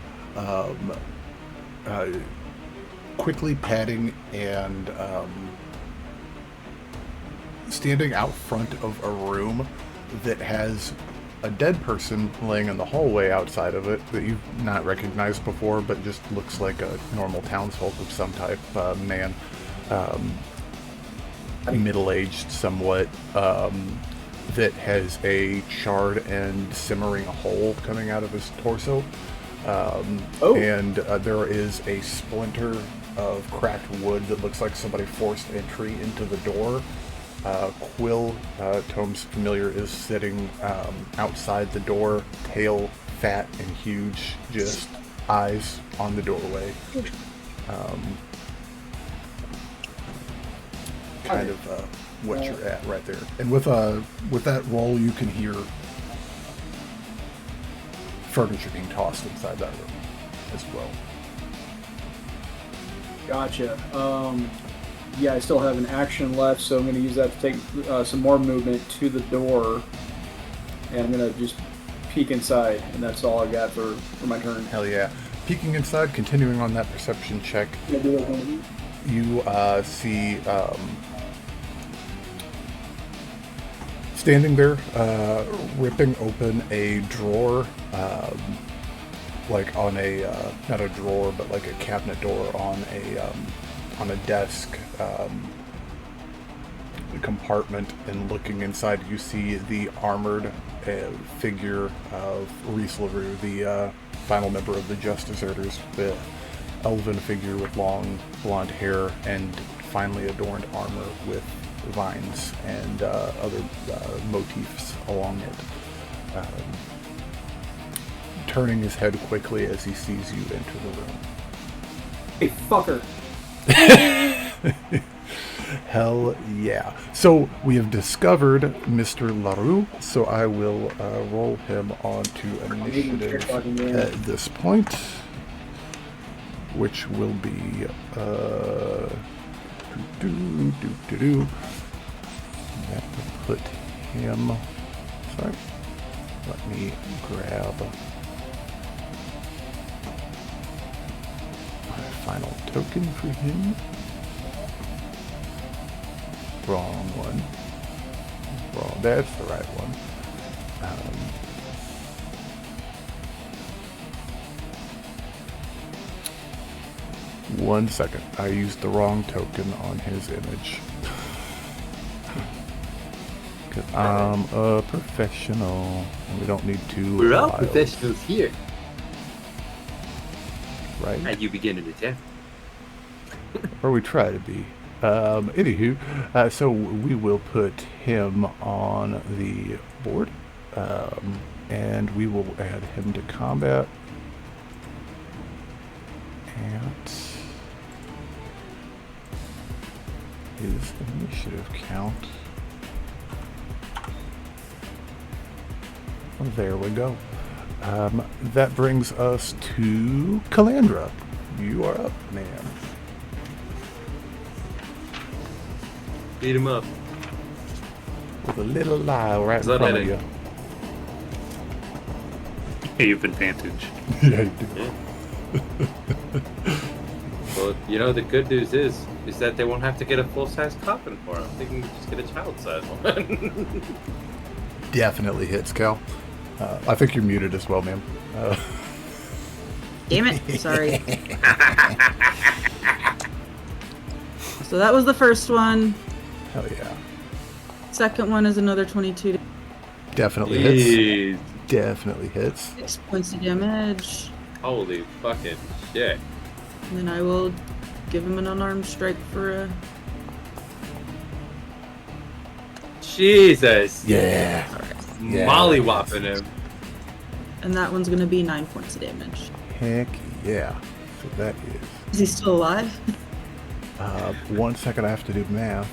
Speaker 2: quickly padding and standing out front of a room that has a dead person laying in the hallway outside of it that you've not recognized before, but just looks like a normal townsfolk of some type, man. Middle-aged somewhat, that has a charred and simmering hole coming out of his torso. And there is a splinter of cracked wood that looks like somebody forced entry into the door. Quill, Tome's familiar, is sitting outside the door, tail fat and huge, just eyes on the doorway. Kind of what you're at right there. And with that roll, you can hear furniture being tossed inside that room as well.
Speaker 5: Gotcha. Yeah, I still have an action left, so I'm going to use that to take some more movement to the door. And I'm going to just peek inside, and that's all I got for my turn.
Speaker 2: Hell yeah. Peeking inside, continuing on that perception check, you see standing there, ripping open a drawer, like on a, not a drawer, but like a cabinet door on a desk compartment, and looking inside, you see the armored figure of Reese LaRue, the final member of the Just Deserters, the elven figure with long blonde hair and finely adorned armor with vines and other motifs along it. Turning his head quickly as he sees you enter the room.
Speaker 5: Hey, fucker.
Speaker 2: Hell yeah. So we have discovered Mr. LaRue, so I will roll him onto initiative at this point, which will be that will put him, sorry, let me grab my final token for him. Wrong one. Wrong. That's the right one. 1 second. I used the wrong token on his image. Because I'm a professional, and we don't need to.
Speaker 3: We're all professionals here.
Speaker 2: Right?
Speaker 3: And you begin in a tavern.
Speaker 2: Or we try to be. Anywho, so we will put him on the board, and we will add him to combat. And his initiative count. Well, there we go. That brings us to Calandra. You are up, man.
Speaker 3: Beat him up.
Speaker 2: With a little lie right in
Speaker 3: that
Speaker 2: front of
Speaker 3: hitting?
Speaker 2: you.
Speaker 7: Yeah, you have advantage.
Speaker 2: Yeah, you do.
Speaker 3: Yeah. Well, you know, the good news is that they won't have to get a full-size coffin for him. They can just get a child-sized one.
Speaker 2: Definitely hits, Cal. I think you're muted as well, ma'am.
Speaker 6: Damn it. Sorry. So that was the first one.
Speaker 2: Hell yeah.
Speaker 6: Second one is another 22.
Speaker 2: Definitely hits.
Speaker 3: Jeez.
Speaker 2: Definitely hits.
Speaker 6: 6 points of damage.
Speaker 3: Holy fucking shit.
Speaker 6: And then I will give him an unarmed strike for a...
Speaker 3: Jesus.
Speaker 2: Yeah. Yeah.
Speaker 3: Molly-whopping him.
Speaker 6: And that one's going to be 9 points of damage.
Speaker 2: Heck yeah. So that
Speaker 6: Is he still alive?
Speaker 2: 1 second, I have to do math.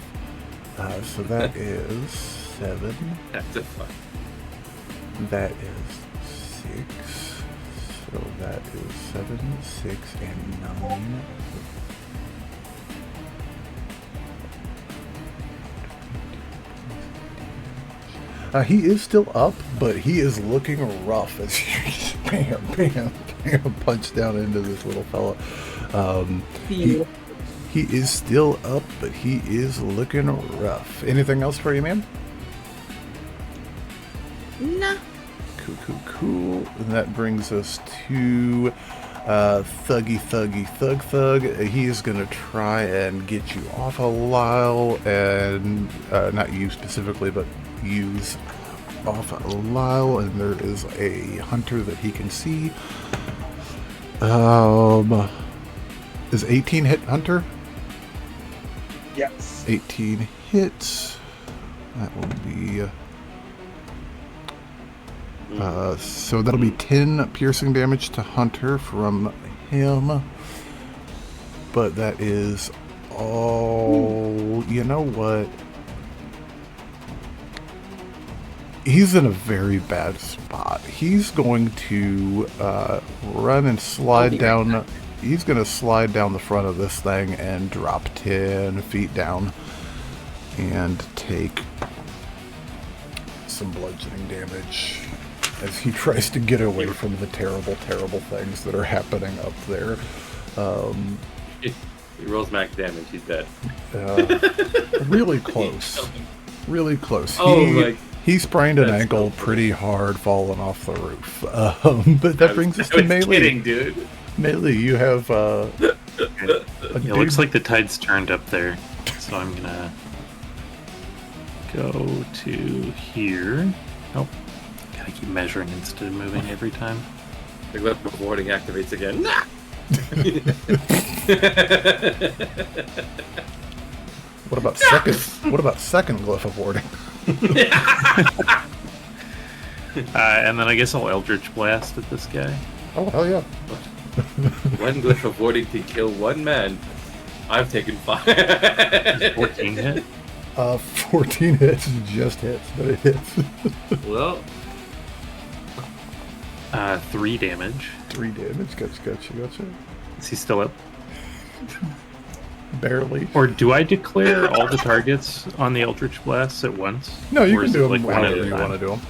Speaker 2: So that is 7.
Speaker 3: That's a fuck.
Speaker 2: That is 6. So that is 7, 6, and 9. He is still up, but he is looking rough as you just bam, bam, bam, punch down into this little fella. He is still up, but he is looking rough. Anything else for you, man?
Speaker 6: Nah.
Speaker 2: Cool. And that brings us to Thuggy Thug. He is going to try and get you off a Lyle, and not you specifically, but use off a Lyle, and there is a hunter that he can see. Is 18 hit hunter?
Speaker 4: Yes.
Speaker 2: 18 hits. That will be... so that'll be 10 piercing damage to Hunter from him. But that is all... You know what? he's in a very bad spot. He's going to run and slide down. He's going to slide down the front of this thing and drop 10 feet down and take some bludgeoning damage as he tries to get away from the terrible, terrible things that are happening up there.
Speaker 3: He rolls max damage. He's dead.
Speaker 2: Really close. Really close. He sprained an ankle pretty hard falling off the roof. But that brings us to melee.
Speaker 3: Kidding, dude.
Speaker 2: Melee, you have
Speaker 7: It looks like the tide's turned up there, so I'm gonna go to here. Oh, gotta keep measuring instead of moving every time.
Speaker 3: The glyph of warding activates again.
Speaker 2: What about second glyph of warding?
Speaker 7: And then I guess I'll Eldritch Blast at this guy.
Speaker 2: Oh hell yeah!
Speaker 3: One glyph of warding can kill one man. I've taken 5.
Speaker 7: 14 hit.
Speaker 2: 14 hits, just hits, but it hits.
Speaker 3: Well,
Speaker 7: 3 damage.
Speaker 2: 3 damage, gotcha.
Speaker 7: Is he still up?
Speaker 2: Barely.
Speaker 7: Or do I declare all the targets on the Eldritch Blasts at once?
Speaker 2: No, you
Speaker 7: Or
Speaker 2: can
Speaker 7: is
Speaker 2: do
Speaker 7: it
Speaker 2: them
Speaker 7: like one at
Speaker 2: however
Speaker 7: a
Speaker 2: you
Speaker 7: time?
Speaker 2: want to do them.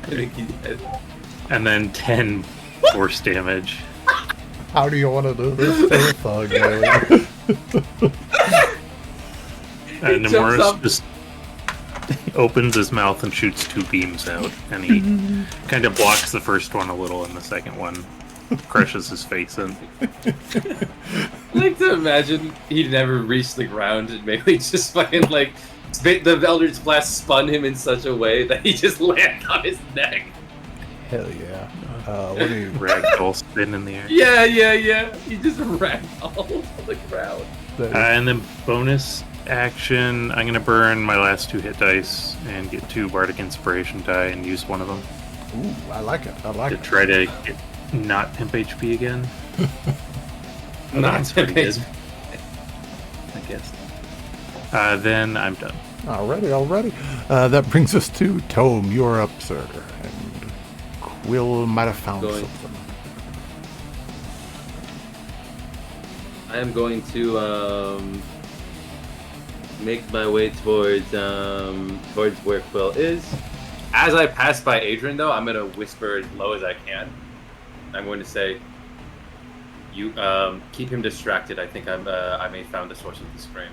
Speaker 3: I think he's dead.
Speaker 7: And then 10 force damage.
Speaker 2: How do you want to do this? Thug,
Speaker 7: And
Speaker 3: jumps
Speaker 7: Nemoris
Speaker 3: up.
Speaker 7: just opens his mouth and shoots 2 beams out. And he kind of blocks the first one a little, and the second one crushes his face in.
Speaker 3: I like to imagine he never reached the ground and maybe just fucking like the Eldritch Blast spun him in such a way that he just landed on his neck.
Speaker 2: Hell yeah. What do you...
Speaker 7: Ragdoll spin in the air.
Speaker 3: Yeah. He just ragdolled on the ground.
Speaker 7: And then bonus action, I'm going to burn my last 2 hit dice and get 2 Bardic Inspiration die and use one of them
Speaker 2: Ooh, I like it.
Speaker 7: to try to get not Pimp HP again. That's pretty good, I guess. Then I'm done.
Speaker 2: Alrighty. That brings us to Tome. You're up, sir. And Quill might have found something.
Speaker 3: I am going to make my way towards where Quill is. As I pass by Adran, though, I'm gonna whisper as low as I can. I'm going to say, "You keep him distracted. I think I may have found the source of the scream."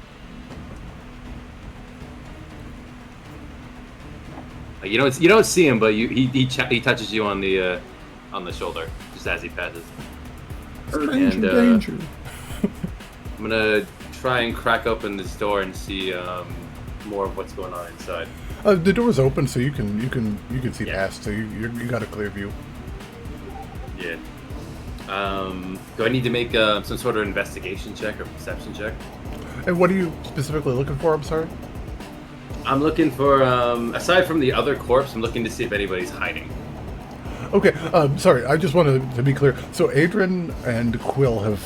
Speaker 3: Like, you don't see him, but he touches you on the shoulder just as he passes.
Speaker 2: Danger.
Speaker 3: I'm gonna try and crack open this door and see more of what's going on inside.
Speaker 2: The door's open, so you can see past. So you got a clear view.
Speaker 3: Yeah. Do I need to make some sort of investigation check or perception check?
Speaker 2: And what are you specifically looking for? I'm sorry.
Speaker 3: I'm looking for, aside from the other corpse, I'm looking to see if anybody's hiding.
Speaker 2: Okay. Sorry. I just wanted to be clear. So Adran and Quill have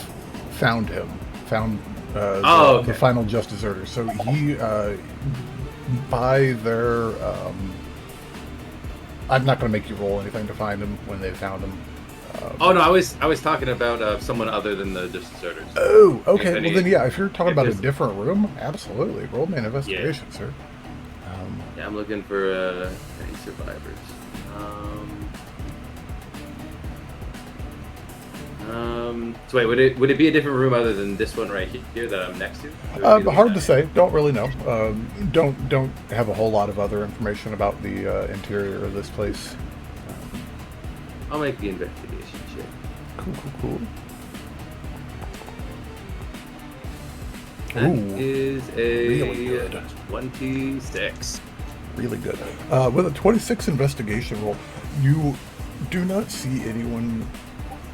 Speaker 2: found him. The final Just Deserter. So he, by their, I'm not going to make you roll anything to find him when they found him.
Speaker 3: Oh no, I was talking about someone other than the Just Deserters.
Speaker 2: Oh, okay. Well then, yeah. If you're talking about a
Speaker 3: there's-
Speaker 2: different room, absolutely. Roll me an investigation, sir.
Speaker 3: Yeah, I'm looking for any survivors. So wait, would it be a different room other than this one right here that I'm next to?
Speaker 2: Hard to say. Don't really know. Don't have a whole lot of other information about the interior of this place.
Speaker 3: I'll make the investigation check.
Speaker 2: Cool.
Speaker 3: That
Speaker 2: Ooh,
Speaker 3: is a
Speaker 2: really good.
Speaker 3: 26.
Speaker 2: Really good. With a 26 investigation roll, you do not see anyone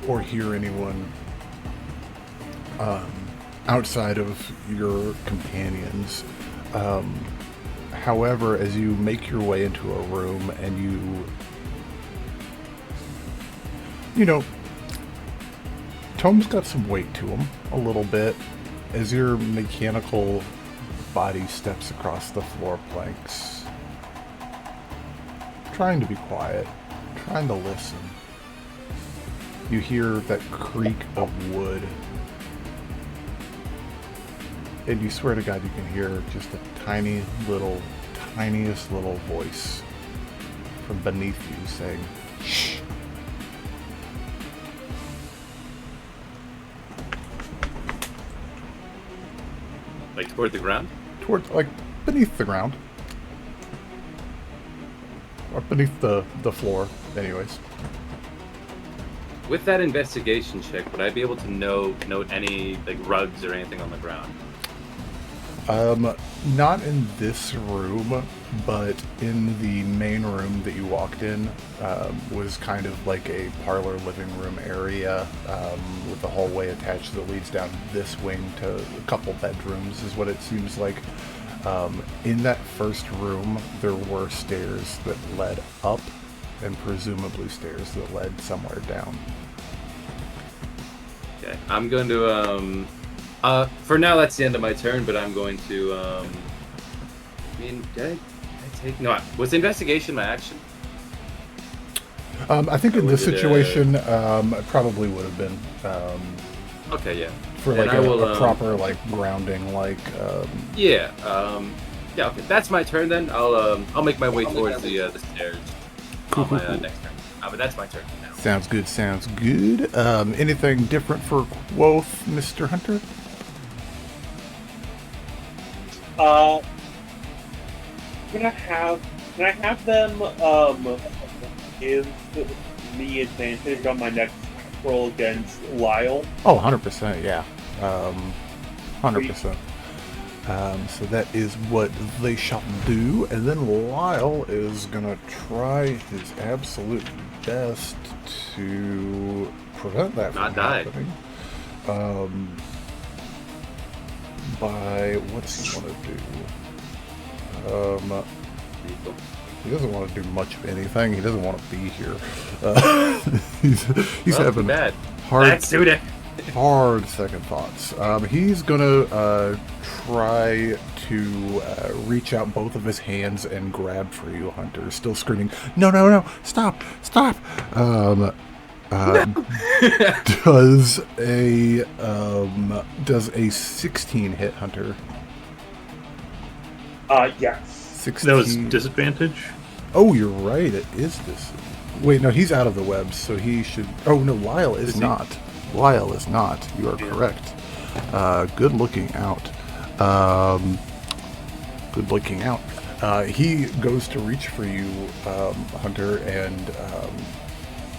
Speaker 2: or hear anyone outside of your companions. However, as you make your way into a room and you know, Tome's got some weight to him, a little bit, as your mechanical body steps across the floor planks. trying to be quiet, trying to listen. You hear that creak of wood. And you swear to God you can hear just a tiniest little voice from beneath you saying, shh.
Speaker 3: Like toward the ground?
Speaker 2: Towards, like, beneath the ground. Or beneath the floor, anyways.
Speaker 3: With that investigation check, would I be able to note any like rugs or anything on the ground?
Speaker 2: Not in this room, but in the main room that you walked in, was kind of like a parlor living room area, with a hallway attached that leads down this wing to a couple bedrooms, is what it seems like. In that first room, there were stairs that led up, and presumably stairs that led somewhere down.
Speaker 3: Okay, I'm going to for now that's the end of my turn, but I'm going to I mean, did I take no? Was investigation my action?
Speaker 2: I think in this situation, it probably would have been.
Speaker 3: Okay, yeah.
Speaker 2: For like a proper like grounding, like.
Speaker 3: Yeah. Yeah. Okay, that's my turn then. I'll make my way towards the stairs on my next turn. But that's my turn now.
Speaker 2: Sounds good. Sounds good. Anything different for Quoth, Mr. Hunter?
Speaker 4: Can I have them give me advantage on my next roll against Lyle?
Speaker 2: Oh, 100%, yeah. 100%. So that is what they shall do, and then Lyle is gonna try his absolute best to prevent that from happening. By what does he want to do? He doesn't want to do much of anything. He doesn't want to be here. He's having hard second thoughts. He's gonna try to reach out both of his hands and grab for you, Hunter. Still screaming, no, stop! Does a 16 hit, Hunter?
Speaker 4: Yes.
Speaker 2: 16.
Speaker 7: That was disadvantage?
Speaker 2: Oh, you're right. It is this. Wait, no, he's out of the webs, so he should. Oh no, Lyle is not. Lyle is not. You are correct. Good looking out. Good looking out. He goes to reach for you, Hunter, and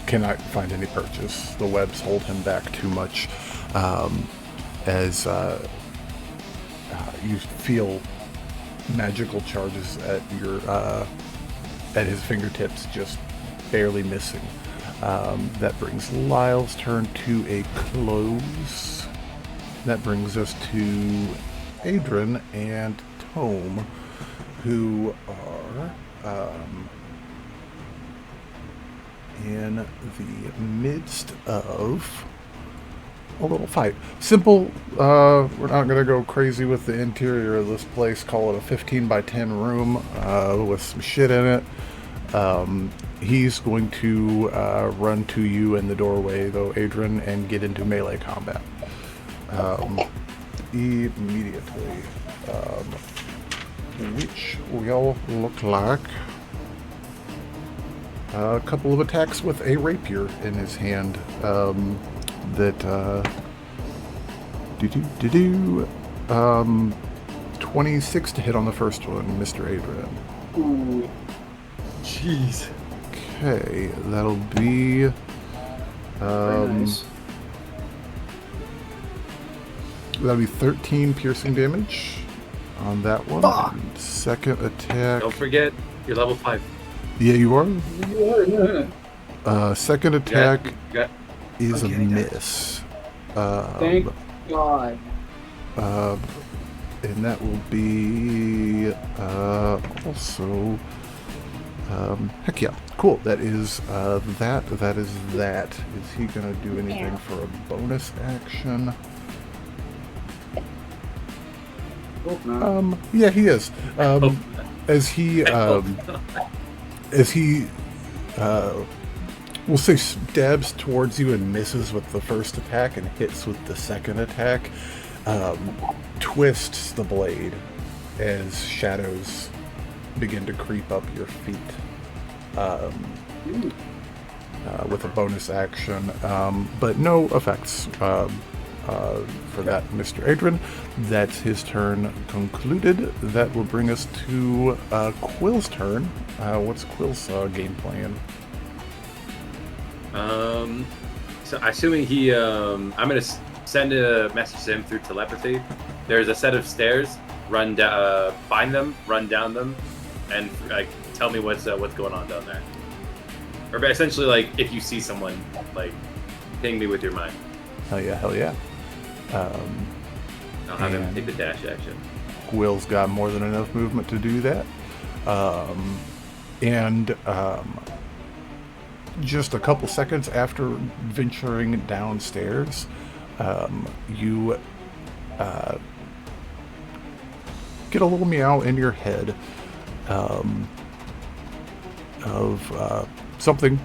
Speaker 2: cannot find any purchase. The webs hold him back too much, as you feel magical charges at your at his fingertips, just barely missing. That brings Lyle's turn to a close. That brings us to Adran and Tome, who are in the midst of a little fight. Simple, we're not going to go crazy with the interior of this place. Call it a 15 by 10 room with some shit in it. He's going to run to you in the doorway, though, Adran, and get into melee combat. Immediately. Which will look like a couple of attacks with a rapier in his hand. 26 to hit on the first one, Mr. Adran.
Speaker 5: Ooh.
Speaker 2: Jeez. Okay, that'll be
Speaker 5: Nice.
Speaker 2: that'll be 13 piercing damage on that one.
Speaker 5: Fuck.
Speaker 2: Second attack.
Speaker 3: Don't forget, you're level 5.
Speaker 2: Yeah, you are.
Speaker 5: Yeah.
Speaker 2: Second attack is a
Speaker 5: Okay,
Speaker 2: miss.
Speaker 5: Thank God.
Speaker 2: And that will be also heck yeah, cool. That is that is that. Is he gonna do anything for a bonus action?
Speaker 5: Hope not.
Speaker 2: Yeah, he is. As he as he, we'll say, stabs towards you and misses with the first attack and hits with the second attack, twists the blade as shadows begin to creep up your feet. With a bonus action, but no effects for that, Mr. Adran. That's his turn concluded. That will bring us to Quill's turn. What's Quill's game plan?
Speaker 3: So assuming he, I'm gonna send a message to him through telepathy. There's a set of stairs. Run down, find them, run down them, and tell me what's going on down there. Or essentially, like, if you see someone, like, ping me with your mind.
Speaker 2: Hell yeah, hell yeah.
Speaker 3: I'll have him take the dash action.
Speaker 2: Will's got more than enough movement to do that. Just a couple seconds after venturing downstairs, you get a little meow in your head of something.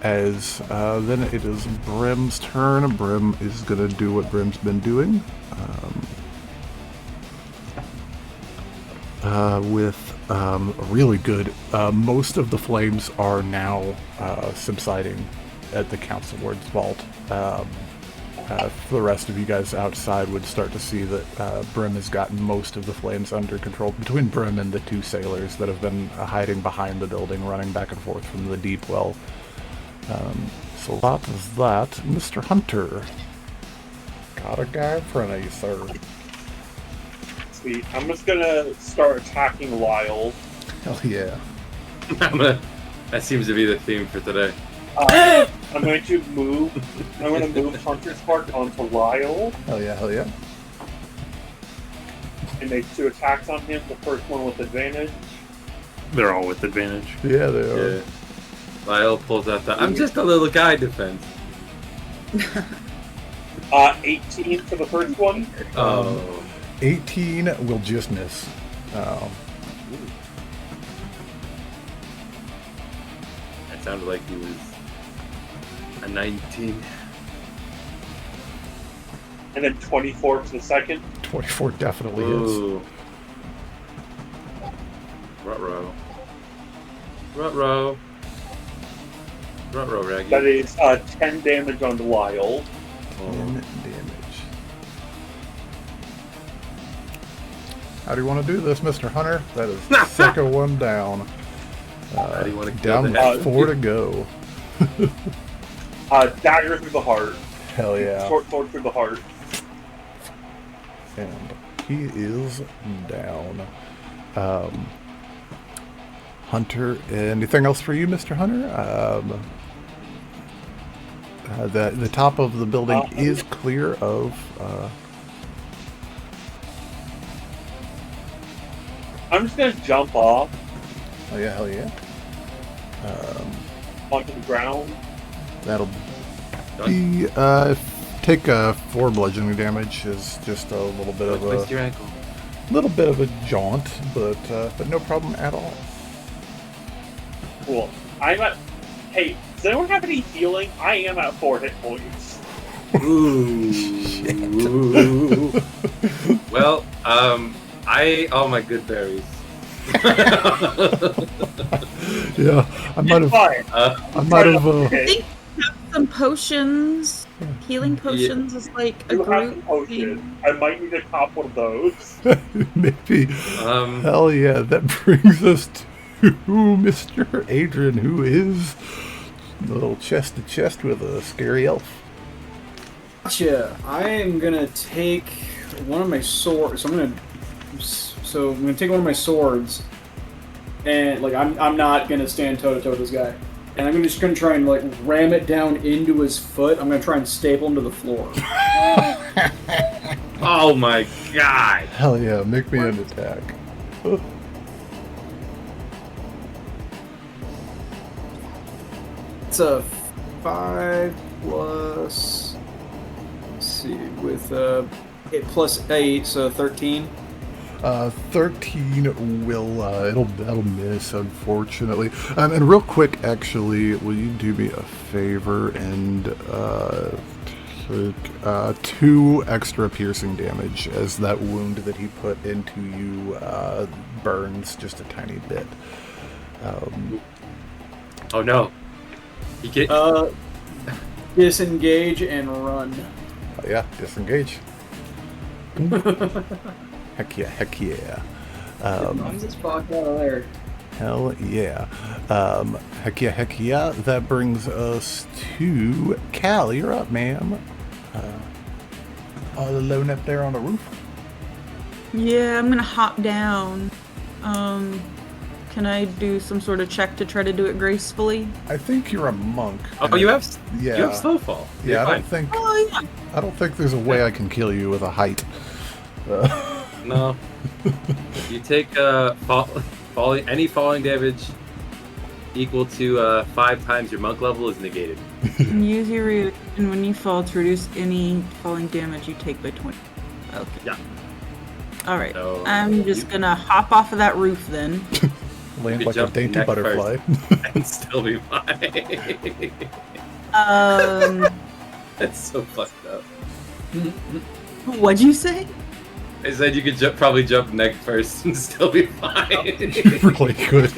Speaker 2: As then it is Brim's turn. Brim is going to do what Brim's been doing. With really good. Most of the flames are now subsiding at the Council Ward's vault. For the rest of you guys outside would start to see that Brim has gotten most of the flames under control. Between Brim and the two sailors that have been hiding behind the building, running back and forth from the deep well. So that is that. Mr. Hunter. Got a guy in front of you, sir.
Speaker 4: Sweet. I'm just gonna start attacking Lyle.
Speaker 2: Hell yeah.
Speaker 3: That seems to be the theme for today.
Speaker 4: I'm going to move Hunter's Spark onto Lyle
Speaker 2: Hell yeah, hell yeah.
Speaker 4: and make 2 attacks on him. The first one with advantage.
Speaker 7: They're all with advantage.
Speaker 2: Yeah, they are.
Speaker 3: Yeah. Lyle pulls out the I'm just a little guy defense.
Speaker 4: 18 for the first one.
Speaker 2: 18 will just miss.
Speaker 3: That sounded like he was a 19.
Speaker 4: And then 24 for the second.
Speaker 2: 24 definitely is.
Speaker 3: Ooh. Ruh-roh. Ruh-roh. Ruh-roh, Raggy.
Speaker 4: That is 10 damage on Lyle.
Speaker 2: 10 damage. How do you want to do this, Mr. Hunter? That is the second one down.
Speaker 3: How do you want to
Speaker 2: Down
Speaker 3: kill that?
Speaker 2: with 4 to go.
Speaker 4: Dagger through the heart.
Speaker 2: Hell yeah.
Speaker 4: Short sword through the heart.
Speaker 2: And he is down. Hunter, anything else for you, Mr. Hunter? The top of the building is clear of...
Speaker 4: I'm just gonna jump off
Speaker 2: Oh yeah, hell yeah.
Speaker 4: onto the ground.
Speaker 2: That'll be take 4 bludgeoning damage. Is just a little bit of
Speaker 3: Twist your ankle.
Speaker 2: a jaunt, but no problem at all.
Speaker 4: Cool. Hey, does anyone have any healing? I am at 4 hit points.
Speaker 3: Ooh. Well, all my good berries.
Speaker 2: Yeah, I might have.
Speaker 4: Fine.
Speaker 3: Uh,
Speaker 2: I might have.
Speaker 6: I think we have some potions. Healing potions is like a
Speaker 4: You have
Speaker 6: group
Speaker 4: some potion.
Speaker 6: thing.
Speaker 4: I might need to cop one of those.
Speaker 2: Maybe. Hell yeah, that brings us to Mr. Adran, who is a little chest to chest with a scary elf.
Speaker 5: Gotcha. I am gonna take one of my swords. I'm gonna take one of my swords, and like I'm not gonna stand toe to toe with this guy, and I'm just gonna try and like ram it down into his foot. I'm gonna try and staple him to the floor.
Speaker 3: oh my god!
Speaker 2: Hell yeah, make me an attack.
Speaker 5: It's a 5 plus. Let's see, with +8, so 13.
Speaker 2: 13 will that'll miss, unfortunately. And real quick, actually, will you do me a favor and take 2 extra piercing damage as that wound that he put into you burns just a tiny bit.
Speaker 3: Oh no! You get.
Speaker 5: Disengage and run.
Speaker 2: Yeah, disengage. Heck yeah.
Speaker 5: Just fuck out of there.
Speaker 2: Hell yeah. Heck yeah. That brings us to Cal. You're up, ma'am. All alone up there on the roof.
Speaker 6: Yeah, I'm gonna hop down. Can I do some sort of check to try to do it gracefully?
Speaker 2: I think you're a monk.
Speaker 3: Oh, you have.
Speaker 2: Yeah.
Speaker 3: You have snowfall.
Speaker 2: Yeah,
Speaker 3: You're
Speaker 2: I
Speaker 3: fine.
Speaker 2: don't think there's a way I can kill you with a height.
Speaker 3: No. You take any falling damage equal to 5 times your monk level is negated.
Speaker 6: Use your reaction when you fall to reduce any falling damage you take by 20. Okay.
Speaker 3: Yeah.
Speaker 6: Alright.
Speaker 3: So,
Speaker 6: I'm just gonna hop off of that roof then.
Speaker 2: Land
Speaker 3: could
Speaker 2: like a
Speaker 3: jump
Speaker 2: dainty
Speaker 3: neck
Speaker 2: butterfly.
Speaker 3: and still be fine. That's so fucked up.
Speaker 6: What'd you say?
Speaker 3: I said you could probably jump neck first and still be fine.
Speaker 2: You really could.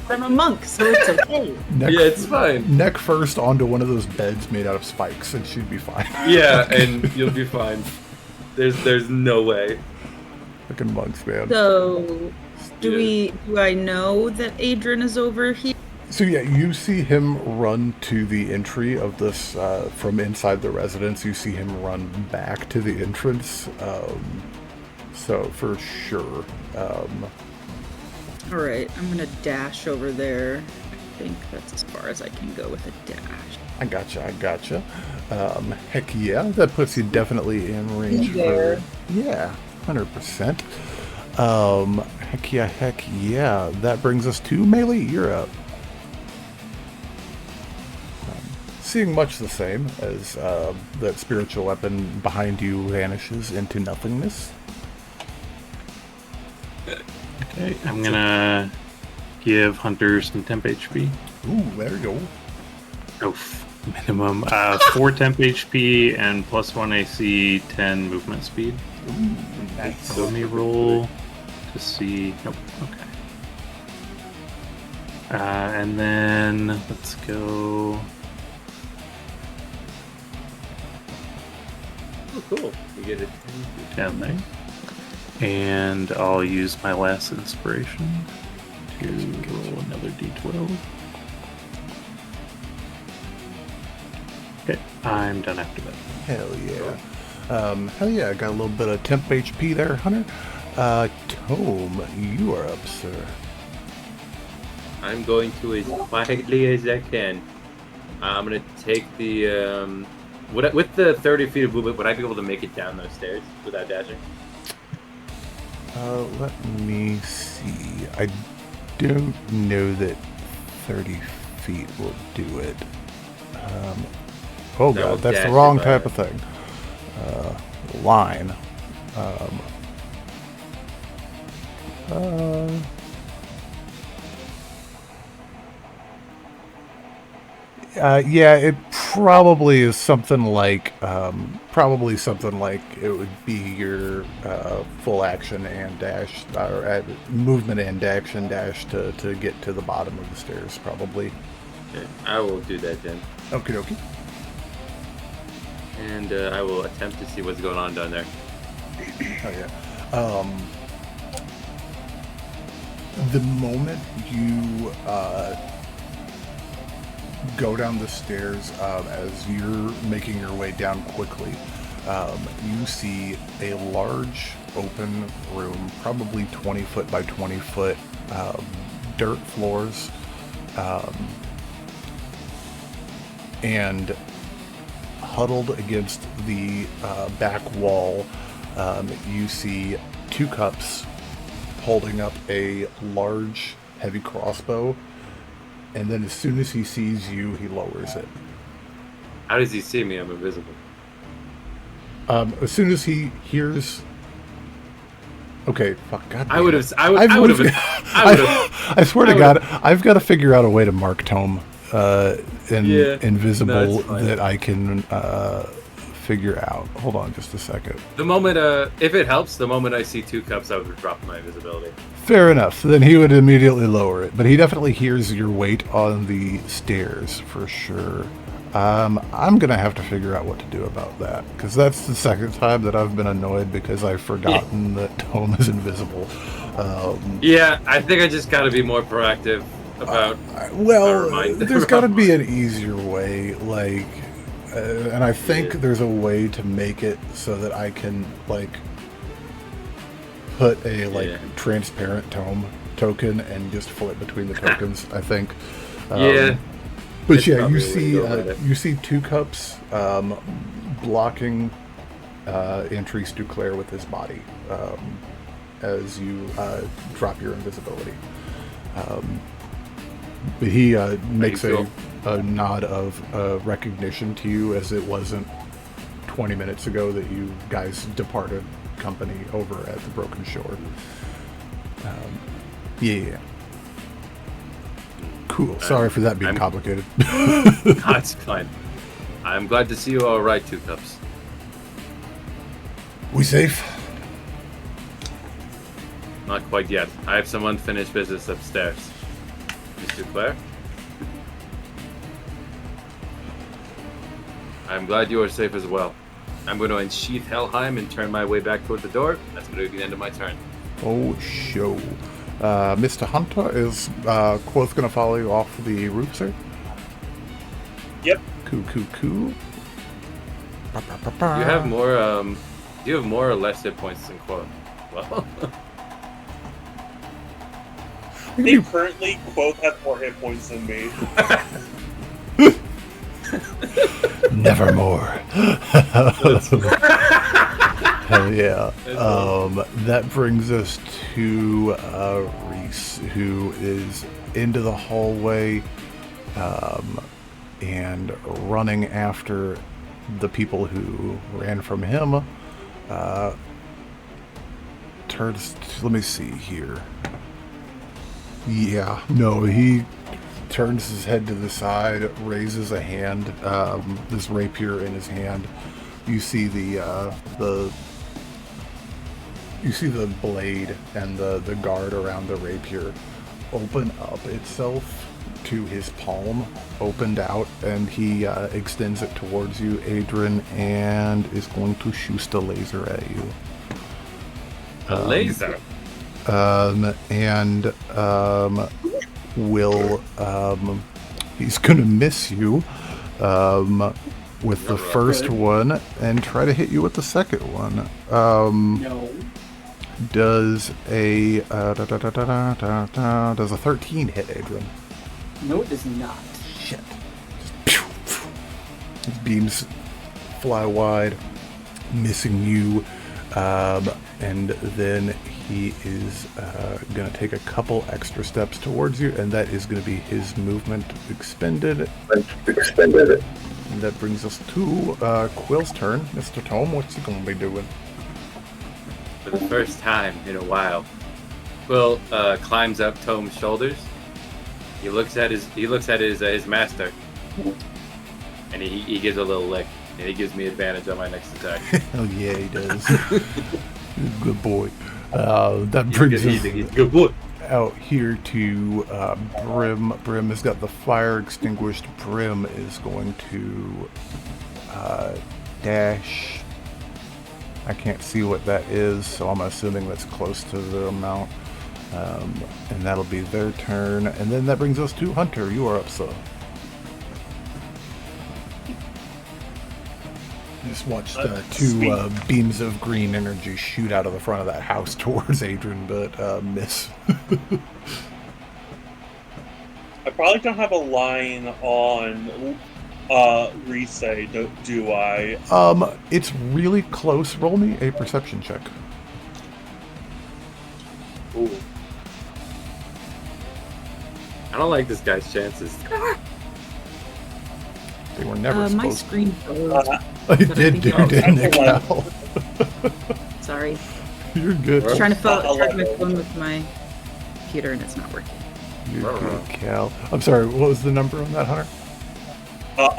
Speaker 6: I'm a monk, so it's okay.
Speaker 3: Yeah, it's fine.
Speaker 2: Neck first onto one of those beds made out of spikes, and she'd be fine.
Speaker 3: Yeah, and you'll be fine. There's no way.
Speaker 2: Fucking monks, man.
Speaker 6: So, do I know that Adran is over here?
Speaker 2: So yeah, you see him run to the entry of this, from inside the residence. You see him run back to the entrance. So for sure.
Speaker 6: Alright, I'm gonna dash over there. I think that's as far as I can go with a dash.
Speaker 2: I gotcha. Heck yeah, that puts you definitely in range
Speaker 6: There.
Speaker 2: for... Yeah, 100%. Heck yeah. That brings us to Melee. You're up. Seeing much the same as that spiritual weapon behind you vanishes into nothingness.
Speaker 7: Okay, I'm gonna give Hunter some temp HP.
Speaker 2: Ooh, there you go.
Speaker 7: Oh, minimum 4 temp HP and +1 AC, 10 movement speed.
Speaker 2: Ooh, nice.
Speaker 7: So let me roll to see. Nope. Okay. And then let's go.
Speaker 3: Oh, cool. You get it.
Speaker 7: Down there. And I'll use my last inspiration to roll another d12. Okay, I'm done after that.
Speaker 2: Hell yeah. Got a little bit of temp HP there, Hunter. Tome, you are up, sir.
Speaker 3: I'm going to as quietly as I can. I'm gonna take the with the 30 feet of movement. Would I be able to make it down those stairs without dashing?
Speaker 2: Let me see. I don't know that 30 feet will do it. Oh
Speaker 3: That
Speaker 2: god,
Speaker 3: will
Speaker 2: that's the
Speaker 3: dash
Speaker 2: wrong
Speaker 3: if I-
Speaker 2: type of thing. Line. Yeah, it probably is something like it would be your full action and dash, or movement and action dash to get to the bottom of the stairs, probably.
Speaker 3: Okay, I will do that then,
Speaker 2: Okie dokie.
Speaker 3: and I will attempt to see what's going on down there.
Speaker 2: Oh yeah. The moment you go down the stairs, as you're making your way down quickly, you see a large open room, probably 20 foot by 20 foot, dirt floors, and huddled against the back wall, you see 2 cups holding up a large heavy crossbow, and then as soon as he sees you, he lowers it.
Speaker 3: How does he see me? I'm invisible.
Speaker 2: As soon as he hears Okay, fuck, God.
Speaker 3: I would have. I
Speaker 2: I
Speaker 3: would have.
Speaker 2: I swear to God, I've got to figure out a way to mark Tome invisible
Speaker 3: no, it's fine.
Speaker 2: that I can figure out. Hold on just a second.
Speaker 3: The moment, if it helps, the moment I see 2 cups, I would drop my invisibility.
Speaker 2: Fair enough. Then he would immediately lower it, but he definitely hears your weight on the stairs for sure. I'm gonna have to figure out what to do about that, because that's the second time that I've been annoyed because I've forgotten that Tome is invisible.
Speaker 3: Yeah, I think I just got to be more proactive about.
Speaker 2: There's got to be an easier way, like, and I think there's a way to make it so that I can like put a transparent Tome token and just flip between the tokens. I think. But
Speaker 3: It's
Speaker 2: yeah, you
Speaker 3: probably
Speaker 2: see 2 cups blocking Antrice Duclair with his body as you drop your invisibility. But he makes a nod of recognition to you, as it wasn't 20 minutes ago that you guys departed company over at the Broken Shore. Yeah. Cool. Sorry for that being complicated.
Speaker 3: That's fine. I'm glad to see you all right, 2 cups.
Speaker 2: We safe?
Speaker 3: Not quite yet. I have some unfinished business upstairs. Mr. Claire? I'm glad you are safe as well. I'm going to unsheath Helheim and turn my way back toward the door. That's going to be the end of my turn.
Speaker 2: Oh, show. Mr. Hunter, is Quoth going to follow you off the roof, sir?
Speaker 4: Yep.
Speaker 2: Cool.
Speaker 3: You have more, you have more or less hit points than Quoth. Well,
Speaker 4: I think currently Quoth has more hit points than me.
Speaker 2: Nevermore. Hell yeah. That brings us to Reese, who is into the hallway and running after the people who ran from him. Let me see here. Yeah, no, he turns his head to the side, raises a hand, this rapier in his hand. You see the blade and the guard around the rapier open up itself to his palm, opened out, and he extends it towards you, Adran, and is going to shoot a laser at you.
Speaker 3: a laser?
Speaker 2: He's gonna miss you with the first one and try to hit you with the second one.
Speaker 5: No.
Speaker 2: Does a 13 hit, Adran?
Speaker 5: No, it does not.
Speaker 2: Shit. His beams fly wide, missing you, and then he is going to take a couple extra steps towards you, and that is going to be his movement expended. And that brings us to Quill's turn. Mr. Tome, what's he going to be doing?
Speaker 3: For the first time in a while, Quill climbs up Tome's shoulders. He looks at his master, and he gives a little lick, and he gives me advantage on my next attack.
Speaker 2: Hell yeah, he does. Good boy. That brings
Speaker 3: he's
Speaker 2: us
Speaker 3: a good boy.
Speaker 2: out here to Brim. Brim has got the fire extinguished. Brim is going to dash. I can't see what that is, so I'm assuming that's close to the amount. And that'll be their turn. And then that brings us to Hunter. You are up, sir. Just watched two beams of green energy shoot out of the front of that house towards Adran, but miss.
Speaker 4: I probably don't have a line on Reese, do I?
Speaker 2: It's really close. Roll me a perception check.
Speaker 3: Ooh. I don't like this guy's chances.
Speaker 2: They were never
Speaker 6: My
Speaker 2: supposed
Speaker 6: screen froze.
Speaker 2: to. It did,
Speaker 6: think
Speaker 2: didn't it,
Speaker 4: Cal?
Speaker 6: Sorry.
Speaker 2: You're good.
Speaker 6: Trying to
Speaker 4: Not
Speaker 6: charge my
Speaker 4: 11.
Speaker 6: phone with my computer and it's not working.
Speaker 2: You're good, Cal. I'm sorry, what was the number on that, Hunter?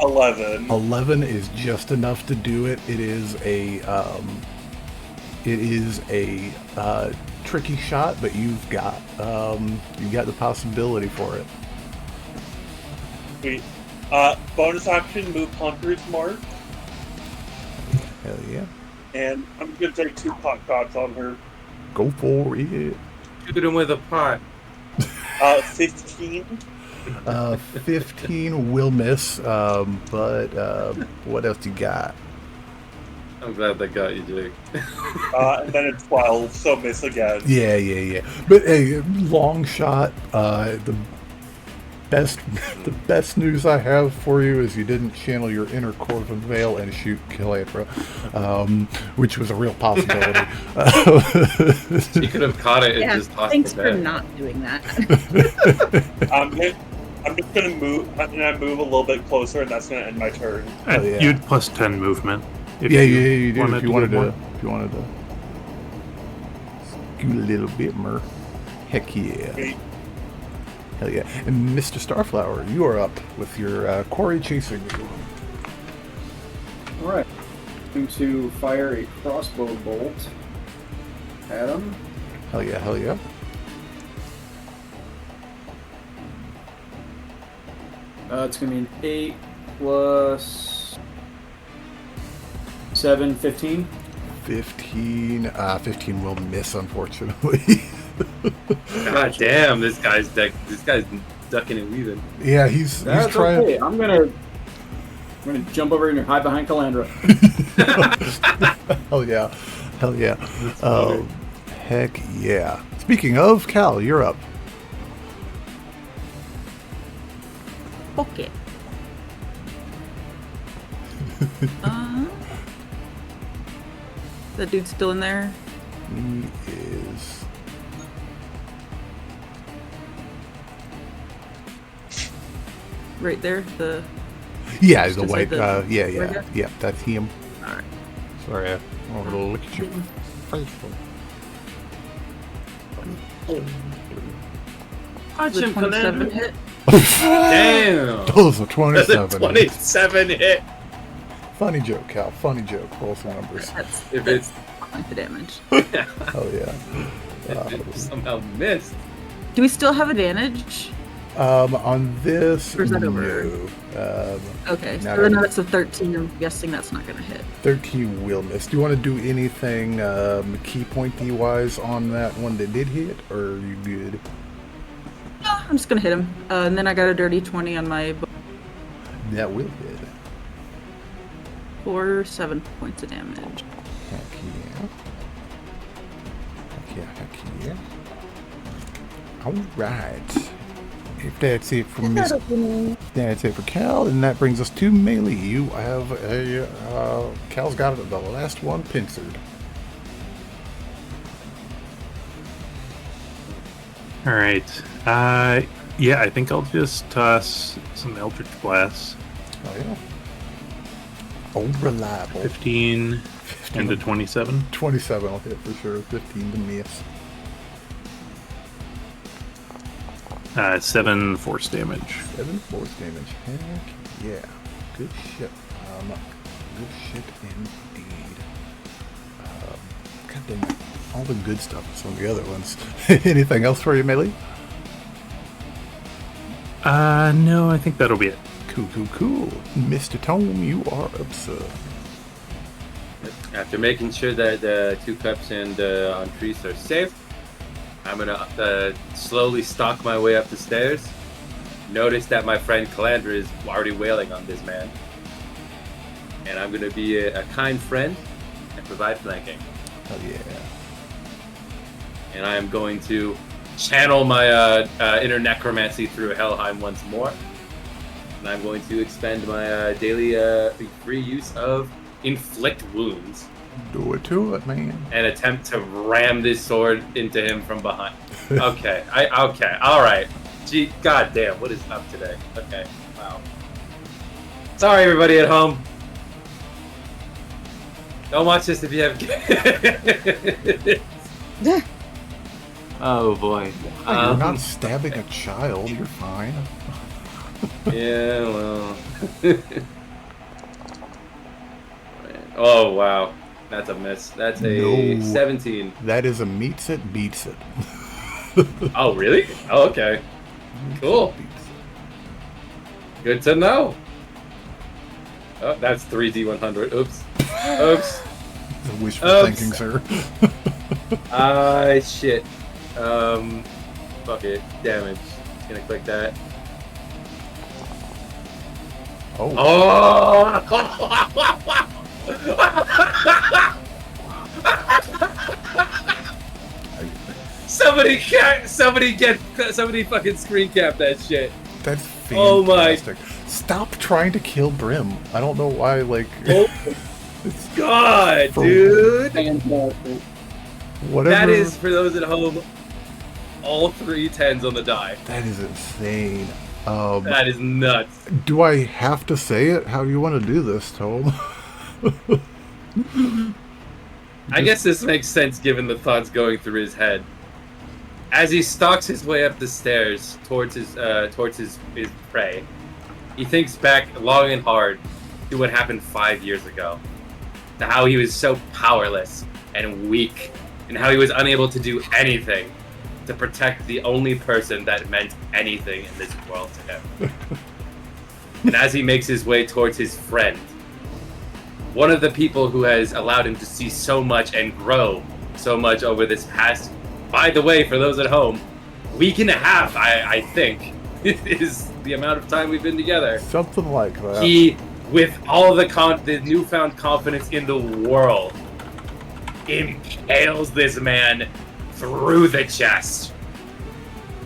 Speaker 4: 11.
Speaker 2: 11 is just enough to do it. It is a tricky shot, but you've got the possibility for it.
Speaker 4: Sweet. Bonus action, move Hunter's mark,
Speaker 2: Hell yeah.
Speaker 4: and I'm gonna take 2 pot shots on her.
Speaker 2: Go for it.
Speaker 3: Shoot him with a pot.
Speaker 4: 15.
Speaker 2: 15 will miss, but what else you got?
Speaker 3: I'm glad they got you, Jake.
Speaker 4: And then a 12, so miss again.
Speaker 2: Yeah. But hey, long shot. The best news I have for you is you didn't channel your inner Corvin Veil and shoot Calandra, which was a real possibility.
Speaker 3: You could have caught it and
Speaker 6: Yeah,
Speaker 3: just tossed
Speaker 6: thanks
Speaker 3: it
Speaker 6: for
Speaker 3: back.
Speaker 6: not doing that.
Speaker 4: I'm just gonna move. I'm gonna move a little bit closer, and that's gonna end my turn.
Speaker 2: Oh, yeah.
Speaker 7: You'd plus 10 movement.
Speaker 2: Yeah, you do.
Speaker 7: wanted
Speaker 2: If you
Speaker 7: to
Speaker 2: wanted
Speaker 7: get more.
Speaker 2: to, scoot a little bit more. Heck yeah.
Speaker 4: Sweet.
Speaker 2: Hell yeah. And Mr. Starflower, you are up with your quarry chasing you.
Speaker 5: Alright. Going to fire a crossbow bolt at him.
Speaker 2: Hell yeah.
Speaker 5: It's going to be an 8 plus 7, 15.
Speaker 2: 15 will miss, unfortunately.
Speaker 3: God damn, this guy's ducking and weaving.
Speaker 2: Yeah, he's
Speaker 5: That's
Speaker 2: trying.
Speaker 5: okay. I'm gonna jump over and hide behind Calandra.
Speaker 2: Hell yeah. Heck yeah. Speaking of, Cal, you're up.
Speaker 6: Okay. That dude's still in there?
Speaker 2: He is.
Speaker 6: Right there? The
Speaker 2: Yeah,
Speaker 6: Just
Speaker 2: the
Speaker 6: beside
Speaker 2: white.
Speaker 6: the-
Speaker 2: Yeah, that's him.
Speaker 6: Alright.
Speaker 2: Sorry, I want to look at your face.
Speaker 3: Watch
Speaker 6: The
Speaker 3: him,
Speaker 6: 27
Speaker 3: Calandra.
Speaker 6: hit.
Speaker 3: Damn.
Speaker 2: Those are
Speaker 3: That's a
Speaker 2: 27.
Speaker 3: 27 hit.
Speaker 2: Funny joke, Cal. Funny joke. Roll some numbers.
Speaker 6: That's
Speaker 3: If it's
Speaker 6: like the damage.
Speaker 2: Oh yeah.
Speaker 3: if it somehow missed.
Speaker 6: Do we still have advantage?
Speaker 2: On this,
Speaker 6: Or is that over?
Speaker 2: no.
Speaker 6: Okay,
Speaker 2: Not
Speaker 6: so then
Speaker 2: over.
Speaker 6: that's a 13. I'm guessing that's not going to hit.
Speaker 2: 13 will miss. Do you want to do anything key pointy wise on that one that did hit, or are you good?
Speaker 6: No, I'm just going to hit him. And then I got a dirty 20 on my bow
Speaker 2: That will hit.
Speaker 6: for 7 points of damage.
Speaker 2: Heck yeah. Heck yeah. All right. If that's it for Miss, that's it for Cal, and that brings us to melee. You have a Cal's got it, the last one pincered.
Speaker 7: All right. Yeah, I think I'll just toss some Eldritch Blasts.
Speaker 2: Oh yeah. Old reliable.
Speaker 7: 15 into 27.
Speaker 2: 27 will hit for sure. 15 to miss.
Speaker 7: 7 force damage.
Speaker 2: 7 force damage. Heck yeah. Good shit. Good shit indeed. God dang it. All the good stuff with some of the other ones. Anything else for you, melee?
Speaker 7: No, I think that'll be it.
Speaker 2: Cool. Mr. Tome, you are up, sir.
Speaker 3: After making sure that the 2 cups and Entrees are safe, I'm gonna slowly stalk my way up the stairs. Notice that my friend Calandra is already wailing on this man. And I'm gonna be a kind friend and provide flanking.
Speaker 2: Hell yeah.
Speaker 3: And I am going to channel my inner necromancy through Helheim once more. And I'm going to expend my daily free use of Inflict Wounds.
Speaker 2: Do it to it, man.
Speaker 3: And attempt to ram this sword into him from behind. Okay, alright. Gee, goddamn, what is up today? Okay, wow. Sorry, everybody at home. Don't watch this if you have kids. Oh boy.
Speaker 2: You're not stabbing a child. You're fine.
Speaker 3: Yeah, well. Oh wow, that's a miss. That's a
Speaker 2: No.
Speaker 3: 17.
Speaker 2: That is a meets it, beats it.
Speaker 3: Oh really? Oh okay. Cool.
Speaker 2: Beats
Speaker 3: Good to know. Oh, that's 3D100. Oops. Oops.
Speaker 2: it. It's a wishful
Speaker 3: Oops.
Speaker 2: thinking, sir.
Speaker 3: Shit. Fuck it. Damage. Just gonna click that.
Speaker 2: Oh.
Speaker 3: Oh! Somebody fucking screen cap that shit.
Speaker 2: That's
Speaker 3: Oh my-
Speaker 2: fantastic. Stop trying to kill Brim. I don't know why, like...
Speaker 3: Oh
Speaker 2: it's
Speaker 3: God,
Speaker 2: For-
Speaker 3: dude.
Speaker 5: Fantastic.
Speaker 2: whatever.
Speaker 3: That is, for those at home, all 3 10s on the die.
Speaker 2: That is insane.
Speaker 3: That is nuts.
Speaker 2: Do I have to say it? How do you want to do this, Tome?
Speaker 3: I guess this makes sense given the thoughts going through his head. As he stalks his way up the stairs towards his prey, he thinks back long and hard to what happened 5 years ago. To how he was so powerless and weak, and how he was unable to do anything to protect the only person that meant anything in this world to him. And as he makes his way towards his friend, one of the people who has allowed him to see so much and grow so much over this past, by the way, for those at home, week and a half, I think, is the amount of time we've been together.
Speaker 2: Something like that.
Speaker 3: He, with all the newfound confidence in the world, impales this man through the chest.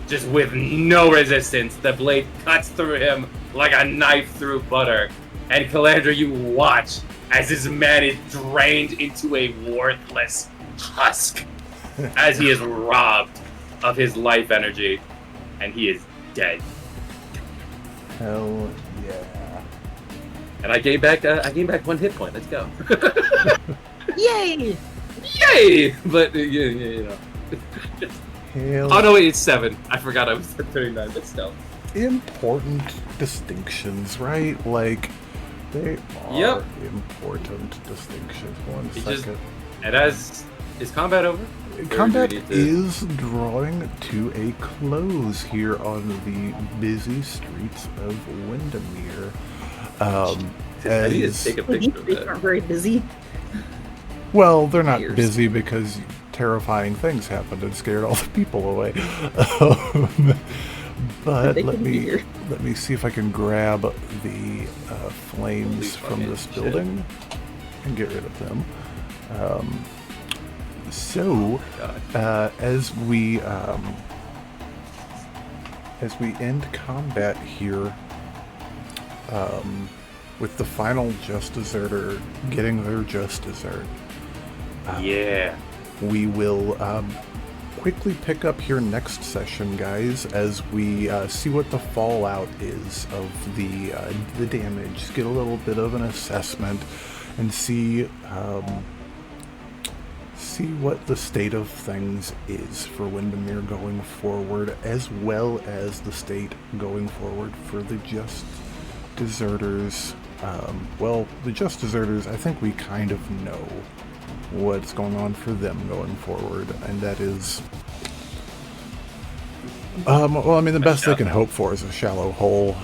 Speaker 3: Just with no resistance, the blade cuts through him like a knife through butter. And Calandra, you watch as this man is drained into a worthless husk, as he is robbed of his life energy, and he is dead.
Speaker 2: Hell yeah.
Speaker 3: And I gained back 1 hit point. Let's go.
Speaker 6: Yay!
Speaker 3: Yay! But you know.
Speaker 2: Hell
Speaker 3: Oh no, wait, it's 7. I forgot I was at 39, but still.
Speaker 2: important distinctions, right? Like, they are
Speaker 3: Yep.
Speaker 2: important distinctions. One
Speaker 3: He
Speaker 2: second.
Speaker 3: just- And as is combat over? Or
Speaker 2: Combat
Speaker 3: do we need to-
Speaker 2: is drawing to a close here on the busy streets of Windermere.
Speaker 3: I need to
Speaker 2: As,
Speaker 3: take a
Speaker 6: These
Speaker 3: picture of
Speaker 6: streets
Speaker 3: that.
Speaker 6: aren't very busy.
Speaker 2: well, they're not
Speaker 6: Years.
Speaker 2: busy because terrifying things happened and scared all the people away. But
Speaker 6: They
Speaker 2: let
Speaker 6: couldn't be
Speaker 2: me
Speaker 6: here.
Speaker 2: see if I can grab the flames
Speaker 3: Holy
Speaker 2: from
Speaker 3: fucking
Speaker 2: this
Speaker 3: shit.
Speaker 2: building and get rid of them. So,
Speaker 3: God.
Speaker 2: as we end combat here, with the final Just Deserter getting their Just Desert,
Speaker 3: Yeah.
Speaker 2: we will quickly pick up here next session, guys, as we see what the fallout is of the damage, get a little bit of an assessment, and see what the state of things is for Windermere going forward, as well as the state going forward for the Just Deserters. Well, the Just Deserters, I think we kind of know what's going on for them going forward, and that is, well, I mean, the best they can hope for is a shallow hole,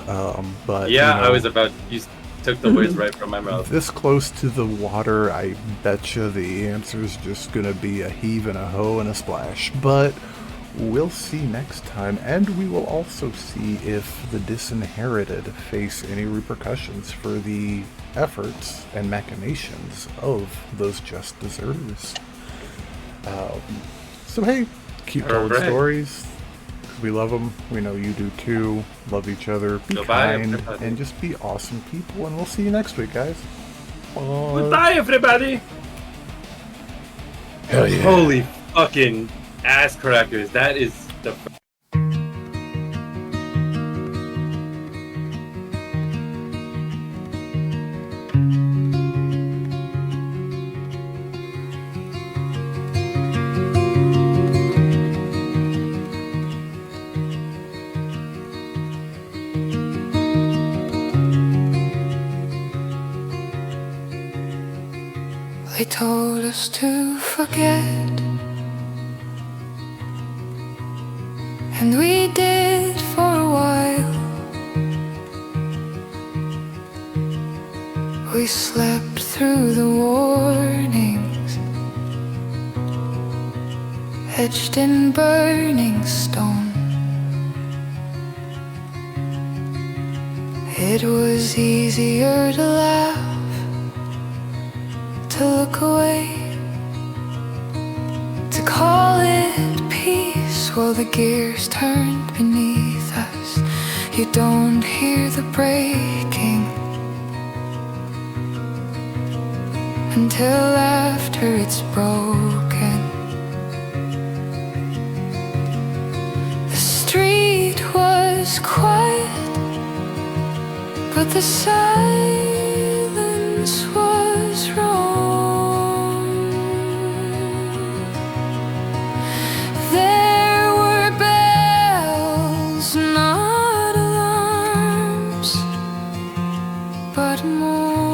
Speaker 2: but
Speaker 3: Yeah,
Speaker 2: you know,
Speaker 3: I was about. You took the words right from my mouth.
Speaker 2: this close to the water, I betcha the answer's just gonna be a heave and a hoe and a splash, but we'll see next time, and we will also see if the Disinherited face any repercussions for the efforts and machinations of those Just Deserters. So hey, keep telling
Speaker 3: Alright.
Speaker 2: stories. We love them. We know you do too. Love each other. Be
Speaker 3: Goodbye,
Speaker 2: kind
Speaker 3: everybody.
Speaker 2: and just be awesome people. And we'll see you next week, guys. Bye.
Speaker 3: Goodbye, everybody.
Speaker 2: Hell yeah.
Speaker 3: Holy fucking ass crackers! That is the
Speaker 1: They told us to forget, and we did for a while. We slept through the warnings, etched in burning stone. It was easier to laugh, to look away, to call it peace while the gears turned beneath us. You don't hear the breaking until after it's broken. The street was quiet, but the silence was wrong. There were bells, not alarms, but more.